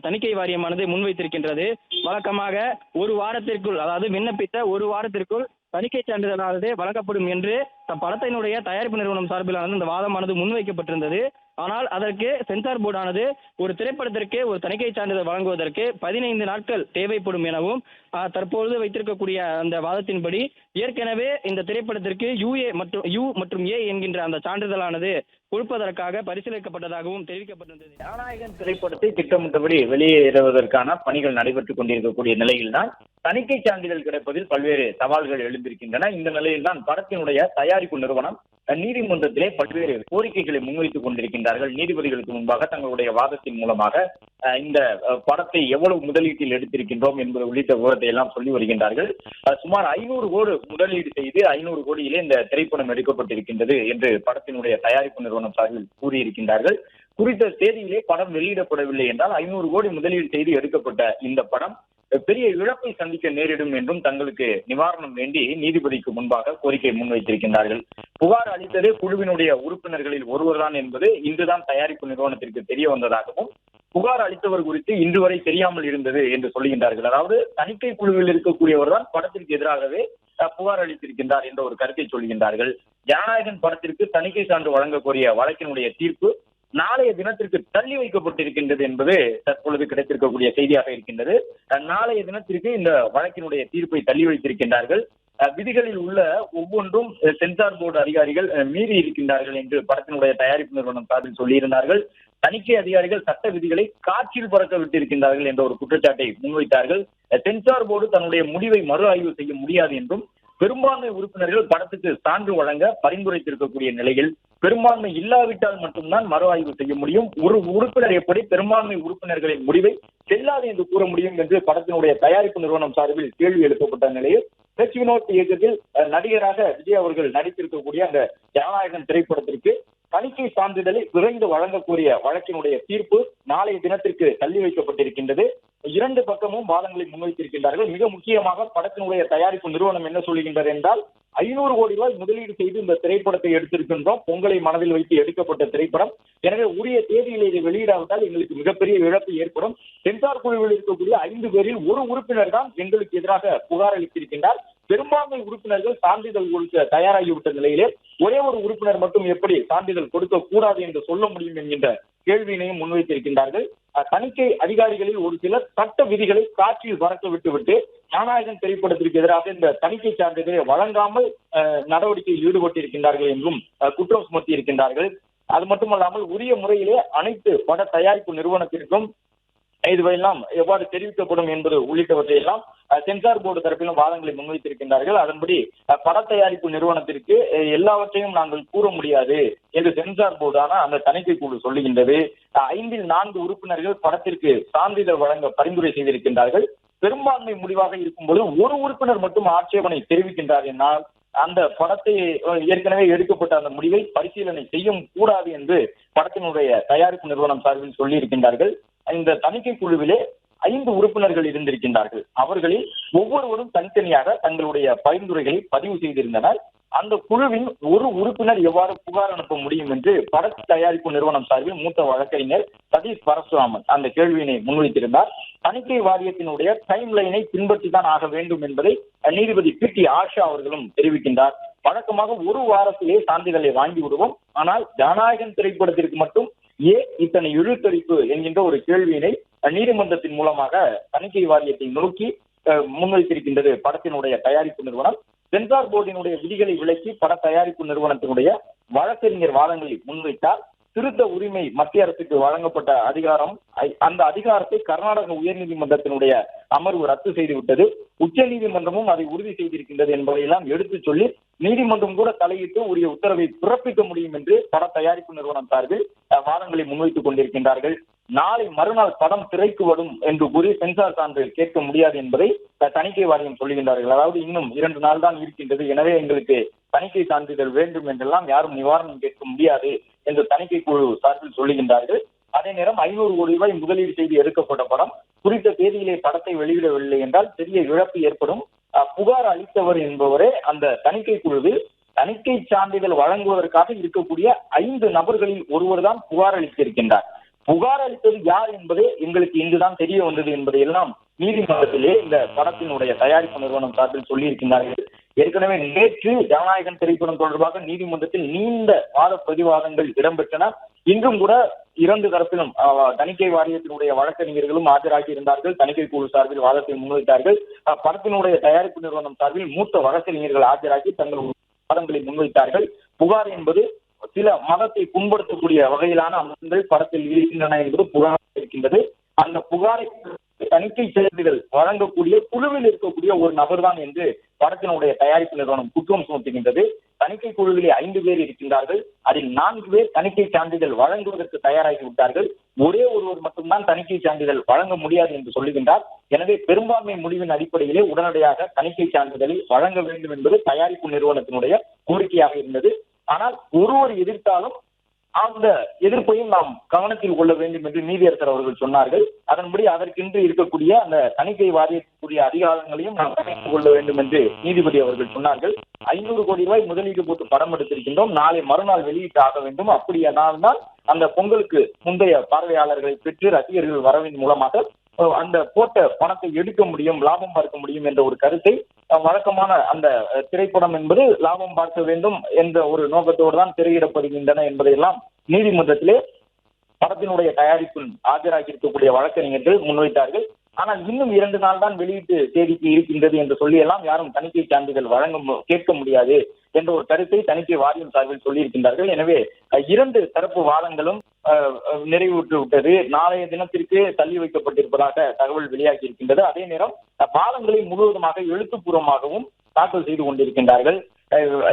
தணிக்கை வாரியமானது முன்வைத்திருக்கின்றது. வழக்கமாக ஒரு வாரத்திற்குள், அதாவது விண்ணப்பித்த ஒரு வாரத்திற்குள் தணிக்கை சான்றிதழானது வழங்கப்படும் என்று படத்தினுடைய தயாரிப்பு நிறுவனம் சார்பிலானது இந்த வாதமானது முன்வைக்கப்பட்டிருந்தது. ஆனால் அதற்கு சென்சார் போர்டானது ஒரு திரைப்படத்திற்கு ஒரு தணிக்கை சான்றிதழ் வழங்குவதற்கு 15 நாட்கள் தேவைப்படும் எனவும், தற்பொழுது வைத்திருக்கக்கூடிய அந்த வாதத்தின்படி ஏற்கனவே இந்த திரைப்படத்திற்கு யூ மற்றும் ஏ என்கின்ற அந்த சான்றிதழானது கொடுப்பதற்காக பரிசீலிக்கப்பட்டதாகவும் தெரிவிக்கப்பட்டிருந்தது. ஜனநாயகன் திரைப்படத்தை திட்டமிட்டபடி வெளியேறுவதற்கான பணிகள் நடைபெற்றுக் கொண்டிருக்கக்கூடிய நிலையில்தான் தணிக்கை சான்றிதழ் கிடைப்பதில் பல்வேறு சவால்கள் எழுந்திருக்கின்றன. இந்த நிலையில்தான் படத்தினுடைய தயாரிப்பு நிறுவனம் நீதிமன்றத்திலே பல்வேறு கோரிக்கைகளை முன்வைத்துக் கொண்டிருக்கின்றார்கள். நீதிபதிகளுக்கு முன்பாக தங்களுடைய வாதத்தின் மூலமாக இந்த படத்தை எவ்வளவு முதலீட்டில் எடுத்திருக்கின்றோம் என்பது உள்ளிட்ட விவரத்தை எல்லாம் சொல்லி வருகின்றார்கள். சுமார் 500 கோடி முதலீடு செய்து 500 கோடியிலே இந்த திரைப்படம் எடுக்கப்பட்டிருக்கின்றது என்று படத்தினுடைய தயாரிப்பு நிறுவனம் சார்பில் கூறியிருக்கின்றார்கள். குறித்த தேதியிலே படம் வெளியிடப்படவில்லை என்றால் 500 கோடி முதலீடு செய்து எடுக்கப்பட்ட இந்த படம் பெரிய இழப்பை சந்திக்க நேரிடும் என்றும் தங்களுக்கு நிவாரணம் வேண்டி நீதிபதிக்கு முன்பாக கோரிக்கை முன்வைத்திருக்கின்றார்கள். புகார் அளித்தது குழுவினுடைய உறுப்பினர்களில் ஒருவர்தான் என்பது இன்றுதான் தயாரிப்பு நிறுவனத்திற்கு தெரிய வந்ததாகவும், புகார் அளித்தவர் குறித்து இன்று வரை தெரியாமல் இருந்தது என்று சொல்லுகின்றார்கள். அதாவது தணிக்கை குழுவில் இருக்கக்கூடியவர் தான் படத்திற்கு எதிராகவே புகார் அளித்திருக்கின்றார் என்ற ஒரு கருத்தை சொல்கின்றார்கள். ஜனநாயகன் படத்திற்கு தணிக்கை சான்று வழங்க கோரிய வழக்கினுடைய தீர்ப்பு நாளைய தினத்திற்கு தள்ளி வைக்கப்பட்டிருக்கின்றது என்பது தற்பொழுது கிடைத்திருக்கக்கூடிய செய்தியாக இருக்கின்றது. நாளைய தினத்திற்கு இந்த வழக்கினுடைய தீர்ப்பை தள்ளி வைத்திருக்கின்றார்கள். விதிகளில் உள்ள ஒவ்வொன்றும் சென்சார் போர்டு அதிகாரிகள் மீறி இருக்கின்றார்கள் என்று படத்தினுடைய தயாரிப்பு நிறுவனம் சார்பில் சொல்லியிருந்தார்கள். தணிக்கை அதிகாரிகள் சட்ட விதிகளை காற்றில் பறக்க விட்டிருக்கின்றார்கள் என்ற ஒரு குற்றச்சாட்டை முன்வைத்தார்கள். சென்சார் போர்டு தன்னுடைய முடிவை மறு ஆய்வு செய்ய முடியாது என்றும், பெரும்பான்மை உறுப்பினர்கள் படத்துக்கு சான்று வழங்க பரிந்துரைத்திருக்கக்கூடிய நிலையில் பெரும்பான்மை இல்லாவிட்டால் மட்டும்தான் மறு ஆய்வு செய்ய முடியும். ஒரு உறுப்பினர் எப்படி பெரும்பான்மை உறுப்பினர்களின் முடிவை செல்லாது என்று கூற முடியும் என்று படத்தினுடைய தயாரிப்பு நிறுவனம் சார்பில் கேள்வி எழுப்பப்பட்ட நிலையில் ஹெச் இயக்கத்தில் நடிகராக விஜய் அவர்கள் நடித்திருக்கக்கூடிய அந்த ஜனநாயகன் திரைப்படத்திற்கு தணிக்கை சான்றிதழை விரைந்து வழங்கக்கூடிய வழக்கினுடைய தீர்ப்பு நாளைய தினத்திற்கு தள்ளி வைக்கப்பட்டிருக்கின்றது. 2 பக்கமும் வாதங்களை முன்வைத்திருக்கின்றார்கள். மிக முக்கியமாக படத்தினுடைய தயாரிப்பு நிறுவனம் என்ன சொல்லுகின்றது என்றால், 500 கோடி ரூபாய் முதலீடு செய்து இந்த திரைப்படத்தை எடுத்திருக்கின்றோம். பொங்கலை மனதில் வைத்து எடுக்கப்பட்ட திரைப்படம். எனவே உரிய தேதியில் இதை வெளியிடாவிட்டால் எங்களுக்கு மிகப்பெரிய இழப்பு ஏற்படும். சென்சார் குழுவில் இருக்கக்கூடிய 5 பேரில் ஒரு உறுப்பினர் தான் எங்களுக்கு எதிராக புகார் அளித்திருக்கின்றார். பெரும்பான்மை உறுப்பினர்கள் சான்றிதழ் கொடுக்க தயாராகிவிட்ட நிலையிலே ஒரே ஒரு உறுப்பினர் மட்டும் எப்படி சான்றிதழ் கொடுக்க கூடாது என்று சொல்ல முடியும் என்கின்ற கேள்வியினையும் முன்வைத்திருக்கின்றார்கள். தணிக்கை அதிகாரிகளில் ஒரு சிலர் சட்ட விதிகளை காற்றில் பறக்க விட்டுவிட்டு ஜனநாயகன் திரைப்படத்திற்கு எதிராக இந்த தணிக்கை சான்றிதழை வழங்காமல் நடவடிக்கையில் ஈடுபட்டிருக்கின்றார்கள் என்றும் குற்றம் சுமத்தி இருக்கின்றார்கள். அது மட்டுமல்லாமல் உரிய முறையிலே அனைத்து பட தயாரிப்பு நிறுவனத்திற்கும் இதுவெல்லாம் எவ்வாறு தெரிவிக்கப்படும் என்பது உள்ளிட்டவற்றை எல்லாம் சென்சார் போர்டு தரப்பிலும் வாதங்களை முன்வைத்திருக்கின்றார்கள். அதன்படி பட தயாரிப்பு நிறுவனத்திற்கு எல்லாவற்றையும் நாங்கள் கூற முடியாது என்று சென்சார் போர்டான அந்த தணிக்கை குழு சொல்லுகின்றது. 5இல் 4 உறுப்பினர்கள் படத்திற்கு சான்றிதழ் வழங்க பரிந்துரை செய்திருக்கின்றார்கள். பெரும்பான்மை முடிவாக இருக்கும்போது ஒரு உறுப்பினர் மட்டும் ஆட்சேபனை தெரிவிக்கின்றார் என்னால் அந்த படத்தை ஏற்கனவே எடுக்கப்பட்ட அந்த முடிவை பரிசீலனை செய்ய கூடாது என்று படத்தினுடைய தயாரிப்பு நிறுவனம் சார்பில் சொல்லி இருக்கின்றார்கள். இந்த தணிக்கை குழுவிலே 5 உறுப்பினர்கள் இருந்திருக்கின்றார்கள். அவர்களில் ஒவ்வொருவரும் தனித்தனியாக தங்களுடைய பரிந்துரைகளை பதிவு செய்திருந்தனர். அந்த குழுவின் ஒரு உறுப்பினர் எவ்வாறு புகார் அனுப்ப முடியும் என்று பட தயாரிப்பு நிறுவனம் சார்பில் மூத்த வழக்கறிஞர் சதீஷ் பரசுராமன் அந்த கேள்வியினை முன்வைத்திருந்தார். தணிக்கை வாரியத்தினுடைய டைம் லைனை பின்பற்றிதான் ஆக வேண்டும் என்பதை நீதிபதி PT ஆஷா அவர்களும் தெரிவிக்கின்றார். வழக்கமாக ஒரு வாரத்திலே சான்றிதழை வாங்கி விடுவோம், ஆனால் ஜனநாயகன் திரைப்படத்திற்கு மட்டும் ஏன் இத்தனை இழுத்தடிப்பு என்கின்ற ஒரு கேள்வியினை நீதிமன்றத்தின் மூலமாக தணிக்கை வாரியத்தை நோக்கி முன்வைத்திருக்கின்றது படத்தினுடைய தயாரிப்பு நிறுவனம். சென்சார் போர்டினுடைய விதிகளை விலக்கி பட தயாரிப்பு நிறுவனத்தினுடைய வழக்கறிஞர் வாதங்களை முன்வைத்தார். திருத்த உரிமை மத்திய அரசுக்கு வழங்கப்பட்ட அதிகாரம், அந்த அதிகாரத்தை கர்நாடக உயர்நீதிமன்றத்தினுடைய அமர்வு ரத்து செய்துவிட்டது. உச்ச நீதிமன்றமும் அதை உறுதி செய்திருக்கின்றது என்பதையெல்லாம் எடுத்துச் சொல்லி நீதிமன்றம் கூட தலையிட்டு உரிய உத்தரவை பிறப்பிக்க முடியும் என்று பட தயாரிப்பு நிறுவனம் சார்பில் வாதங்களை முன்வைத்துக் கொண்டிருக்கின்றார்கள். நாளை மறுநாள் படம் திரைக்கு வரும் என்று கூறி சென்சார் சான்றிதழ் கேட்க முடியாது என்பதை தணிக்கை வாரியம் சொல்லுகின்றார்கள். அதாவது இன்னும் 2 நாள் தான் இருக்கின்றது, எனவே எங்களுக்கு தணிக்கை சான்றிதழ் வேண்டும் என்றெல்லாம் யாரும் நிவாரணம் கேட்க முடியாது என்று தணிக்கை குழு சார்பில் சொல்லுகின்றார்கள். அதே நேரம் 500 கோடி ரூபாய் முதலீடு செய்து எடுக்கப்பட்ட படம் குறித்த தேதியிலே படத்தை வெளியிடவில்லை என்றால் பெரிய இழப்பு ஏற்படும். புகார் அளித்தவர் என்பவரே அந்த தணிக்கை குழுவில் தணிக்கை சான்றிதழ் வழங்குவதற்காக இருக்கக்கூடிய 5 நபர்களில் ஒருவர் தான் புகார் அளித்திருக்கின்றார். புகார் அளித்தது யார் என்பதே எங்களுக்கு இன்றுதான் தெரிய வந்தது என்பதை எல்லாம் நீதிமன்றத்திலே இந்த படத்தினுடைய தயாரிப்பு நிறுவனம் சார்பில் சொல்லியிருக்கின்றார்கள். ஏற்கனவே நேற்று ஜனநாயகன் திரைப்படம் தொடர்பாக நீதிமன்றத்தில் நீண்ட வாத பிரதிவாதங்கள் இடம்பெற்றன. இன்றும் கூட 2 தரப்பிலும் தணிக்கை வாரியத்தினுடைய வழக்கறிஞர்களும் ஆஜராகி இருந்தார்கள். தணிக்கை குழு சார்பில் வாதத்தை முன்வைத்தார்கள். படத்தினுடைய தயாரிப்பு நிறுவனம் சார்பில் மூத்த வழக்கறிஞர்கள் ஆஜராகி தங்கள் வாதங்களை முன்வைத்தார்கள். புகார் என்பது சில மதத்தை புண்படுத்தக்கூடிய வகையிலான அம்சங்கள் படத்தில் இருக்கின்றன என்பது புகார் இருக்கின்றது. அந்த புகாரை தணிக்கை சான்றிதழ் வழங்கக்கூடிய குழுவில் இருக்கக்கூடிய ஒரு நபர் தான் என்று படத்தினுடைய தயாரிப்பு நிறுவனம் குற்றம் சுமத்துகின்றது. தணிக்கை குழுவிலே 5 பேர் இருக்கின்றார்கள். அதில் 4 பேர் தணிக்கை சான்றிதழ் வழங்குவதற்கு தயாராகி விட்டார்கள். ஒரே ஒருவர் மட்டும்தான் தணிக்கை சான்றிதழ் வழங்க முடியாது என்று சொல்லுகின்றார். எனவே பெரும்பான்மை முடிவின் அடிப்படையிலே உடனடியாக தணிக்கை சான்றிதழை வழங்க வேண்டும் என்பது தயாரிப்பு நிறுவனத்தினுடைய கோரிக்கையாக இருந்தது. ஆனால் ஒருவர் எதிர்த்தாலும் அந்த எதிர்ப்பையும் நாம் கவனத்தில் கொள்ள வேண்டும் என்று நீதியரசர் அவர்கள் சொன்னார்கள். அதன்படி அதற்கென்று இருக்கக்கூடிய அந்த தணிக்கை வாரியத்துக்குரிய அதிகாரங்களையும் நாம் கவனித்துக் கொள்ள வேண்டும் என்று நீதிபதி அவர்கள் சொன்னார்கள். 500 கோடி ரூபாய் முதலீடு போட்டு படம் எடுத்திருக்கின்றோம், நாளை மறுநாள் வெளியிட்டு ஆக வேண்டும். அப்படியானால் அந்த பொங்கலுக்கு முந்தைய பார்வையாளர்களை பெற்று ரசிகர்கள் வரவின் மூலமாக அந்த போட்ட பணத்தை எடுக்க முடியும், லாபம் பார்க்க முடியும் என்ற ஒரு கருத்தை வழக்கமான அந்த திரைப்படம் என்பது லாபம் பார்க்க வேண்டும் என்ற ஒரு நோக்கத்தோடு தான் திரையிடப்படுகின்றன என்பதையெல்லாம் நீதிமன்றத்திலே படத்தினுடைய தயாரிப்பில் ஆஜராகி இருக்கக்கூடிய வழக்கறிஞர்கள் முன்வைத்தார்கள். ஆனால் இன்னும் 2 நாள் தான் வெளியீட்டு தேதிக்கு இருக்கின்றது என்று சொல்லி எல்லாம் யாரும் தணிக்கை சான்றிதழ் கேட்க முடியாது என்ற ஒரு கருத்தை தணிக்கை வாரியம் சார்பில் சொல்லியிருக்கின்றார்கள். எனவே 2 தரப்பு வாதங்களும் நிறைவுற்று விட்டது. நாளைய தினத்திற்கு தள்ளி வைக்கப்பட்டிருப்பதாக தகவல் வெளியாகி இருக்கின்றது. அதே நேரம் வாதங்களை முழுவதுமாக எழுத்துப்பூர்வமாகவும் தாக்கல் செய்து கொண்டிருக்கின்றார்கள்.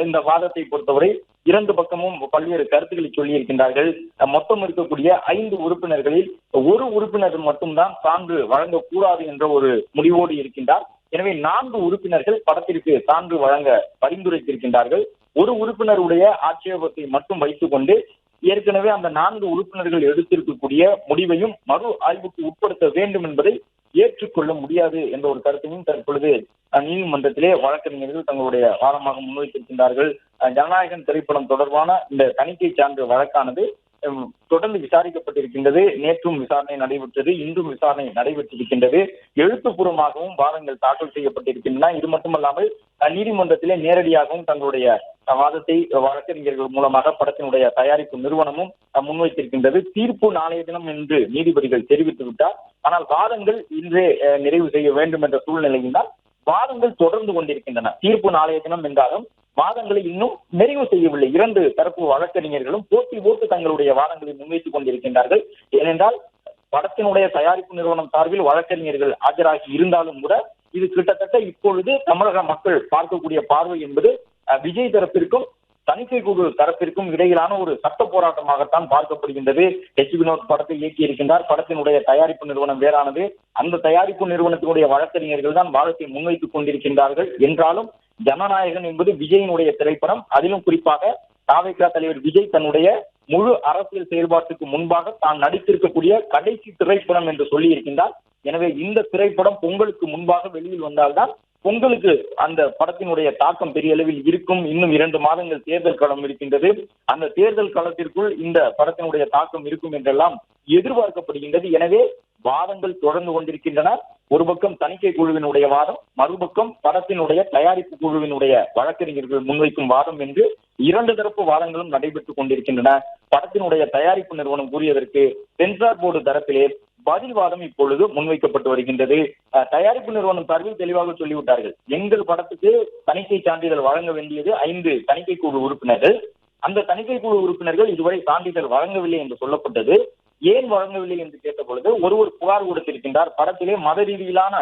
இந்த வாதத்தை பொறுத்தவரை 2 பக்கமும் பல்வேறு கருத்துக்களை சொல்லி இருக்கின்றார்கள். மொத்தம் இருக்கக்கூடிய 5 உறுப்பினர்களில் ஒரு உறுப்பினர் மட்டும்தான் சான்று வழங்கக்கூடாது என்ற ஒரு முடிவோடு இருக்கின்றார். எனவே 4 உறுப்பினர்கள் படத்திற்கு சான்று வழங்க பரிந்துரைத்திருக்கின்றார்கள். ஒரு உறுப்பினருடைய ஆட்சேபத்தை மட்டும் வைத்துக் கொண்டு ஏற்கனவே அந்த 4 உறுப்பினர்கள் எடுத்திருக்கக்கூடிய முடிவையும் மறு ஆய்வுக்கு உட்படுத்த வேண்டும் என்பதை ஏற்றுக்கொள்ள முடியாது என்ற ஒரு கருத்தையும் தற்பொழுது நீதிமன்றத்திலே வழக்கறிஞர்கள் தங்களுடைய வாதமாக முன்வைத்திருக்கின்றார்கள். ஜனநாயகன் திரைப்படம் தொடர்பான இந்த தணிக்கை சான்று வழக்கானது தொடர்ந்து விசாரிக்கப்பட்டிருக்கின்றது. நேற்றும் விசாரணை நடைபெற்றது, இன்றும் விசாரணை நடைபெற்றிருக்கின்றது. எழுத்துப்பூர்வமாகவும் வாதங்கள் தாக்கல் செய்யப்பட்டிருக்கின்றன. இது மட்டுமல்லாமல் நீதிமன்றத்திலே நேரடியாகவும் தங்களுடைய வாதத்தை வழக்கறிஞர்கள் மூலமாக படத்தினுடைய தயாரிப்பு நிறுவனமும் முன்வைத்திருக்கின்றது. தீர்ப்பு நாளைய தினம் என்று நீதிபதிகள் தெரிவித்து விட்டார். ஆனால் வாதங்கள் இன்றே நிறைவு செய்ய வேண்டும் என்ற சூழ்நிலையில் தான் வாதங்கள் தொடர்ந்து கொண்டிருக்கின்றன. தீர்ப்பு நாளைய தினம் என்றாலும் வாதங்களை இன்னும் நிறைவு செய்யவில்லை. இரண்டு தரப்பு வழக்கறிஞர்களும் போட்டி போட்டு தங்களுடைய வாதங்களை முன்வைத்துக் கொண்டிருக்கின்றார்கள். ஏனென்றால் படத்தினுடைய தயாரிப்பு நிறுவனம் சார்பில் வழக்கறிஞர்கள் ஆஜராகி இருந்தாலும் கூட இது கிட்டத்தட்ட இப்பொழுது தமிழக மக்கள் பார்க்கக்கூடிய பார்வை என்பது விஜய் தரப்பிற்கும் தணிக்கை குழு தரப்பிற்கும் இடையிலான ஒரு சட்ட போராட்டமாகத்தான் பார்க்கப்படுகின்றது. எச் வினோத் படத்தை இயக்கி இருக்கின்றார். படத்தினுடைய தயாரிப்பு நிறுவனம் வேறானது. அந்த தயாரிப்பு நிறுவனத்தினுடைய வழக்கறிஞர்கள் தான் வாதத்தை முன்வைத்துக் கொண்டிருக்கின்றார்கள். என்றாலும் ஜனநாயகன் என்பது விஜயினுடைய திரைப்படம். அதிலும் குறிப்பாக தாவேகா தலைவர் விஜய் தன்னுடைய முழு அரசியல் செயல்பாட்டுக்கு முன்பாக தான் நடித்திருக்கக்கூடிய கடைசி திரைப்படம் என்று சொல்லி இருக்கின்றார். எனவே இந்த திரைப்படம் பொங்கலுக்கு முன்பாக வெளியில் வந்தால்தான் பொங்கலுக்கு அந்த படத்தினுடைய தாக்கம் பெரிய அளவில் இருக்கும். இன்னும் 2 மாதங்கள் தேர்தல் களம் இருக்கின்றது. அந்த தேர்தல் களத்திற்குள் இந்த படத்தினுடைய தாக்கம் இருக்கும் என்றெல்லாம் எதிர்பார்க்கப்படுகின்றது. எனவே வாதங்கள் தொடர்ந்து கொண்டிருக்கின்றன. ஒரு பக்கம் தணிக்கை குழுவினுடைய வாதம், மறுபக்கம் படத்தினுடைய தயாரிப்பு குழுவினுடைய வழக்கறிஞர்கள் முன்வைக்கும் வாதம் என்று 2 தரப்பு வாதங்களும் நடைபெற்றுக் கொண்டிருக்கின்றன. படத்தினுடைய தயாரிப்பு நிறுவனம் கூறியதற்கு சென்சார் போர்டு தரப்பிலே பதில் வாதம் இப்பொழுது முன்வைக்கப்பட்டு வருகின்றது. தயாரிப்பு நிறுவனம் சார்பில் தெளிவாக சொல்லிவிட்டார்கள், எங்கள் படத்துக்கு தணிக்கை சான்றிதழ் வழங்க வேண்டியது 5 தணிக்கை குழு உறுப்பினர்கள். அந்த தணிக்கை குழு உறுப்பினர்கள் இதுவரை சான்றிதழ் வழங்கவில்லை என்று சொல்லப்பட்டது. ஏன் வழங்கவில்லை என்று கேட்ட பொழுது ஒருவர் புகார் கொடுத்திருக்கின்றார். படத்திலே மத ரீதியிலான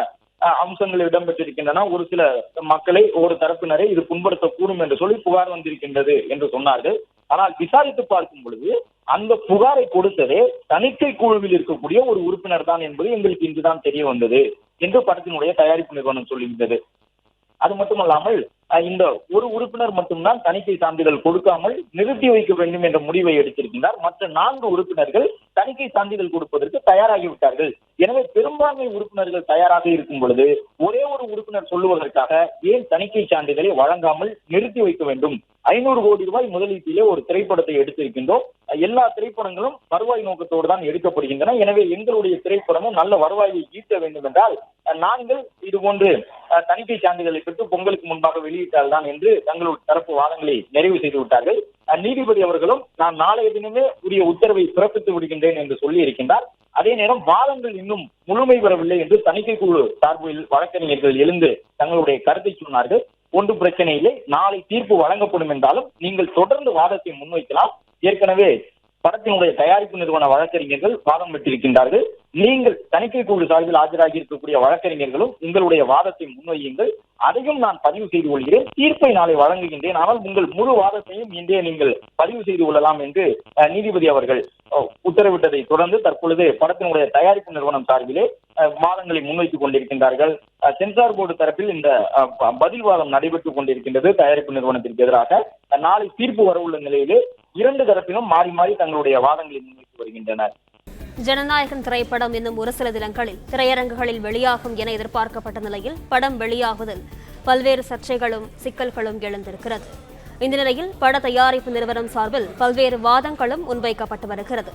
அம்சங்கள் இடம்பெற்றிருக்கின்றன. ஒரு சில மக்களை, ஒரு தரப்பினரை இது புண்படுத்தக்கூடும் என்று சொல்லி புகார் வந்திருக்கின்றது என்று சொன்னார்கள். ஆனால் விசாரித்து பார்க்கும் பொழுது அந்த புகாரை கொடுத்ததே தணிக்கை குழுவில் இருக்கக்கூடிய ஒரு உறுப்பினர் தான் என்பது எங்களுக்கு இன்றுதான் தெரிய வந்தது என்று படத்தினுடைய தயாரிப்பு நிறுவனம் சொல்லிவிட்டது. அது மட்டுமல்லாமல் இந்த ஒரு உறுப்பினர் மட்டும்தான் தணிக்கை சான்றிதழ் கொடுக்காமல் நிறுத்தி வைக்க வேண்டும் என்ற முடிவை எடுத்திருக்கின்றார். மற்ற 4 உறுப்பினர்கள் தணிக்கை சான்றிதழ் கொடுப்பதற்கு தயாராகிவிட்டார்கள். எனவே பெரும்பான்மை உறுப்பினர்கள் தயாராக இருக்கும் பொழுது ஒரே ஒரு உறுப்பினர் சொல்லுவதற்காக ஏன் தணிக்கை சான்றிதழை வழங்காமல் நிறுத்தி வைக்க வேண்டும்? 500 கோடி ரூபாய் முதலீட்டிலே ஒரு திரைப்படத்தை எடுத்திருக்கின்றோம். எல்லா திரைப்படங்களும் வருவாய் நோக்கத்தோடு தான் எடுக்கப்படுகின்றன. எனவே எங்களுடைய திரைப்படமும் நல்ல வருவாயை ஈட்ட வேண்டும் என்றால் நாங்கள் இது போன்று தணிக்கை சான்றிதழை பெற்று பொங்கலுக்கு முன்பாக வெளியிட்டால்தான் என்று தங்களுடைய தரப்பு வாதங்களை நிறைவு செய்து விட்டார்கள். நீதிபதி அவர்களும் நான் நாளைய தினமே உரிய உத்தரவை பிறப்பித்து விடுகின்றேன் என்று சொல்லி இருக்கின்றார். அதே நேரம் வாதங்கள் இன்னும் முழுமை பெறவில்லை என்று தணிக்கை குழு சார்பில் வழக்கறிஞர்கள் எழுந்து தங்களுடைய கருத்தை சொன்னார்கள். ஒன்றும் பிரச்சனை இல்லை, நாளை தீர்ப்பு வழங்கப்படும் என்றாலும் நீங்கள் தொடர்ந்து வாதத்தை முன்வைக்கலாம். ஏற்கனவே படத்தினுடைய தயாரிப்பு நிறுவன வழக்கறிஞர்கள் வாதம் பெற்றிருக்கின்றார்கள். நீங்கள் தணிக்கை குழு சார்பில் ஆஜராகி இருக்கக்கூடிய வழக்கறிஞர்களும் உங்களுடைய வாதத்தை முன்வையுங்கள், அதையும் நான் பதிவு செய்து கொள்கிறேன். தீர்ப்பை நாளை வழங்குகின்றேன். ஆனால் உங்கள் முழு வாதத்தையும் இன்றே நீங்கள் பதிவு செய்து கொள்ளலாம் என்று நீதிபதி அவர்கள் உத்தரவிட்டதை தொடர்ந்து தற்பொழுது படத்தினுடைய தயாரிப்பு நிறுவனம் சார்பிலே வாதங்களை முன்வைத்துக் கொண்டிருக்கின்றார்கள். சென்சார் போர்டு தரப்பில் இந்த பதில் வாதம் நடைபெற்றுக் கொண்டிருக்கின்றது. தயாரிப்பு நிறுவனத்திற்கு எதிராக நாளை தீர்ப்பு வரவுள்ள நிலையிலே 2 தரப்பிலும் மாறி மாறி தங்களுடைய வாதங்களை முன்வைத்து வருகின்றனர். ஜனநாயகன் திரைப்படம் இன்னும் ஒரு சில தினங்களில் திரையரங்குகளில் வெளியாகும் என எதிர்பார்க்கப்பட்ட நிலையில் படம் வெளியாவதில் பல்வேறு சர்ச்சைகளும் சிக்கல்களும் எழுந்திருக்கிறது. இந்த நிலையில் பட தயாரிப்பு நிறுவனம் சார்பில் பல்வேறு வாதங்களும் முன்வைக்கப்பட்டு வருகிறது.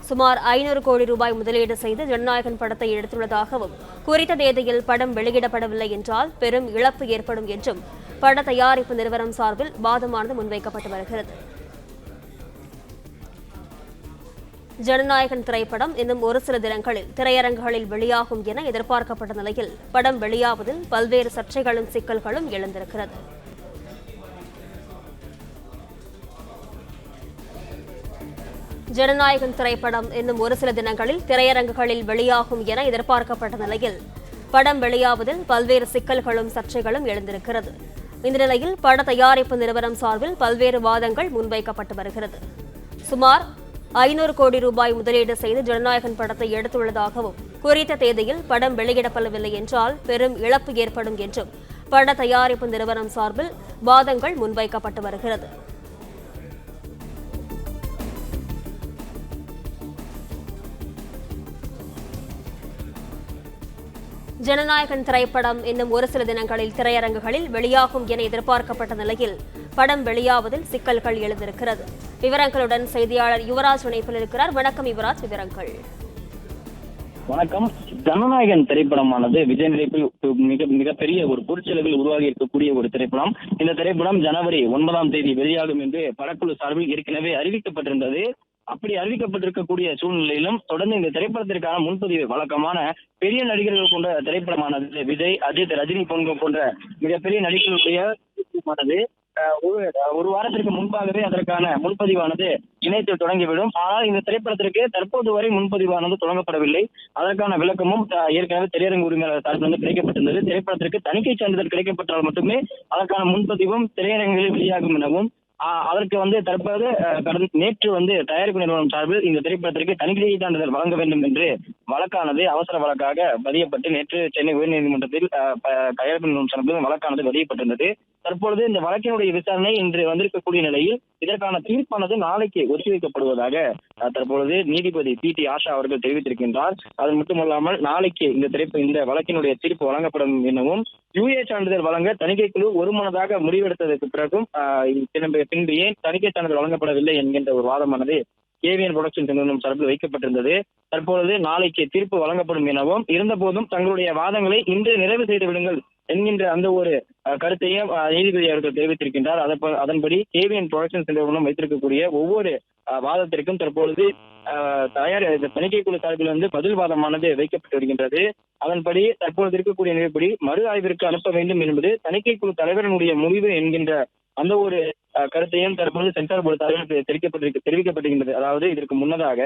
சுமார் 500 கோடி ரூபாய் முதலீடு செய்து ஜனநாயகன் படத்தை எடுத்துள்ளதாகவும் குறித்த தேதியில் படம் வெளியிடப்படவில்லை என்றால் பெரும் இழப்பு ஏற்படும் என்றும் பட தயாரிப்பு நிறுவனம் சார்பில் வாதமானது முன்வைக்கப்பட்டு வருகிறது. ஜனநாயகன் திரைப்படம் இன்னும் ஒரு சில தினங்களில் திரையரங்குகளில் வெளியாகும் என எதிர்பார்க்கப்பட்ட நிலையில் படம் வெளியாவதில் பல்வேறு சர்ச்சைகளும் சிக்கல்களும் எழுந்திருக்கிறது. ஜனநாயகன் திரைப்படம் இன்னும் ஒரு சில தினங்களில் திரையரங்குகளில் வெளியாகும் என எதிர்பார்க்கப்பட்ட நிலையில் படம் வெளியாவதில் பல்வேறு சிக்கல்களும் சர்ச்சைகளும் எழுந்திருக்கிறது. இந்த நிலையில் பட தயாரிப்பு நிறுவனம் சார்பில் பல்வேறு வாதங்கள் முன்வைக்கப்பட்டு வருகிறது. சுமார் 500 கோடி ரூபாய் முதலீடு செய்து ஜனநாயகன் படத்தை எடுத்துள்ளதாகவும் குறித்த தேதியில் படம் வெளியிடப்படவில்லை என்றால் பெரும் இழப்பு ஏற்படும் என்றும் பட தயாரிப்பு நிறுவனம் சார்பில் வாதங்கள் முன்வைக்கப்பட்டு வருகிறது. ஜனநாயகன் திரைப்படம் இன்னும் ஒரு சில தினங்களில் திரையரங்குகளில் வெளியாகும் என எதிர்பார்க்கப்பட்ட நிலையில் படம் வெளியாவதில் சிக்கல்கள் எழுந்திருக்கிறது. விவரங்களுடன் செய்தியாளர் யுவராஜ் இணைப்பில் இருக்கிறார். வணக்கம் யுவராஜ், விவரங்கள். வணக்கம். ஜனநாயகன் திரைப்படமானது விஜய் நடிப்பில் மிகப்பெரிய ஒரு பொருட்செலவில் உருவாகி இருக்கக்கூடிய ஒரு திரைப்படம். இந்த திரைப்படம் ஜனவரி 9ஆம் தேதி வெளியாகும் என்று படக்குழு சார்பில் ஏற்கனவே அறிவிக்கப்பட்டிருந்தது. அப்படி அறிவிக்கப்பட்டிருக்கக்கூடிய சூழ்நிலையிலும் தொடர்ந்து இந்த திரைப்படத்திற்கான முன்பதிவு வழக்கமான பெரிய நடிகர்கள் கொண்ட திரைப்படமானது விஜய், அஜித், ரஜினி போன்ற மிகப்பெரிய நடிகர்களுடைய ஒரு வாரத்திற்கு முன்பாகவே அதற்கான முன்பதிவானது இணையத்தில் தொடங்கிவிடும். ஆனால் இந்த திரைப்படத்திற்கு தற்போது வரை முன்பதிவானது தொடங்கப்படவில்லை. அதற்கான விளக்கமும் ஏற்கனவே திரையரங்கு உரிமையாளர் தரப்பிலிருந்து கிடைக்கப்பட்டிருந்தது. திரைப்படத்திற்கு தணிக்கை சான்றிதழ் கிடைக்கப்பட்டால் மட்டுமே அதற்கான முன்பதிவும் திரையரங்கில் வெளியாகும் எனவும் அதற்கு தற்போது நேற்று தயாரிப்பு நிறுவனம் சார்பில் இந்த திரைப்படத்திற்கு தணிக்கை சான்றிதழ் வழங்க வேண்டும் என்று வழக்கானது அவசர வழக்காக பதியப்பட்டு நேற்று சென்னை உயர்நீதிமன்றத்தில் தயாரிப்பு நிறுவனம் சார்பில் வழக்கானது பதியப்பட்டிருந்தது. தற்பொழுது இந்த வழக்கினுடைய விசாரணை இன்று வந்திருக்கக்கூடிய நிலையில் இதற்கான தீர்ப்பானது நாளைக்கு ஒத்திவைக்கப்படுவதாக தற்பொழுது நீதிபதி PT ஆஷா அவர்கள் தெரிவித்திருக்கின்றார். அது மட்டுமல்லாமல் நாளைக்கு இந்த வழக்கினுடைய தீர்ப்பு வழங்கப்படும் எனவும் UA சான்றிதழ் வழங்க தணிக்கை குழு ஒருமனதாக முடிவெடுத்ததற்கு பிறகும் பின்பு ஏன் தணிக்கை சான்றிதழ் வழங்கப்படவில்லை என்கின்ற ஒரு வாதமானது KVN புரொடக்ஷன் நிறுவனம் சார்பில் வைக்கப்பட்டிருந்தது. தற்பொழுது நாளைக்கு தீர்ப்பு வழங்கப்படும் எனவும் இருந்தபோதும் தங்களுடைய வாதங்களை இன்று நிறைவு செய்து விடுங்கள் என்கின்ற அந்த ஒரு கருத்தையும் நீதிபதி அவர்கள் தெரிவித்திருக்கின்றார். அதன்படி KVN புரொடக்ஷன் நிறுவனம் வைத்திருக்கக்கூடிய ஒவ்வொரு வாதத்திற்கும் தற்பொழுது தணிக்கை குழு சார்பில் பதில் வாதமானது வைக்கப்பட்டு வருகின்றது. அதன்படி தற்பொழுது இருக்கக்கூடிய நிலைப்படி மறு ஆய்விற்கு அனுப்ப வேண்டும் என்பது தணிக்கை குழு தலைவரினுடைய முடிவு என்கின்ற அந்த ஒரு கருத்தையும் தற்போது சென்சார் போர்டு தலைவர் தெரிவிக்கப்பட்டிருக்கின்றது. அதாவது இதற்கு முன்னதாக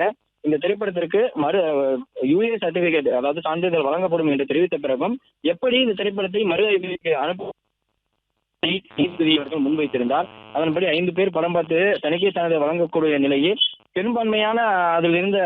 இந்த திரைப்படத்திற்கு UA சர்டிபிகேட் அதாவது சான்றிதழ் வழங்கப்படும் என்று தெரிவித்த பிறகும் எப்படி இந்த திரைப்படத்தை மறு ஆய்விற்கு அனுப்ப நீதிபதி அவர்கள் முன்வைத்திருந்தார். அதன்படி 5 பேர் படம் பார்த்து தணிக்கை சான்றிதழ் வழங்கக்கூடிய நிலையில் பெரும்பான்மையான அதில் இருந்த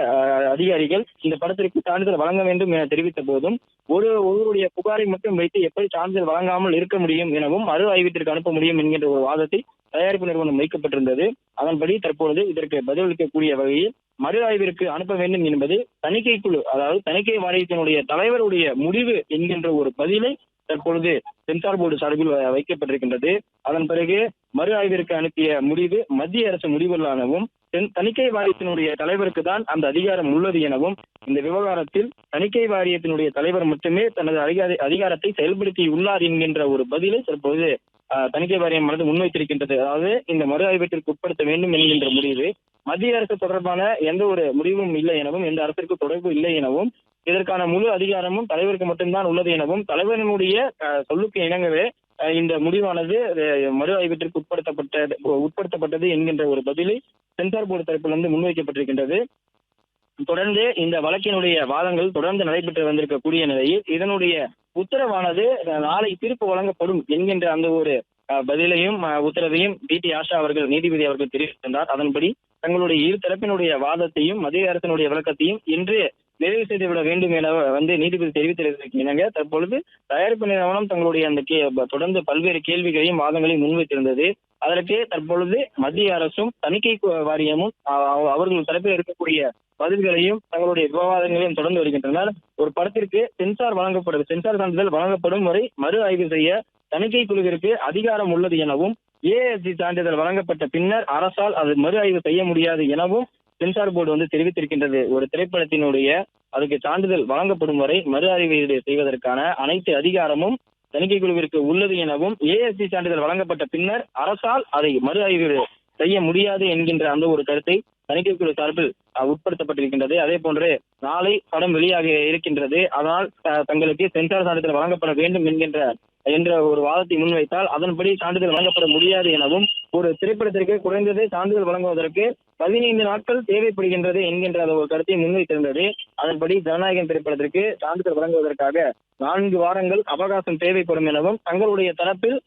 அதிகாரிகள் இந்த படத்திற்கு சான்றிதழ் வழங்க வேண்டும் என தெரிவித்த போதும் ஒருவருடைய புகாரை மட்டும் வைத்து எப்படி சான்றிதழ் வழங்காமல் இருக்க முடியும் எனவும் மறு ஆய்விற்கு அனுப்ப முடியும் என்கின்ற ஒரு வாதத்தை தயாரிப்பு நிறுவனம் வைக்கப்பட்டிருந்தது. அதன்படி தற்பொழுது இதற்கு பதிலளிக்கக்கூடிய வகையில் மறு ஆய்விற்கு அனுப்ப வேண்டும் என்பது தணிக்கை குழு அதாவது தணிக்கை வாரியத்தினுடைய தலைவருடைய முடிவு என்கின்ற ஒரு பதிலை தற்பொழுது சென்சார் போர்டு சார்பில் வைக்கப்பட்டிருக்கின்றது. அதன் பிறகு மறு ஆய்விற்கு அனுப்பிய முடிவு மத்திய அரசு முடிவுகளாகவும் தணிக்கை வாரியத்தினுடைய தலைவருக்கு தான் அந்த அதிகாரம் உள்ளது எனவும் இந்த விவகாரத்தில் தணிக்கை வாரியத்தினுடைய தலைவர் மட்டுமே தனது அதிகாரத்தை செயல்படுத்தி உள்ளார் என்கின்ற ஒரு பதிலை தற்போது தணிக்கை வாரியம் முன்வைத்திருக்கின்றது. அதாவது இந்த மறு ஆய்விற்கு உட்படுத்த வேண்டும் என்கின்ற முடிவு மத்திய அரசு தொடர்பான எந்த ஒரு முடிவும் இல்லை எனவும் எந்த அரசிற்கு தொடர்பு இல்லை எனவும் இதற்கான முழு அதிகாரமும் தலைவருக்கு மட்டும்தான் உள்ளது எனவும் தலைவரினுடைய சொல்லுக்கு இணங்கவே இந்த முடிவானது மறு ஆய்விற்கு உட்படுத்தப்பட்டது என்கின்ற ஒரு பதிலை சென்சார் போர்டு தரப்பிலிருந்து முன்வைக்கப்பட்டிருக்கின்றது. தொடர்ந்து இந்த வழக்கினுடைய வாதங்கள் தொடர்ந்து நடைபெற்று வந்திருக்கக்கூடிய நிலையில் இதனுடைய உத்தரவானது நாளை தீர்ப்பு வழங்கப்படும் என்கின்ற அந்த ஒரு பதிலையும் உத்தரவையும் PT ஆஷா அவர்கள் நீதிபதி அவர்கள் தெரிவித்திருந்தார். அதன்படி தங்களுடைய இரு தரப்பினுடைய வாதத்தையும் மத்திய அரசினுடைய விளக்கத்தையும் இன்று நிறைவு செய்துவிட வேண்டும் என நீதிபதி தெரிவித்திருக்க தற்பொழுது தயாரிப்பு நிறுவனம் தங்களுடைய அந்த தொடர்ந்து பல்வேறு கேள்விகளையும் வாதங்களையும் முன்வைத்திருந்தது. அதற்கு தற்பொழுது மத்திய அரசும் தணிக்கை வாரியமும் அவர்கள் தரப்பில் இருக்கக்கூடிய பதில்களையும் தங்களுடைய விவாதங்களையும் தொடர்ந்து வருகின்றனர். ஒரு படத்திற்கு சென்சார் சான்றிதழ் வழங்கப்படும் வரை மறு ஆய்வு செய்ய தணிக்கை குழுவிற்கு அதிகாரம் உள்ளது எனவும் ASC சான்றிதழ் வழங்கப்பட்ட பின்னர் அரசால் அது மறு ஆய்வு செய்ய முடியாது எனவும் சென்சார் போர்டு தெரிவித்திருக்கின்றது. ஒரு திரைப்படத்தினுடைய அதுக்கு சான்றிதழ் வழங்கப்படும் வரை மறு ஆய்வு செய்வதற்கான அனைத்து அதிகாரமும் தணிக்கை குழுவிற்கு உள்ளது எனவும் ASC சான்றிதழ் வழங்கப்பட்ட பின்னர் அரசால் அதை மறு ஆய்வு செய்ய முடியாது என்கின்ற அந்த ஒரு கருத்தை தணிக்கை குழு சார்பில் உட்படுத்தப்பட்டிருக்கின்றது. அதே போன்று நாளை படம் வெளியாக இருக்கின்றது. அதனால் தங்களுக்கு சென்சார் சான்றிதழ் வழங்கப்பட வேண்டும் என்ற ஒரு வாதத்தை முன்வைத்தால் அதன்படி சான்றிதழ் வழங்கப்பட முடியாது எனவும் ஒரு திரைப்படத்திற்கு குறைந்தது சான்றிதழ் வழங்குவதற்கு 15 நாட்கள் தேவைப்படுகின்றது என்கின்ற ஒரு கருத்தை முன்வைத்திருந்தது. அதன்படி ஜனநாயகன் திரைப்படத்திற்கு சான்றிதழ் வழங்குவதற்காக 4 வாரங்கள் அவகாசம் தேவைப்படும் எனவும் தங்களுடைய தரப்பில்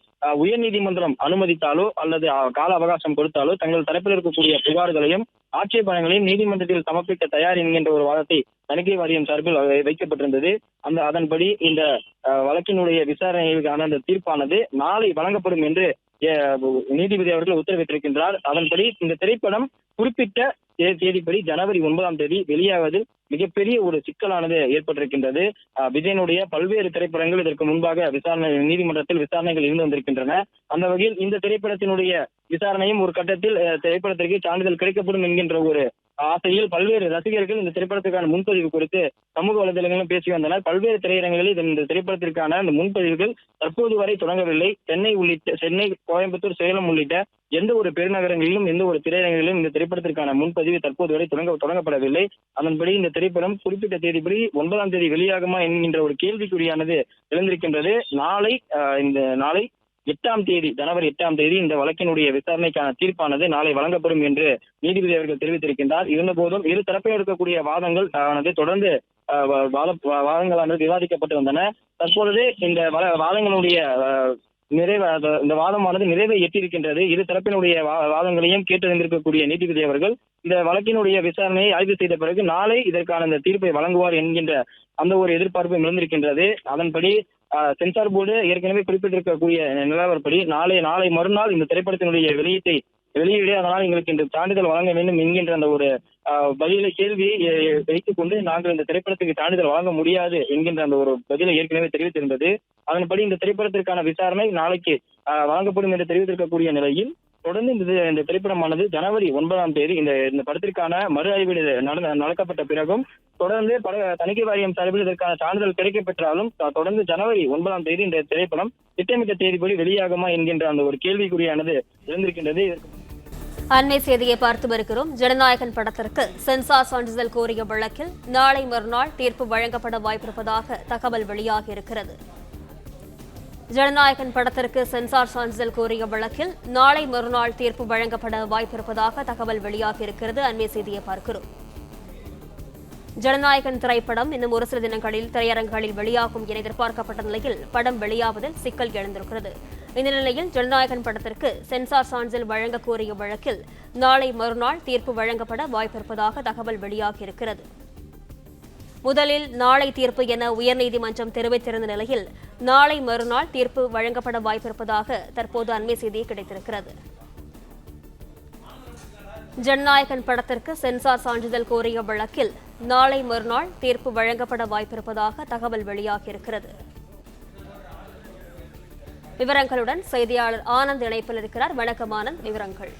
உயர்நீதிமன்றம் அனுமதித்தாலோ அல்லது கால அவகாசம் கொடுத்தாலோ தங்கள் தரப்பில் இருக்கக்கூடிய புகார்களையும் ஆட்சேபனைகளையும் நீதிமன்றத்தில் சமர்ப்பிக்க தயார் என்கின்ற ஒரு வாதத்தை தணிக்கை வாரியம் சார்பில் வைக்கப்பட்டிருந்தது. அதன்படி இந்த வழக்கினுடைய விசாரணைகளுக்கான அந்த தீர்ப்பானது நாளை வழங்கப்படும் என்று நீதிபதி அவர்கள் உத்தரவிட்டிருக்கின்றார். அதன்படி இந்த திரைப்படம் குறிப்பிட்ட தேதிப்படி ஜனவரி 9ஆம் தேதி வெளியாவதில் மிகப்பெரிய ஒரு சிக்கலானது ஏற்பட்டிருக்கின்றது. விஜயனுடைய பல்வேறு திரைப்படங்கள் இதற்கு முன்பாக நீதிமன்றத்தில் விசாரணைகள் இருந்து வந்திருக்கின்றன. அந்த வகையில் இந்த திரைப்படத்தினுடைய விசாரணையும் ஒரு கட்டத்தில் திரைப்படத்திற்கு சான்றிதழ் கிடைக்கப்படும் என்கின்ற ஒரு ஆசையில் பல்வேறு ரசிகர்கள் இந்த திரைப்படத்துக்கான முன்பதிவு குறித்து சமூக வலைதளங்களும் பேசி வந்தனர். பல்வேறு திரையரங்குகளில் இந்த திரைப்படத்திற்கான இந்த முன்பதிவுகள் தற்போது வரை தொடங்கவில்லை. சென்னை, கோயம்புத்தூர், சேலம் உள்ளிட்ட எந்த ஒரு பெருநகரங்களிலும் எந்த ஒரு திரையரங்கிலும் இந்த திரைப்படத்திற்கான முன்பதிவு தற்போது வரை தொடங்கப்படவில்லை. அதன்படி இந்த திரைப்படம் குறிப்பிட்ட தேதிப்படி 9ஆம் தேதி வெளியாகுமா என்கின்ற ஒரு கேள்விக்குறியானது எழுந்திருக்கின்றது. நாளை 8ஆம் தேதி, ஜனவரி 8ஆம் தேதி இந்த வழக்கினுடைய விசாரணைக்கான தீர்ப்பானது நாளை வழங்கப்படும் என்று நீதிபதி அவர்கள் தெரிவித்திருக்கின்றார். இருந்தபோதும் இரு தரப்பில் இருக்கக்கூடிய வாதங்கள் தொடர்ந்து வாதங்களானது விவாதிக்கப்பட்டு வந்தன. தற்பொழுது இந்த வாதங்களுடைய இந்த வாதமானது நிறைவை எட்டியிருக்கின்றது. இரு தரப்பினுடைய வாதங்களையும் கேட்டறிந்திருக்கக்கூடிய நீதிபதி அவர்கள் இந்த வழக்கினுடைய விசாரணையை ஆய்வு செய்த பிறகு நாளை இதற்கான இந்த தீர்ப்பை வழங்குவார் என்கின்ற அந்த ஒரு எதிர்பார்ப்பு எழுந்திருக்கின்றது. அதன்படி சென்சார் போர்டு ஏற்கனவே குறிப்பிட்டிருக்கக்கூடிய நிலவரப்படி நாளை மறுநாள் இந்த திரைப்படத்தினுடைய வெளியீடு, அதனால் எங்களுக்கு இந்த சான்றிதழ் வழங்க வேண்டும் என்கின்ற அந்த ஒரு கேள்வியை வைத்துக் கொண்டு நாங்கள் இந்த திரைப்படத்துக்கு சான்றிதழ் வழங்க முடியாது என்கின்ற அந்த ஒரு பதிலை ஏற்கனவே தெரிவித்திருந்தது. அதன்படி இந்த திரைப்படத்திற்கான விசாரணை நாளைக்கு வழங்கப்படும் என்று தெரிவித்திருக்கக்கூடிய நிலையில் தொடர்ந்து இந்த திரைப்படமானது ஜனவரி 9ஆம் தேதி இந்த படத்திற்கான மறு ஆய்வு நடக்கப்பட்ட பிறகும் தொடர்ந்து தணிக்கை வாரியம் சார்பில் இதற்கான சான்றிதழ் கிடைக்கப்பெற்றாலும் தொடர்ந்து ஜனவரி 9ஆம் தேதி இந்த திரைப்படம் திட்டமிட்ட தேதிப்படி வெளியாகுமா என்கின்ற அந்த ஒரு கேள்விக்குறியானது எழுந்திருக்கின்றது. அண்மை செய்தியை பார்த்து வருகிறோம். ஜனநாயகன் படத்திற்கு சென்சார் சான்றிதழ் கோரிய வழக்கில் நாளை மறுநாள் தீர்ப்பு வழங்கப்பட வாய்ப்பிருப்பதாக தகவல் வெளியாகியிருக்கிறது. ஜனநாயகன் படத்திற்கு சென்சார் சான்றிதழ் கோரிய வழக்கில் நாளை மறுநாள் தீர்ப்பு வழங்கப்பட வாய்ப்பிருப்பதாக தகவல் வெளியாகியிருக்கிறது. அண்மை செய்தியை பார்க்கிறோம். ஜனநாயகன் திரைப்படம் இன்னும் ஒரு சில தினங்களில் திரையரங்குகளில் வெளியாகும் என எதிர்பார்க்கப்பட்ட நிலையில் படம் வெளியாவதில் சிக்கல் எழுந்திருக்கிறது. இந்த நிலையில் ஜனநாயகன் படத்திற்கு சென்சார் சான்றிதழ் வழங்க கோரிய வழக்கில் நாளை மறுநாள் தீர்ப்பு வழங்கப்பட வாய்ப்பிருப்பதாக தகவல் வெளியாகியிருக்கிறது. முதலில் நாளை தீர்ப்பு என உயர்நீதிமன்றம் தெரிவித்திருந்த நிலையில் நாளை மறுநாள் தீர்ப்பு வழங்கப்பட வாய்ப்பிருப்பதாக தற்போது அண்மை செய்தி கிடைத்திருக்கிறது. ஜனநாயகன் படத்திற்கு சென்சார் சான்றிதழ் கோரிய வழக்கில் நாளை மறுநாள் தீர்ப்பு வழங்கப்பட வாய்ப்பிருப்பதாக தகவல் வெளியாகியிருக்கிறது. விவரங்களுடன் செய்தியாளர் ஆனந்த் இணைப்பில் இருக்கிறார். வணக்கம் ஆனந்த், விவரங்கள்.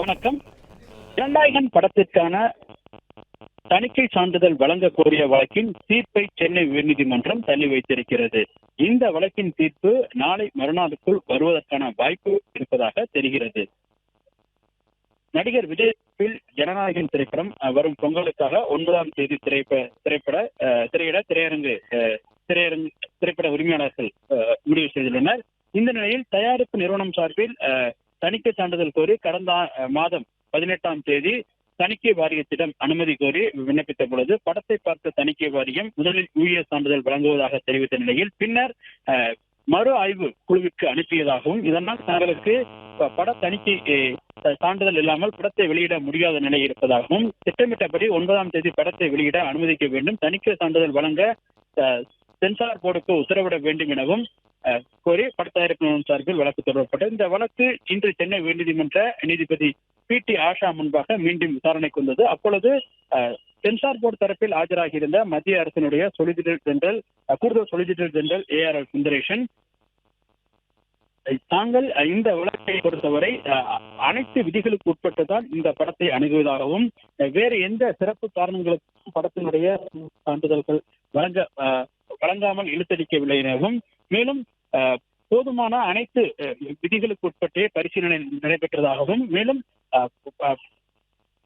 வணக்கம். ஜனநாயகன் படத்திற்கான தணிக்கை சான்றிதழ் வழங்க கோரிய வழக்கின் தீர்ப்பை சென்னை உயர்நீதிமன்றம் தள்ளி வைத்திருக்கிறது. இந்த வழக்கின் தீர்ப்பு நாளை மறுநாளுக்குள் வருவதற்கான வாய்ப்பு இருப்பதாக தெரிகிறது. நடிகர் விஜய் ஜனநாயகன் திரைப்படம் வரும் பொங்கலுக்காக 9ஆம் தேதி திரைப்பட உரிமையாளர்கள் முடிவு செய்துள்ளனர். இந்த நிலையில் தயாரிப்பு நிறுவனம் சார்பில் தணிக்கை சான்றிதழ் கோரி கடந்த மாதம் 18ஆம் தேதி தணிக்கை வாரியத்திடம் அனுமதி கோரி விண்ணப்பித்த பொழுது படத்தை பார்த்த தணிக்கை வாரியம் முதலில் யூஏ சான்றிதழ் வழங்குவதாக தெரிவித்த நிலையில் பின்னர் மறு ஆய்வு குழுவிற்கு அனுப்பியதாகவும் இதனால் தங்களுக்கு பட தணிக்கை சான்றிதழ் இல்லாமல் படத்தை வெளியிட முடியாத நிலை இருப்பதாகவும் திட்டமிட்டபடி 9ஆம் தேதி படத்தை வெளியிட அனுமதிக்க வேண்டும், தணிக்கை சான்றிதழ் வழங்க சென்சார் போர்டுக்கு உத்தரவிட வேண்டும் எனவும் கோரி பட தயாரிப்பு நிறுவனம் சார்பில் வழக்கு தொடரப்பட்டது. இந்த வழக்கு இன்று சென்னை உயர்நீதிமன்ற நீதிபதி PT ஆஷா முன்பாக மீண்டும் விசாரணைக்கு வந்தது. அப்பொழுது சென்சார் போர்டு தரப்பில் ஆஜராகியிருந்த மத்திய அரசினுடைய கூடுதல் சொலிசிட்டர் ஜெனரல் AR சுந்தரேசன் தாங்கள் இந்த வழக்கை பொறுத்தவரை அனைத்து விதிகளுக்கு உட்பட்டுதான் இந்த படத்தை அணுகுவதாகவும் வேறு எந்த சிறப்பு காரணங்களுக்கும் படத்தினுடைய சான்றிதழ்கள் வழங்காமல் இழுத்தடிக்கவில்லை எனவும் மேலும் போதுமான அனைத்து விதிகளுக்கு உட்பட்டே பரிசீலனை நடைபெற்றதாகவும் மேலும்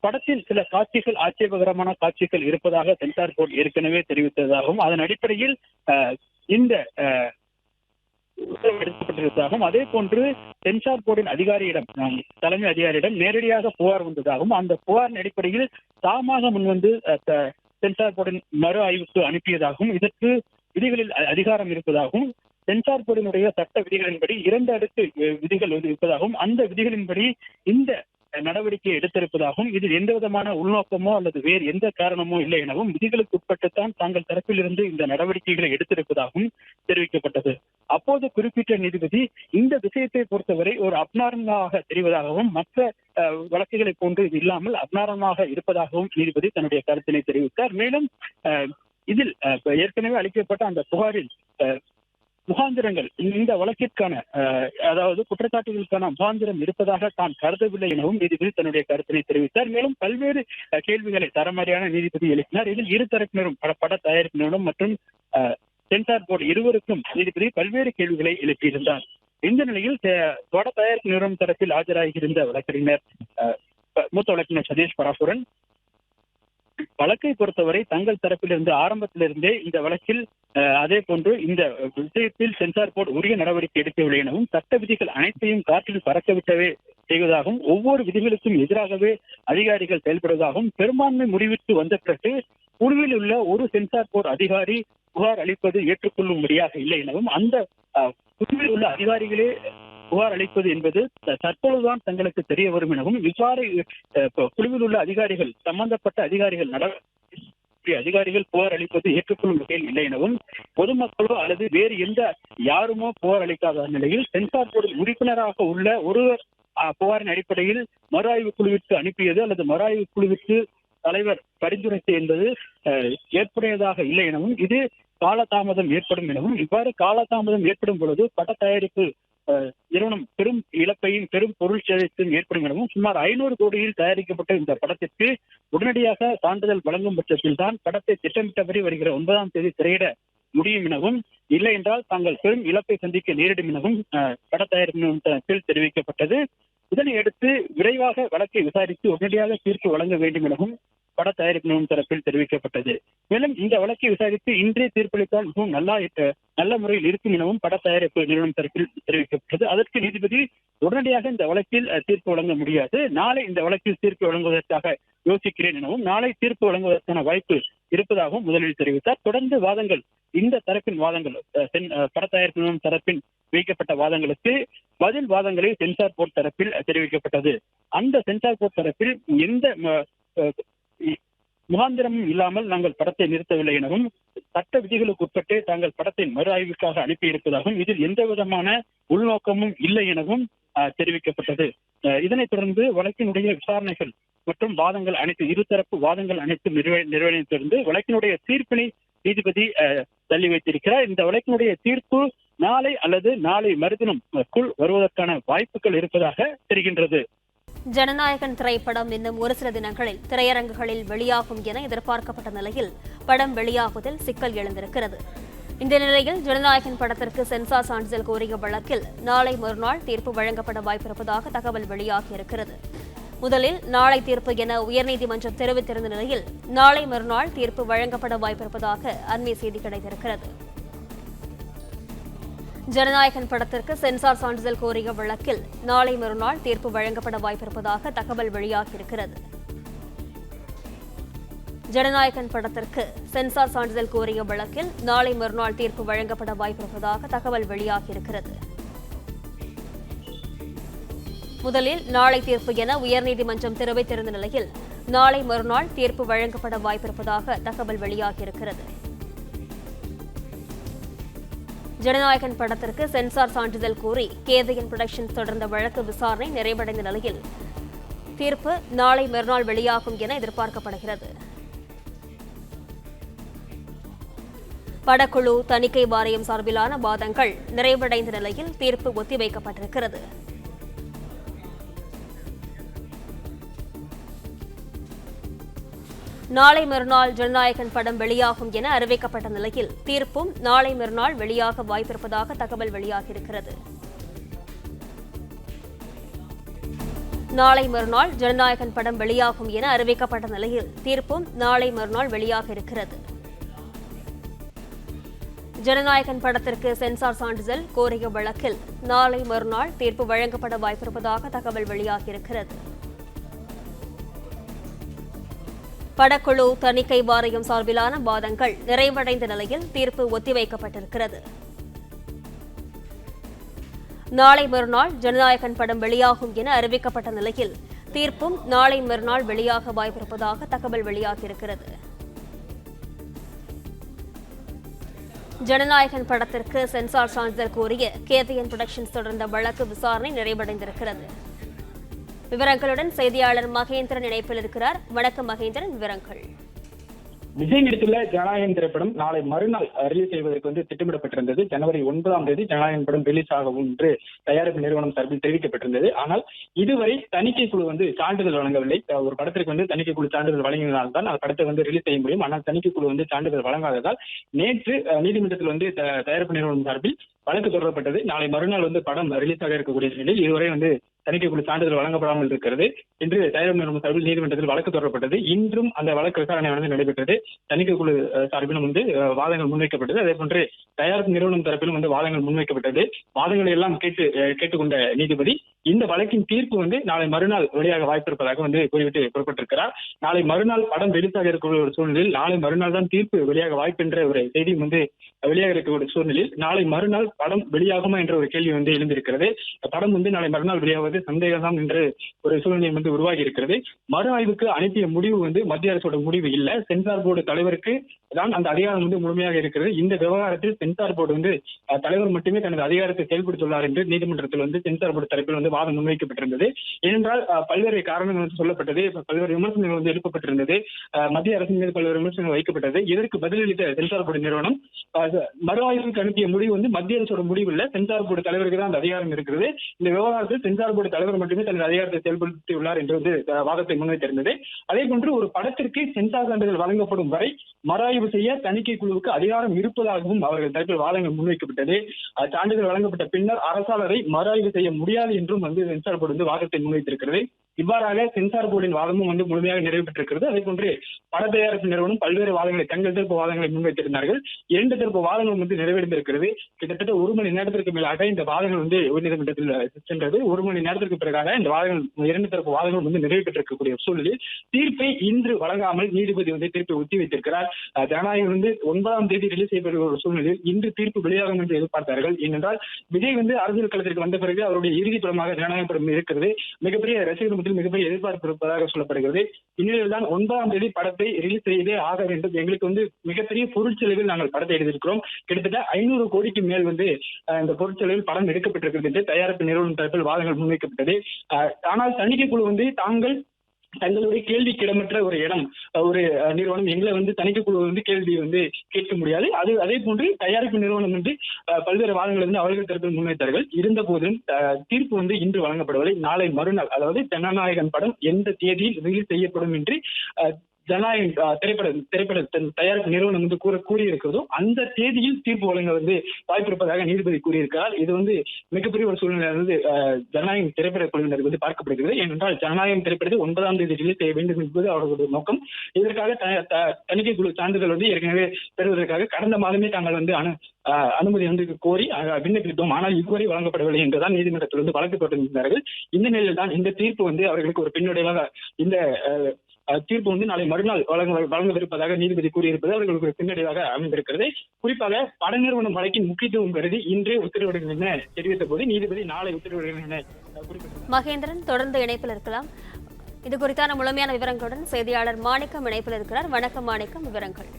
படத்தில் சில காட்சிகள் ஆட்சேபகரமான காட்சிகள் இருப்பதாக சென்சார் போர்டு ஏற்கனவே தெரிவித்ததாகவும் அதன் அடிப்படையில் இந்த உத்தரவு எடுக்கப்பட்டிருப்பதாகவும் அதே போன்று சென்சார் போர்டின் தலைமை அதிகாரியிடம் நேரடியாக புகார் வந்ததாகவும் அந்த புகாரின் அடிப்படையில் தாமாக முன்வந்து சென்சார் போர்டின் மறு ஆய்வுக்கு அனுப்பியதாகவும் இதற்கு விதிகளில் அதிகாரம் இருப்பதாகவும் சென்சார் போர்டினுடைய சட்ட விதிகளின்படி 2 அடுக்கு விதிகள் இருப்பதாகவும் அந்த விதிகளின்படி இந்த நடவடிக்கையை எடுத்திருப்பதாகவும் இதில் எந்த விதமான உள்நோக்கமோ அல்லது வேறு எந்த காரணமோ இல்லை எனவும் விதிகளுக்கு உட்பட்டுத்தான் தாங்கள் தரப்பிலிருந்து இந்த நடவடிக்கைகளை எடுத்திருப்பதாகவும் தெரிவிக்கப்பட்டது. அப்போது குறிப்பிட்ட நீதிபதி இந்த விஷயத்தை பொறுத்தவரை ஒரு அப்நார்மலாக தெரிவதாகவும் மற்ற வழக்குகளை போன்று இது இல்லாமல் அப்நார்மலாக இருப்பதாகவும் நீதிபதி தன்னுடைய கருத்தினை தெரிவித்தார். மேலும் இதில் ஏற்கனவே அளிக்கப்பட்ட அந்த புகாரில் முகாந்திரங்கள் இந்த வழக்கிற்கான அதாவது குற்றச்சாட்டுகளுக்கான முகாந்திரம் இருப்பதாக தான் கருதவில்லை எனவும் நீதிபதி தன்னுடைய கருத்தினை தெரிவித்தார். மேலும் பல்வேறு கேள்விகளை தரமறியான நீதிபதி எழுப்பினார். இதில் இரு தரப்பினரும் பட தயாரிப்பினரும் மற்றும் சென்சார் போர்டு இருவருக்கும் நீதிபதி பல்வேறு கேள்விகளை எழுப்பியிருந்தார். இந்த நிலையில் பட தயாரிப்பு நிறுவனம் தரப்பில் ஆஜராகியிருந்த வழக்கறிஞர் மூத்த வழக்கறிஞர் சதீஷ் பராசுரன் வழக்கை பொறுத்தவரை தங்கள் தரப்பிலிருந்து ஆரம்பத்திலிருந்தே இந்த வழக்கில் அதே போன்று இந்த விஷயத்தில் சென்சார் போர்டு உரிய நடவடிக்கை எடுக்கவில்லை எனவும் சட்ட விதிகள் அனைத்தையும் காற்றில் பறக்கவிட்டவே செய்வதாகவும் ஒவ்வொரு விதிகளுக்கும் எதிராகவே அதிகாரிகள் செயல்படுவதாகவும் பெரும்பான்மை முடிவிற்கு வந்த பிறகு குழுவில் உள்ள ஒரு சென்சார் போர்டு அதிகாரி புகார் அளிப்பது ஏற்றுக்கொள்ளும்படியாக இல்லை எனவும் அந்த குழுவில் உள்ள அதிகாரிகளே புகார் அளிப்பது என்பது தற்பொழுதுதான் தங்களுக்கு தெரிய வரும் எனவும் இவ்வாறு குழுவில் உள்ள அதிகாரிகள் சம்பந்தப்பட்ட அதிகாரிகள் புகார் அளிப்பது ஏற்றுக்கொள்ளும் வகையில் இல்லை எனவும் பொதுமக்களோ அல்லது வேறு எந்த யாருமோ புகார் அளிக்காத நிலையில் சென்சார் போர்டு உறுப்பினராக உள்ள ஒருவர் புகாரின் அடிப்படையில் மறு ஆய்வு குழுவிற்கு அனுப்பியது அல்லது மறு ஆய்வு குழுவிற்கு தலைவர் பரிந்துரைத்து என்பது ஏற்புடையதாக இல்லை எனவும் இது காலதாமதம் ஏற்படும் எனவும் இவ்வாறு காலதாமதம் ஏற்படும் பொழுது பட தயாரிப்பு நிறுவனம் பெரும் இழப்பையும் பெரும் பொருள் சேதத்தையும் ஏற்படும் எனவும் சுமார் 500 கோடியில் தயாரிக்கப்பட்ட இந்த படத்திற்கு உடனடியாக சான்றிதழ் வழங்கும் பட்சத்தில் தான் படத்தை திட்டமிட்டபடி வருகிற 9ஆம் தேதி திரையிட முடியும் எனவும் இல்லை என்றால் தாங்கள் பெரும் இழப்பை சந்திக்க நேரிடும் எனவும் பட தயாரிப்பு நிறுவனத்தில் தெரிவிக்கப்பட்டது. இதனையடுத்து விரைவாக வழக்கை விசாரித்து உடனடியாக தீர்ப்பு வழங்க வேண்டும் எனவும் பட தயாரிப்பு நிறுவனம் தரப்பில் தெரிவிக்கப்பட்டது. மேலும் இந்த வழக்கை விசாரித்து இன்றே தீர்ப்பளித்தால் மிகவும் நல்ல முறையில் இருக்கும் எனவும் பட தயாரிப்பு நிறுவனம் தரப்பில் தெரிவிக்கப்பட்டது. அதற்கு நீதிபதி உடனடியாக இந்த வழக்கில் தீர்ப்பு வழங்க முடியாது, நாளை இந்த வழக்கில் தீர்ப்பு வழங்குவதற்காக யோசிக்கிறேன் எனவும் நாளை தீர்ப்பு வழங்குவதற்கான வாய்ப்பு இருப்பதாகவும் முதலில் தெரிவித்தார். தொடர்ந்து வாதங்கள் இந்த தரப்பின் வாதங்கள் பட தயாரிப்பு நிறுவனம் தரப்பின் வைக்கப்பட்ட வாதங்களுக்கு பதில் வாதங்களை சென்சார் போர்டு தரப்பில் தெரிவிக்கப்பட்டது. அந்த சென்சார் போர்டு தரப்பில் எந்த முகாந்திரமும் இல்லாமல் நாங்கள் படத்தை நிறுத்தவில்லை எனவும் சட்ட விதிகளுக்கு உட்பட்டு தாங்கள் படத்தை மறு ஆய்வுக்காக அனுப்பியிருப்பதாகவும் இதில் எந்த விதமான உள்நோக்கமும் இல்லை எனவும் தெரிவிக்கப்பட்டது. இதனைத் தொடர்ந்து வழக்கினுடைய விசாரணைகள் மற்றும் வாதங்கள் அனைத்து இருதரப்பு வாதங்கள் அனைத்தும் நிறைவேறியதிலிருந்து வழக்கினுடைய தீர்ப்பினை நீதிபதி தள்ளி வைத்திருக்கிறார். இந்த வழக்கினுடைய தீர்ப்பு நாளை அல்லது நாளை மறுதினம்க்குள் வருவதற்கான வாய்ப்புகள் இருப்பதாக தெரிகின்றது. ஜனநாயகன் திரைப்படம் இன்னும் ஒரு சில தினங்களில் திரையரங்குகளில் வெளியாகும் என எதிர்பார்க்கப்பட்ட நிலையில் படம் வெளியாகுவதில் சிக்கல் எழுந்திருக்கிறது. இந்த நிலையில் ஜனநாயகன் படத்திற்கு சென்சார் சான்றிதழ் கோரிய வழக்கில் நாளை மறுநாள் தீர்ப்பு வழங்கப்பட வாய்ப்பிருப்பதாக தகவல் வெளியாகியிருக்கிறது. முதலில் நாளை தீர்ப்பு என உயர்நீதிமன்றம் தெரிவித்திருந்த நிலையில் நாளை மறுநாள் தீர்ப்பு வழங்கப்பட வாய்ப்பிருப்பதாக அண்மை செய்தி கிடைத்திருக்கிறது. ஜனநாயகன் படத்திற்கு சென்சார் சான்றிதழ் கோரிய வழக்கில் நாளை மறுநாள் தீர்ப்பு வழங்கப்பட வாய்ப்பிருப்பதாக தகவல் வெளியாகியிருக்கிறது. ஜனநாயகன் படத்திற்கு சென்சார் சான்றிதழ் கோரிய வழக்கில் நாளை மறுநாள் தீர்ப்பு வழங்கப்பட வாய்ப்பிருப்பதாக தகவல் வெளியாகியிருக்கிறது. முதலில் நாளை தீர்ப்பு என உயர்நீதிமன்றம் தெரிவித்திருந்த நிலையில் நாளை மறுநாள் தீர்ப்பு வழங்கப்பட வாய்ப்பிருப்பதாக தகவல் வெளியாகியிருக்கிறது. ஜனநாயகன் படத்திற்கு சென்சார் சான்றிதழ் கோரி கேதியன் புரொடக்ஷன்ஸ் தொடர்ந்த வழக்கு விசாரணை நிறைவடைந்த நிலையில் தீர்ப்பு நாளை மறுநாள் வெளியாகும் என எதிர்பார்க்கப்படுகிறது. படக்குழு தணிக்கை வாரியம் சார்பிலான வாதங்கள் நிறைவடைந்த நிலையில் தீர்ப்பு ஒத்திவைக்கப்பட்டிருக்கிறது. நாளை மறுநாள் ஜனநாயகன் படம் வெளியாகும் என அறிவிக்கப்பட்ட நிலையில் தீர்ப்பும் நாளை மறுநாள் வெளியாக வாய்ப்பிருப்பதாக தகவல் வெளியாகியிருக்கிறது. நாளை மறுநாள் ஜனநாயகன் படம் வெளியாகும் என அறிவிக்கப்பட்ட நிலையில் தீர்ப்பும் நாளை மறுநாள் வெளியாக இருக்கிறது. ஜனநாயகன் படத்திற்கு சென்சார் சான்றிதழ் கோரிய வழக்கில் நாளை மறுநாள் தீர்ப்பு வழங்கப்பட வாய்ப்பிருப்பதாக தகவல் வெளியாகியிருக்கிறது. படக்குழு தணிக்கை வாரியம் சார்பிலான வாதங்கள் நிறைவடைந்த நிலையில் தீர்ப்பு ஒத்திவைக்கப்பட்டிருக்கிறது. நாளை மறுநாள் ஜனநாயகன் படம் வெளியாகும் என அறிவிக்கப்பட்ட நிலையில் தீர்ப்பும் நாளை மறுநாள் வெளியாக வாய்ப்பிருப்பதாக தகவல் வெளியாகியிருக்கிறது. ஜனநாயகன் படத்திற்கு சென்சார் சான்றிதழ் கோரிய கேதியன் புரொடக்ஷன்ஸ் தொடர்ந்த வழக்கு விசாரணை நிறைவடைந்திருக்கிறது. விவரங்களுடன் செய்தியாளர் மகேந்திரன் இணைப்பில் இருக்கிறார். வணக்கம் மகேந்திரன், விவரங்கள். விஜய் நடித்துள்ள ஜனநாயகன் திரைப்படம் நாளை மறுநாள் ரிலீஸ் செய்வதற்கு திட்டமிடப்பட்டிருந்தது. ஜனவரி 9 ஜனநாயகன் படம் ரிலீஸ் ஆகும் என்று தயாரிப்பு நிறுவனம் சார்பில் தெரிவிக்கப்பட்டிருந்தது. ஆனால் இதுவரை தணிக்கை குழு சான்றிதழ் வழங்கவில்லை. ஒரு படத்திற்கு தணிக்கை குழு சான்றிதழ் வழங்கினால்தான் அந்த படத்தை ரிலீஸ் செய்ய முடியும். ஆனால் தணிக்கை குழு சான்றிதழ் வழங்காததால் நேற்று நீதிமன்றத்தில் தயாரிப்பு நிறுவனம் சார்பில் வழக்கு தொடரப்பட்டது. நாளை மறுநாள் படம் ரிலீஸ் ஆக இருக்கக்கூடிய நிலையில் இதுவரை தணிக்கை குழு சான்றிதழ் வழங்கப்படாமல் இருக்கிறது. இன்று தயாரிப்பு நிறுவனம் சார்பில் நீதிமன்றத்தில் வழக்கு தொடரப்பட்டது. இன்றும் அந்த வழக்கு விசாரணை நடைபெற்றது. தணிக்கை குழு சார்பிலும் வாதங்கள் முன்வைக்கப்பட்டது. அதே போன்று தயாரிப்பு நிறுவனம் தரப்பிலும் வாதங்கள் முன்வைக்கப்பட்டது. வாதங்களை எல்லாம் கேட்டுக்கொண்ட நீதிபதி இந்த வழக்கின் தீர்ப்பு நாளை மறுநாள் வெளியாக வாய்ப்பு இருப்பதாக கூறிவிட்டு புறப்பட்டிருக்கிறார். நாளை மறுநாள் படம் வெளியாக இருக்கக்கூடிய ஒரு சூழ்நிலையில் நாளை மறுநாள் தான் தீர்ப்பு வெளியாக வாய்ப்பு என்ற ஒரு செய்தி வெளியாக இருக்கக்கூடிய சூழ்நிலையில் நாளை மறுநாள் படம் வெளியாகுமா என்ற ஒரு கேள்வி எழுந்திருக்கிறது. படம் நாளை மறுநாள் வெளியாவது சந்தேகம்தான் என்ற ஒரு சூழ்நிலை உருவாகி இருக்கிறது. மறு ஆய்வுக்கு அனுப்பிய முடிவு மத்திய அரசோட முடிவு இல்ல, சென்சார் போர்டு தலைவருக்கு தான் அந்த அதிகாரம் முழுமையாக இருக்கிறது. இந்த விவகாரத்தில் சென்சார் போர்டு தலைவர் மட்டுமே தனது அதிகாரத்தை செயல்படுத்தியுள்ளார் என்று நீதிமன்றத்தில் சென்சார் போர்டு தரப்பில் வாதம் முன்வைக்கப்பட்டிருந்தது. ஏனென்றால் பல்வேறு காரணங்கள் சொல்லப்பட்டது, பல்வேறு விமர்சனங்கள் எழுப்பப்பட்டிருந்தது, மத்திய அரசின் மீது பல்வேறு விமர்சனங்கள் வைக்கப்பட்டது. இதற்கு பதிலளித்த சென்சார் போர்டு நிறுவனம் மறு ஆய்வுக்கு அனுப்பிய முடிவு மத்திய அரசோட முடிவு இல்ல, சென்சார் போர்டு தலைவருக்கு தான் அந்த அதிகாரம் இருக்கிறது. இந்த விவகாரத்தில் சென்சார் போர்டு தலைவர் மட்டுமே தனது அதிகாரத்தை செயல்படுத்தியுள்ளார் என்று வாதத்தை முன்வைத்திருந்தது. அதே போன்று ஒரு படத்திற்கு சென்சார் சான்றிதழ் வழங்கப்படும் வரை மறாய்வு செய்ய தணிக்கை குழுவுக்கு அதிகாரம் இருப்பதாகவும் அவர்கள் தரப்பில் வாதங்கள் முன்வைக்கப்பட்டது. சான்றிதழ் வழங்கப்பட்ட பின்னர் அரசாளரை மறாய்வு செய்ய முடியாது என்றும் சென்சார் போர்டு வாதத்தை முன்வைத்திருக்கிறது. இவ்வாறாக சென்சார் போர்டின் வாதமும் முழுமையாக நிறைவேற்றிருக்கிறது. அதே போன்று பட தயாரிப்பு நிறுவனம் பல்வேறு வாதங்களை தங்கள் தரப்பு வாதங்களை முன்வைத்திருந்தார்கள். 2 தரப்பு வாதங்கள் நிறைவேறியிருக்கிறது. கிட்டத்தட்ட 1 மணி நேரத்திற்கு மேலாக இந்த வாதங்கள் உயர்நீதிமன்றத்தில் சென்றது. 1 மணி நேரத்திற்கு பிறகாக இந்த வாதங்கள் 2 தரப்பு வாதங்கள் நிறைவேற்றக்கூடிய சூழலில் தீர்ப்பை இன்று வழங்காமல் நீதிபதி தீர்ப்பை ஒத்தி வைத்திருக்கிறார். ஜனநாயகம் 9ஆம் தேதி ரிலீஸ் செய்யப்படுகிற ஒரு சூழ்நிலையில் இன்று தீர்ப்பு வெளியாகும் என்று எதிர்பார்த்தார்கள். ஏனென்றால் விஜய் அரசியல் களத்திற்கு வந்த பிறகு அவருடைய இறுதி படமாக ஜனநாயகம் படம் இருக்கிறது. மிகப்பெரிய ரசிகர்கள் மிகப்பெரிய எதிர்பார்ப்பு இருப்பதாக சொல்லப்படுகிறது. இந்நிலையில் தான் 9ஆம் தேதி படத்தை ரிலீஸ் செய்தே ஆக வேண்டும். எங்களுக்கு மிகப்பெரிய பொருட்செலவில் நாங்கள் படத்தை எடுத்திருக்கிறோம். கிட்டத்தட்ட 500 கோடிக்கு மேல் இந்த பொருட்செலவில் படம் எடுக்கப்பட்டிருக்கிறது என்று தயாரிப்பு நிறுவனம் தரப்பில் வாதங்கள் முன்வைக்கப்பட்டது. ஆனால் தணிக்கை குழு தங்களுடைய கேள்விக்கு இடமற்ற ஒரு இடம், ஒரு நிறுவனம் எங்களை தணிக்கை குழு கேள்வி கேட்க முடியாது. அதே போன்று தயாரிப்பு நிறுவனம் பல்வேறு வாதங்கள் அவர்கள் தரப்பில் முன்வைத்தார்கள். இருந்த போதிலும் தீர்ப்பு இன்று வழங்கப்படவில்லை. நாளை மறுநாள், அதாவது ஜனநாயகன் படம் எந்த தேதியில் ரிலீஸ் செய்யப்படும் என்று ஜனநாயகன் திரைப்பட தயாரிப்பு நிறுவனம் கூறியிருக்கிறதோ அந்த தேதியில் தீர்ப்பு வழங்க வாய்ப்பு இருப்பதாக நீதிபதி கூறியிருக்கிறார். இது மிகப்பெரிய ஒரு சூழ்நிலை ஜனநாயகம் திரைப்பட குழுவினர் பார்க்கப்படுகிறது. ஏனென்றால் ஜனநாயகம் திரைப்படத்தை 9ஆம் தேதி ரிலீஸ் செய்ய வேண்டும் என்பது அவர்களுடைய நோக்கம். இதற்காக தணிக்கை குழு சான்றிதழ் ஏற்கனவே பெறுவதற்காக கடந்த மாதமே தாங்கள் அனுமதி கோரி விண்ணப்பித்தோம். ஆனால் இதுவரை வழங்கப்படவில்லை என்றுதான் நீதிமன்றத்தில் வழக்கு தொடர்ந்திருந்தார்கள். இந்த நிலையில் தான் இந்த தீர்ப்பு அவர்களுக்கு ஒரு பின்னடைவாக இந்த தீர்ப்பு நாளை மறுநாள் வழங்கவிருப்பதாக நீதிபதி கூறியிருப்பது அவர்களுக்கு பின்னடைவாக அமைந்திருக்கிறது. குறிப்பாக பட நிறுவனம் வழக்கின் முக்கியத்துவம் கருதி இன்றே உத்தரவிடுங்கள் என தெரிவித்த போது நீதிபதி நாளை உத்தரவிடுங்கள் என குறிப்பிட்டார். மகேந்திரன் தொடர்ந்து இணைப்பில் இருக்கலாம். இது குறித்தான முழுமையான விவரங்களுடன் செய்தியாளர் மாணிக்கம் இணைப்பில் இருக்கிறார். வணக்கம் மாணிக்கம், விவரங்கள்.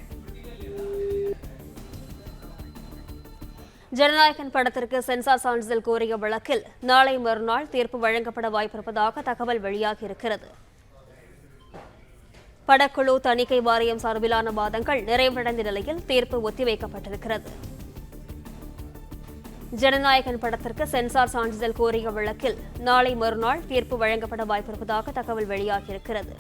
ஜனநாயகன் படத்திற்கு சென்சார் சான்றிதழ் கோரிய வழக்கில் நாளை மறுநாள் தீர்ப்பு வழங்கப்பட வாய்ப்பிருப்பதாக தகவல் வெளியாகியிருக்கிறது. படக்குழு தணிக்கை வாரியம் சார்பிலான வாதங்கள் நிறைவடைந்த நிலையில் தீர்ப்பு ஒத்திவைக்கப்பட்டிருக்கிறது. ஜனநாயகன் படத்திற்கு சென்சார் சான்றிதழ் கோரிய வழக்கில் நாளை மறுநாள் தீர்ப்பு வழங்கப்பட வாய்ப்பிருப்பதாக தகவல் வெளியாகியிருக்கிறது.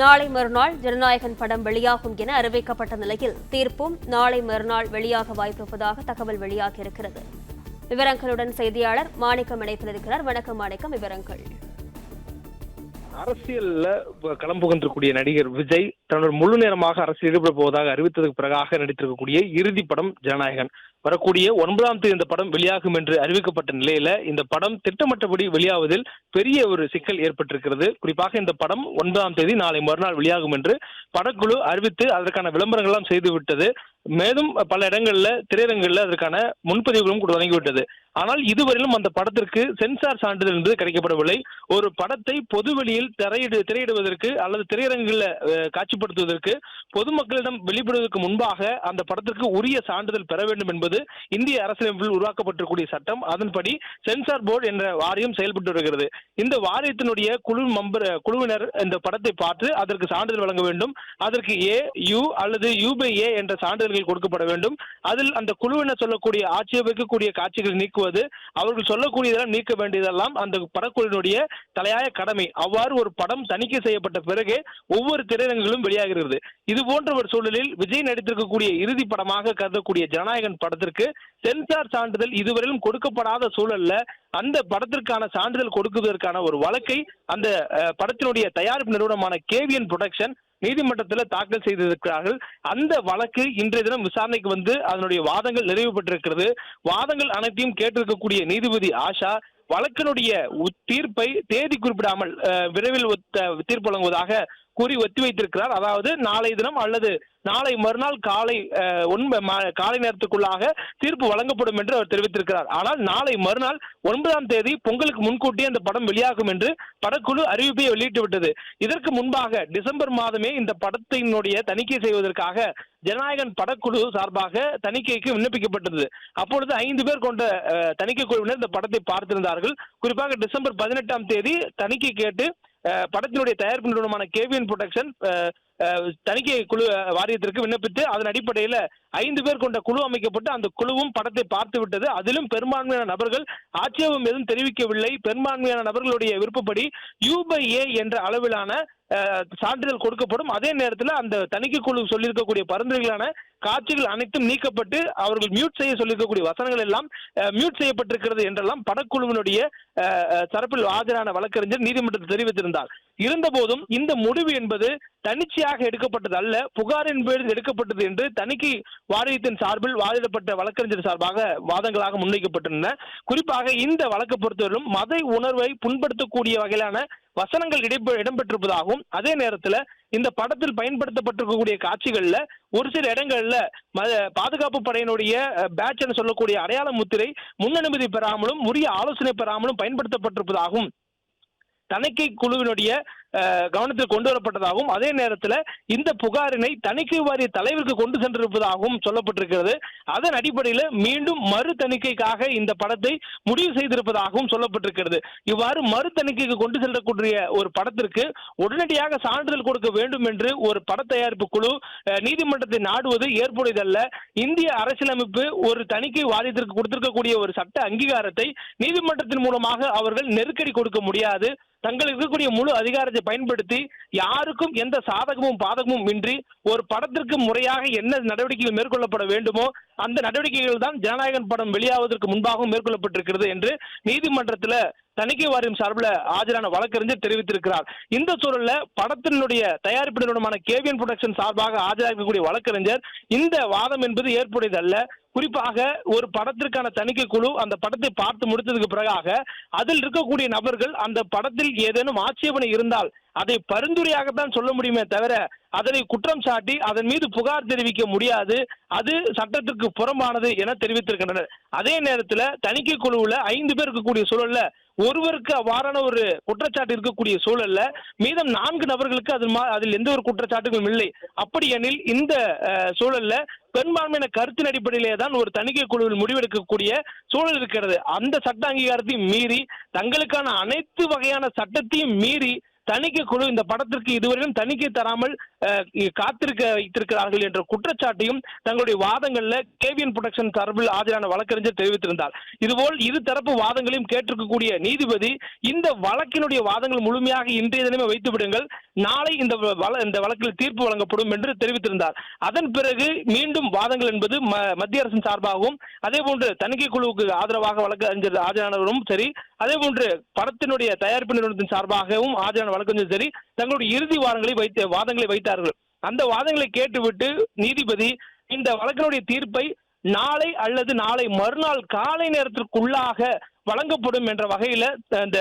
நாளை மறுநாள் ஜனநாயகன் படம் வெளியாகும் என அறிவிக்கப்பட்ட நிலையில் தீர்ப்பும் நாளை மறுநாள் வெளியாக வாய்ப்பிருப்பதாக தகவல் வெளியாகியிருக்கிறது. விவரங்களுடன் செய்தியாளர் மாணிக்கம் இணைப்பில் இருக்கிறார். வணக்கம் மாணிக்கம், விவரங்கள். அரசியல்ல களம் புகின்றக்கூடிய நடிகர் விஜய் தன்னோட முழு நேரமாக அரசியல் ஈடுபட போவதாக அறிவித்ததுக்கு பிறகாக நடித்திருக்கக்கூடிய இறுதி படம் ஜனநாயகன். வரக்கூடிய 9ஆம் தேதி இந்த படம் வெளியாகும் என்று அறிவிக்கப்பட்ட நிலையில இந்த படம் திட்டமிட்டபடி வெளியாவதில் பெரிய ஒரு சிக்கல் ஏற்பட்டிருக்கிறது. குறிப்பாக இந்த படம் 9ஆம் தேதி நாளை மறுநாள் வெளியாகும் என்று படக்குழு அறிவித்து அதற்கான விளம்பரங்கள் எல்லாம் செய்துவிட்டது. மேலும் பல இடங்கள்ல திரையரங்குகள்ல அதற்கான முன்பதிவுகளும் கூட தொடங்கிவிட்டது. ஆனால் இதுவரையிலும் அந்த படத்திற்கு சென்சார் சான்றிதழ் என்பது கிடைக்கப்படவில்லை. ஒரு படத்தை பொதுவெளியில் திரையிடுவதற்கு அல்லது திரையரங்குகளில் காட்சிப்படுத்த செயல்படுத்துவதற்கு பொதுமக்களிடம் வெளிப்படுவதற்கு முன்பாக அந்த படத்திற்கு உரிய சான்றிதழ் பெற வேண்டும் என்பது இந்திய அரசியலமைப்பில் உருவாக்கப்பட்டிருக்கூடிய சட்டம். அதன்படி சென்சார் போர்டு என்ற வாரியம் செயல்பட்டு வருகிறது. இந்த வாரியத்தினுடைய குழுவினர் இந்த படத்தை பார்த்து அதற்கு சான்றிதழ் வழங்க வேண்டும். அதற்கு AU அல்லது U/A என்ற சான்றிதழ்கள் கொடுக்கப்பட வேண்டும். அதில் அந்த குழுவினர் சொல்லக்கூடிய ஆட்சேபிக்கக்கூடிய காட்சிகளை நீக்குவது, அவர்கள் சொல்லக்கூடியதெல்லாம் நீக்க வேண்டியதெல்லாம் அந்த படக்குழுவினுடைய தலையாய கடமை. அவ்வாறு ஒரு படம் தணிக்கை செய்யப்பட்ட பிறகு ஒவ்வொரு திரையரங்குகளும் வெளியாகிறது. இது போன்ற ஒரு சூழலில் விஜய் நடித்திருக்கக்கூடிய இறுதி படமாக கருதக்கூடிய ஜனநாயகன் படத்திற்கு சென்சார் சான்றிதழ் இதுவரையிலும் கொடுக்கப்படாத சூழல்ல அந்த படத்திற்கான சான்றிதழ் கொடுக்குவதற்கான ஒரு வழக்கை அந்த படத்தினுடைய தயாரிப்பு நிறுவனமான KVN புரொடக்ஷன் நீதிமன்றத்தில் தாக்கல் செய்திருக்கிறார்கள். அந்த வழக்கு இன்றைய தினம் விசாரணைக்கு வந்து அதனுடைய வாதங்கள் நிறைவு பெற்றிருக்கிறது. வாதங்கள் அனைத்தையும் கேட்டிருக்கக்கூடிய நீதிபதி ஆஷா வழக்கினுடைய தீர்ப்பை தேதி குறிப்பிடாமல் விரைவில் தீர்ப்பு வழங்குவதாக கூறி ஒத்திவைத்திருக்கிறார். அதாவது நாளை தினம் அல்லது நாளை மறுநாள் காலை நேரத்துக்குள்ளாக தீர்ப்பு வழங்கப்படும் என்று அவர் தெரிவித்திருக்கிறார். ஆனால் நாளை மறுநாள் 9ஆம் தேதி பொங்கலுக்கு முன்கூட்டியே அந்த படம் வெளியாகும் என்று படக்குழு அறிவிப்பை வெளியிட்டு விட்டது. இதற்கு முன்பாக டிசம்பர் மாதமே இந்த படத்தினுடைய தணிக்கை செய்வதற்காக ஜனநாயகன் படக்குழு சார்பாக தணிக்கைக்கு விண்ணப்பிக்கப்பட்டது. அப்பொழுது 5 பேர் கொண்ட தணிக்கை குழுவினர் இந்த படத்தை பார்த்திருந்தார்கள். குறிப்பாக டிசம்பர் 18ஆம் தேதி தணிக்கை கேட்டு படத்தினுடைய தயாரிப்பு நிறுவனமான KVN புரொடக்ஷன் தணிக்கை குழு வாரியத்திற்கு விண்ணப்பித்து அதன் அடிப்படையில் 5 பேர் கொண்ட குழு அமைக்கப்பட்டு அந்த குழுவும் படத்தை பார்த்து விட்டது. அதிலும் பெரும்பான்மையான நபர்கள் ஆட்சேபம் எதுவும் தெரிவிக்கவில்லை. பெரும்பான்மையான நபர்களுடைய விருப்பப்படி U/A என்ற அளவிலான சான்றிதழ் கொடுக்கப்படும். அதே நேரத்தில் அந்த தணிக்கை குழு சொல்லியிருக்கக்கூடிய பரிந்துரைகளான காட்சிகள் அனைத்தும் நீக்கப்பட்டு அவர்கள் மியூட் செய்ய சொல்லியிருக்கக்கூடிய வசனங்கள் எல்லாம் மியூட் செய்யப்பட்டிருக்கிறது என்றெல்லாம் படக்குழுவினுடைய தரப்பில் ஆஜரான வழக்கறிஞர் நீதிமன்றத்தில் தெரிவித்திருந்தார். இருந்தபோதும் இந்த முடிவு என்பது தனிச்சையாக எடுக்கப்பட்டது அல்ல, புகாரின் பேரில் எடுக்கப்பட்டது என்று தணிக்கை வாரியத்தின் சார்பில் வாதிடப்பட்ட வழக்கறிஞர் சார்பாக வாதங்களாக முன்வைக்கப்பட்டிருந்தன. குறிப்பாக இந்த வழக்கு பொறுத்தவரையிலும் மத உணர்வை புண்படுத்தக்கூடிய வகையிலான வசனங்கள் இடம்பெற்றிருப்பதாகவும் அதே நேரத்தில் இந்த படத்தில் பயன்படுத்தப்பட்டிருக்கக்கூடிய காட்சிகள்ல ஒரு சில இடங்கள்ல பாதுகாப்பு படையினுடைய பேட்ச் என சொல்லக்கூடிய அடையாள முத்திரை முன் அனுமதி பெறாமலும் உரிய ஆலோசனை பெறாமலும் பயன்படுத்தப்பட்டிருப்பதாகவும் தணிக்கை குழுவினுடைய கவனத்தில் கொண்டு வரப்பட்டதாகவும் அதே நேரத்தில் இந்த புகாரினை தணிக்கை வாரிய தலைவருக்கு கொண்டு சென்றிருப்பதாகவும் சொல்லப்பட்டிருக்கிறது. அதன் அடிப்படையில் மீண்டும் மறு தணிக்கைக்காக இந்த படத்தை முடிவு செய்திருப்பதாகவும் சொல்லப்பட்டிருக்கிறது. இவ்வாறு மறு தணிக்கைக்கு கொண்டு செல்லக்கூடிய ஒரு படத்திற்கு உடனடியாக சான்றிதழ் கொடுக்க வேண்டும் என்று ஒரு பட தயாரிப்பு குழு நீதிமன்றத்தை நாடுவது ஏற்புடையதல்ல. இந்திய அரசியலமைப்பு ஒரு தணிக்கை வாரியத்திற்கு கொடுத்திருக்கக்கூடிய ஒரு சட்ட அங்கீகாரத்தை நீதிமன்றத்தின் மூலமாக அவர்கள் நெருக்கடி கொடுக்க முடியாது. தங்களுக்கு இருக்கக்கூடிய முழு அதிகாரத்தை பயன்படுத்தி யாருக்கும் எந்த சாதகமும் பாதகமும் இன்றி ஒரு படத்திற்கு முறையாக என்ன நடவடிக்கைகள் மேற்கொள்ளப்பட வேண்டுமோ அந்த நடவடிக்கைகள் தான் ஜனநாயகன் படம் வெளியாவதற்கு முன்பாகவும் மேற்கொள்ளப்பட்டிருக்கிறது என்று நீதிமன்றத்தில் தணிக்கை வாரியம் சார்பில் ஆஜரான வழக்கறிஞர் தெரிவித்திருக்கிறார். இந்த சூழல்ல படத்தினுடைய தயாரிப்பு நிறுவனமான KVN புரொடக்ஷன் சார்பாக ஆஜராகக்கூடிய வழக்கறிஞர் இந்த வாதம் என்பது ஏற்புடையதல்ல. குறிப்பாக ஒரு படத்திற்கான தணிக்கை குழு அந்த படத்தை பார்த்து முடித்ததுக்கு பிறகாக அதில் இருக்கக்கூடிய நபர்கள் அந்த படத்தில் ஏதேனும் ஆட்சேபனை இருந்தால் அதை பரிந்துரையாகத்தான் சொல்ல முடியுமே தவிர அதனை குற்றம் சாட்டி அதன் மீது புகார் தெரிவிக்க முடியாது. அது சட்டத்திற்கு புறம்பானது என தெரிவித்திருக்கின்றனர். அதே நேரத்தில் தணிக்கை குழுவில் 5 பேர் இருக்கக்கூடிய சூழல்ல ஒருவருக்கு அவ்வாறான ஒரு குற்றச்சாட்டு இருக்கக்கூடிய சூழல்ல மீதம் 4 நபர்களுக்கு அதில் எந்த ஒரு குற்றச்சாட்டுகளும் இல்லை. அப்படி எனில் இந்த சூழல்ல பெரும்பான்மையான கருத்தின் அடிப்படையிலே தான் ஒரு தணிக்கை குழுவில் முடிவெடுக்கக்கூடிய சூழல் இருக்கிறது. அந்த சட்ட அங்கீகாரத்தையும் மீறி தங்களுக்கான அனைத்து வகையான சட்டத்தையும் மீறி தணிக்கை குழு இந்த படத்திற்கு இதுவரையிலும் தணிக்கை தராமல் காத்திருக்க வைத்திருக்கிறார்கள் என்ற குற்றச்சாட்டையும் தங்களுடைய வாதங்கள்ல KVN புரொடக்ஷன் சார்பில் ஆஜரான வழக்கறிஞர் தெரிவித்திருந்தார். இதுபோல் இரு தரப்பு வாதங்களையும் கேட்டிருக்கக்கூடிய நீதிபதி இந்த வழக்கினுடைய வாதங்கள் முழுமையாக இன்றைய தினமே வைத்து விடுங்கள், நாளை இந்த வழக்கில் தீர்ப்பு வழங்கப்படும் என்று தெரிவித்திருந்தார். அதன் பிறகு மீண்டும் வாதங்கள் என்பது மத்திய அரசின் சார்பாகவும் அதே போன்று தணிக்கை குழுவுக்கு ஆதரவாக வழக்கறிஞர் ஆஜரானவரும் சரி அதே போன்று படத்தினுடைய தயாரிப்பு நிறுவனத்தின் சார்பாகவும் ஆஜரான வழக்கறிஞர் சரி தங்களுடைய இறுதி வாதங்களை வைத்தார்கள். அந்த வாதங்களை கேட்டுவிட்டு நீதிபதி இந்த வழக்கினுடைய தீர்ப்பை நாளை அல்லது நாளை மறுநாள் காலை நேரத்திற்குள்ளாக வழங்கப்படும் என்ற வகையில அந்த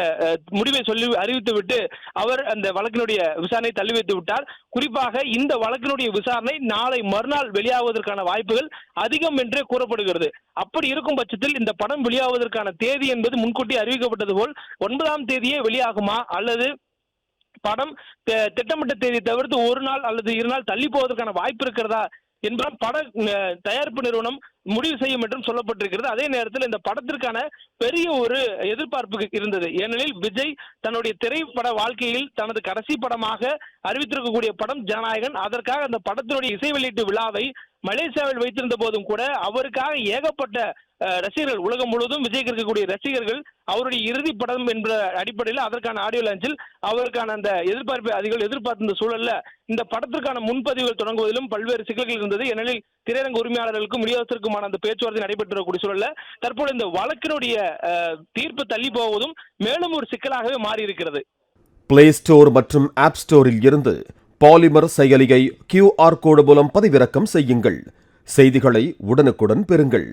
முடிவை சொல்லி அறிவித்துவிட்டு அவர் அந்த வழக்கினுடைய விசாரணை தள்ளி வைத்து விட்டார். குறிப்பாக இந்த வழக்கினுடைய விசாரணை நாளை மறுநாள் வெளியாவதற்கான வாய்ப்புகள் அதிகம் என்றே கூறப்படுகிறது. அப்படி இருக்கும் பட்சத்தில் இந்த படம் வெளியாவதற்கான தேதி என்பது முன்கூட்டி அறிவிக்கப்பட்டது போல் 9ஆம் தேதியே வெளியாகுமா அல்லது படம் திட்டமிட்ட தேதி தவிர்த்து ஒரு நாள் அல்லது 2 நாள் தள்ளி போவதற்கான வாய்ப்பு இருக்கிறதா என்பதால் பட தயாரிப்பு நிறுவனம் முடிவு செய்யும் என்றும் சொல்லப்பட்டிருக்கிறது. அதே நேரத்தில் இந்த படத்திற்கான பெரிய ஒரு எதிர்பார்ப்பு இருந்தது. ஏனெனில் விஜய் தன்னுடைய திரைப்பட வாழ்க்கையில் தனது கடைசி படமாக அறிவித்திருக்கக்கூடிய படம் ஜனநாயகன். அதற்காக அந்த படத்தினுடைய இசை வெளியீட்டு விழாவை மலேசியாவில் வைத்திருந்த போதும் கூட அவருக்காக ஏகப்பட்ட ரசிகர்கள், உலகம் முழுவதும் விஜய்க்கு இருக்கக்கூடிய ரசிகர்கள் அவருடைய இறுதி படம் என்ற அடிப்படையில் அதற்கான ஆடியோ லான்ச்சில் அவருக்கான அந்த எதிர்பார்ப்பை அதிகம் எதிர்பார்த்த சூழல்ல இந்த படத்திற்கான முன்பதிவுகள் தொடங்குவதிலும் பல்வேறு சிக்கல்கள் இருந்தது. ஏனெனில் திரையரங்க உரிமையாளர்களுக்கும் விநியோகத்திற்குமான அந்த பேச்சுவார்த்தை நடைபெற்றக்கூடிய சூழல்ல தற்போது இந்த வழக்கினுடைய தீர்ப்பு தள்ளி போவதும் மேலும் ஒரு சிக்கலாகவே மாறி இருக்கிறது. பிளே ஸ்டோர் மற்றும் ஆப் ஸ்டோரில் இருந்து பாலிமர் செயலியை QR கோடு மூலம் பதிவிறக்கம் செய்யுங்கள். செய்திகளை உடனுக்குடன் பெறுங்கள்.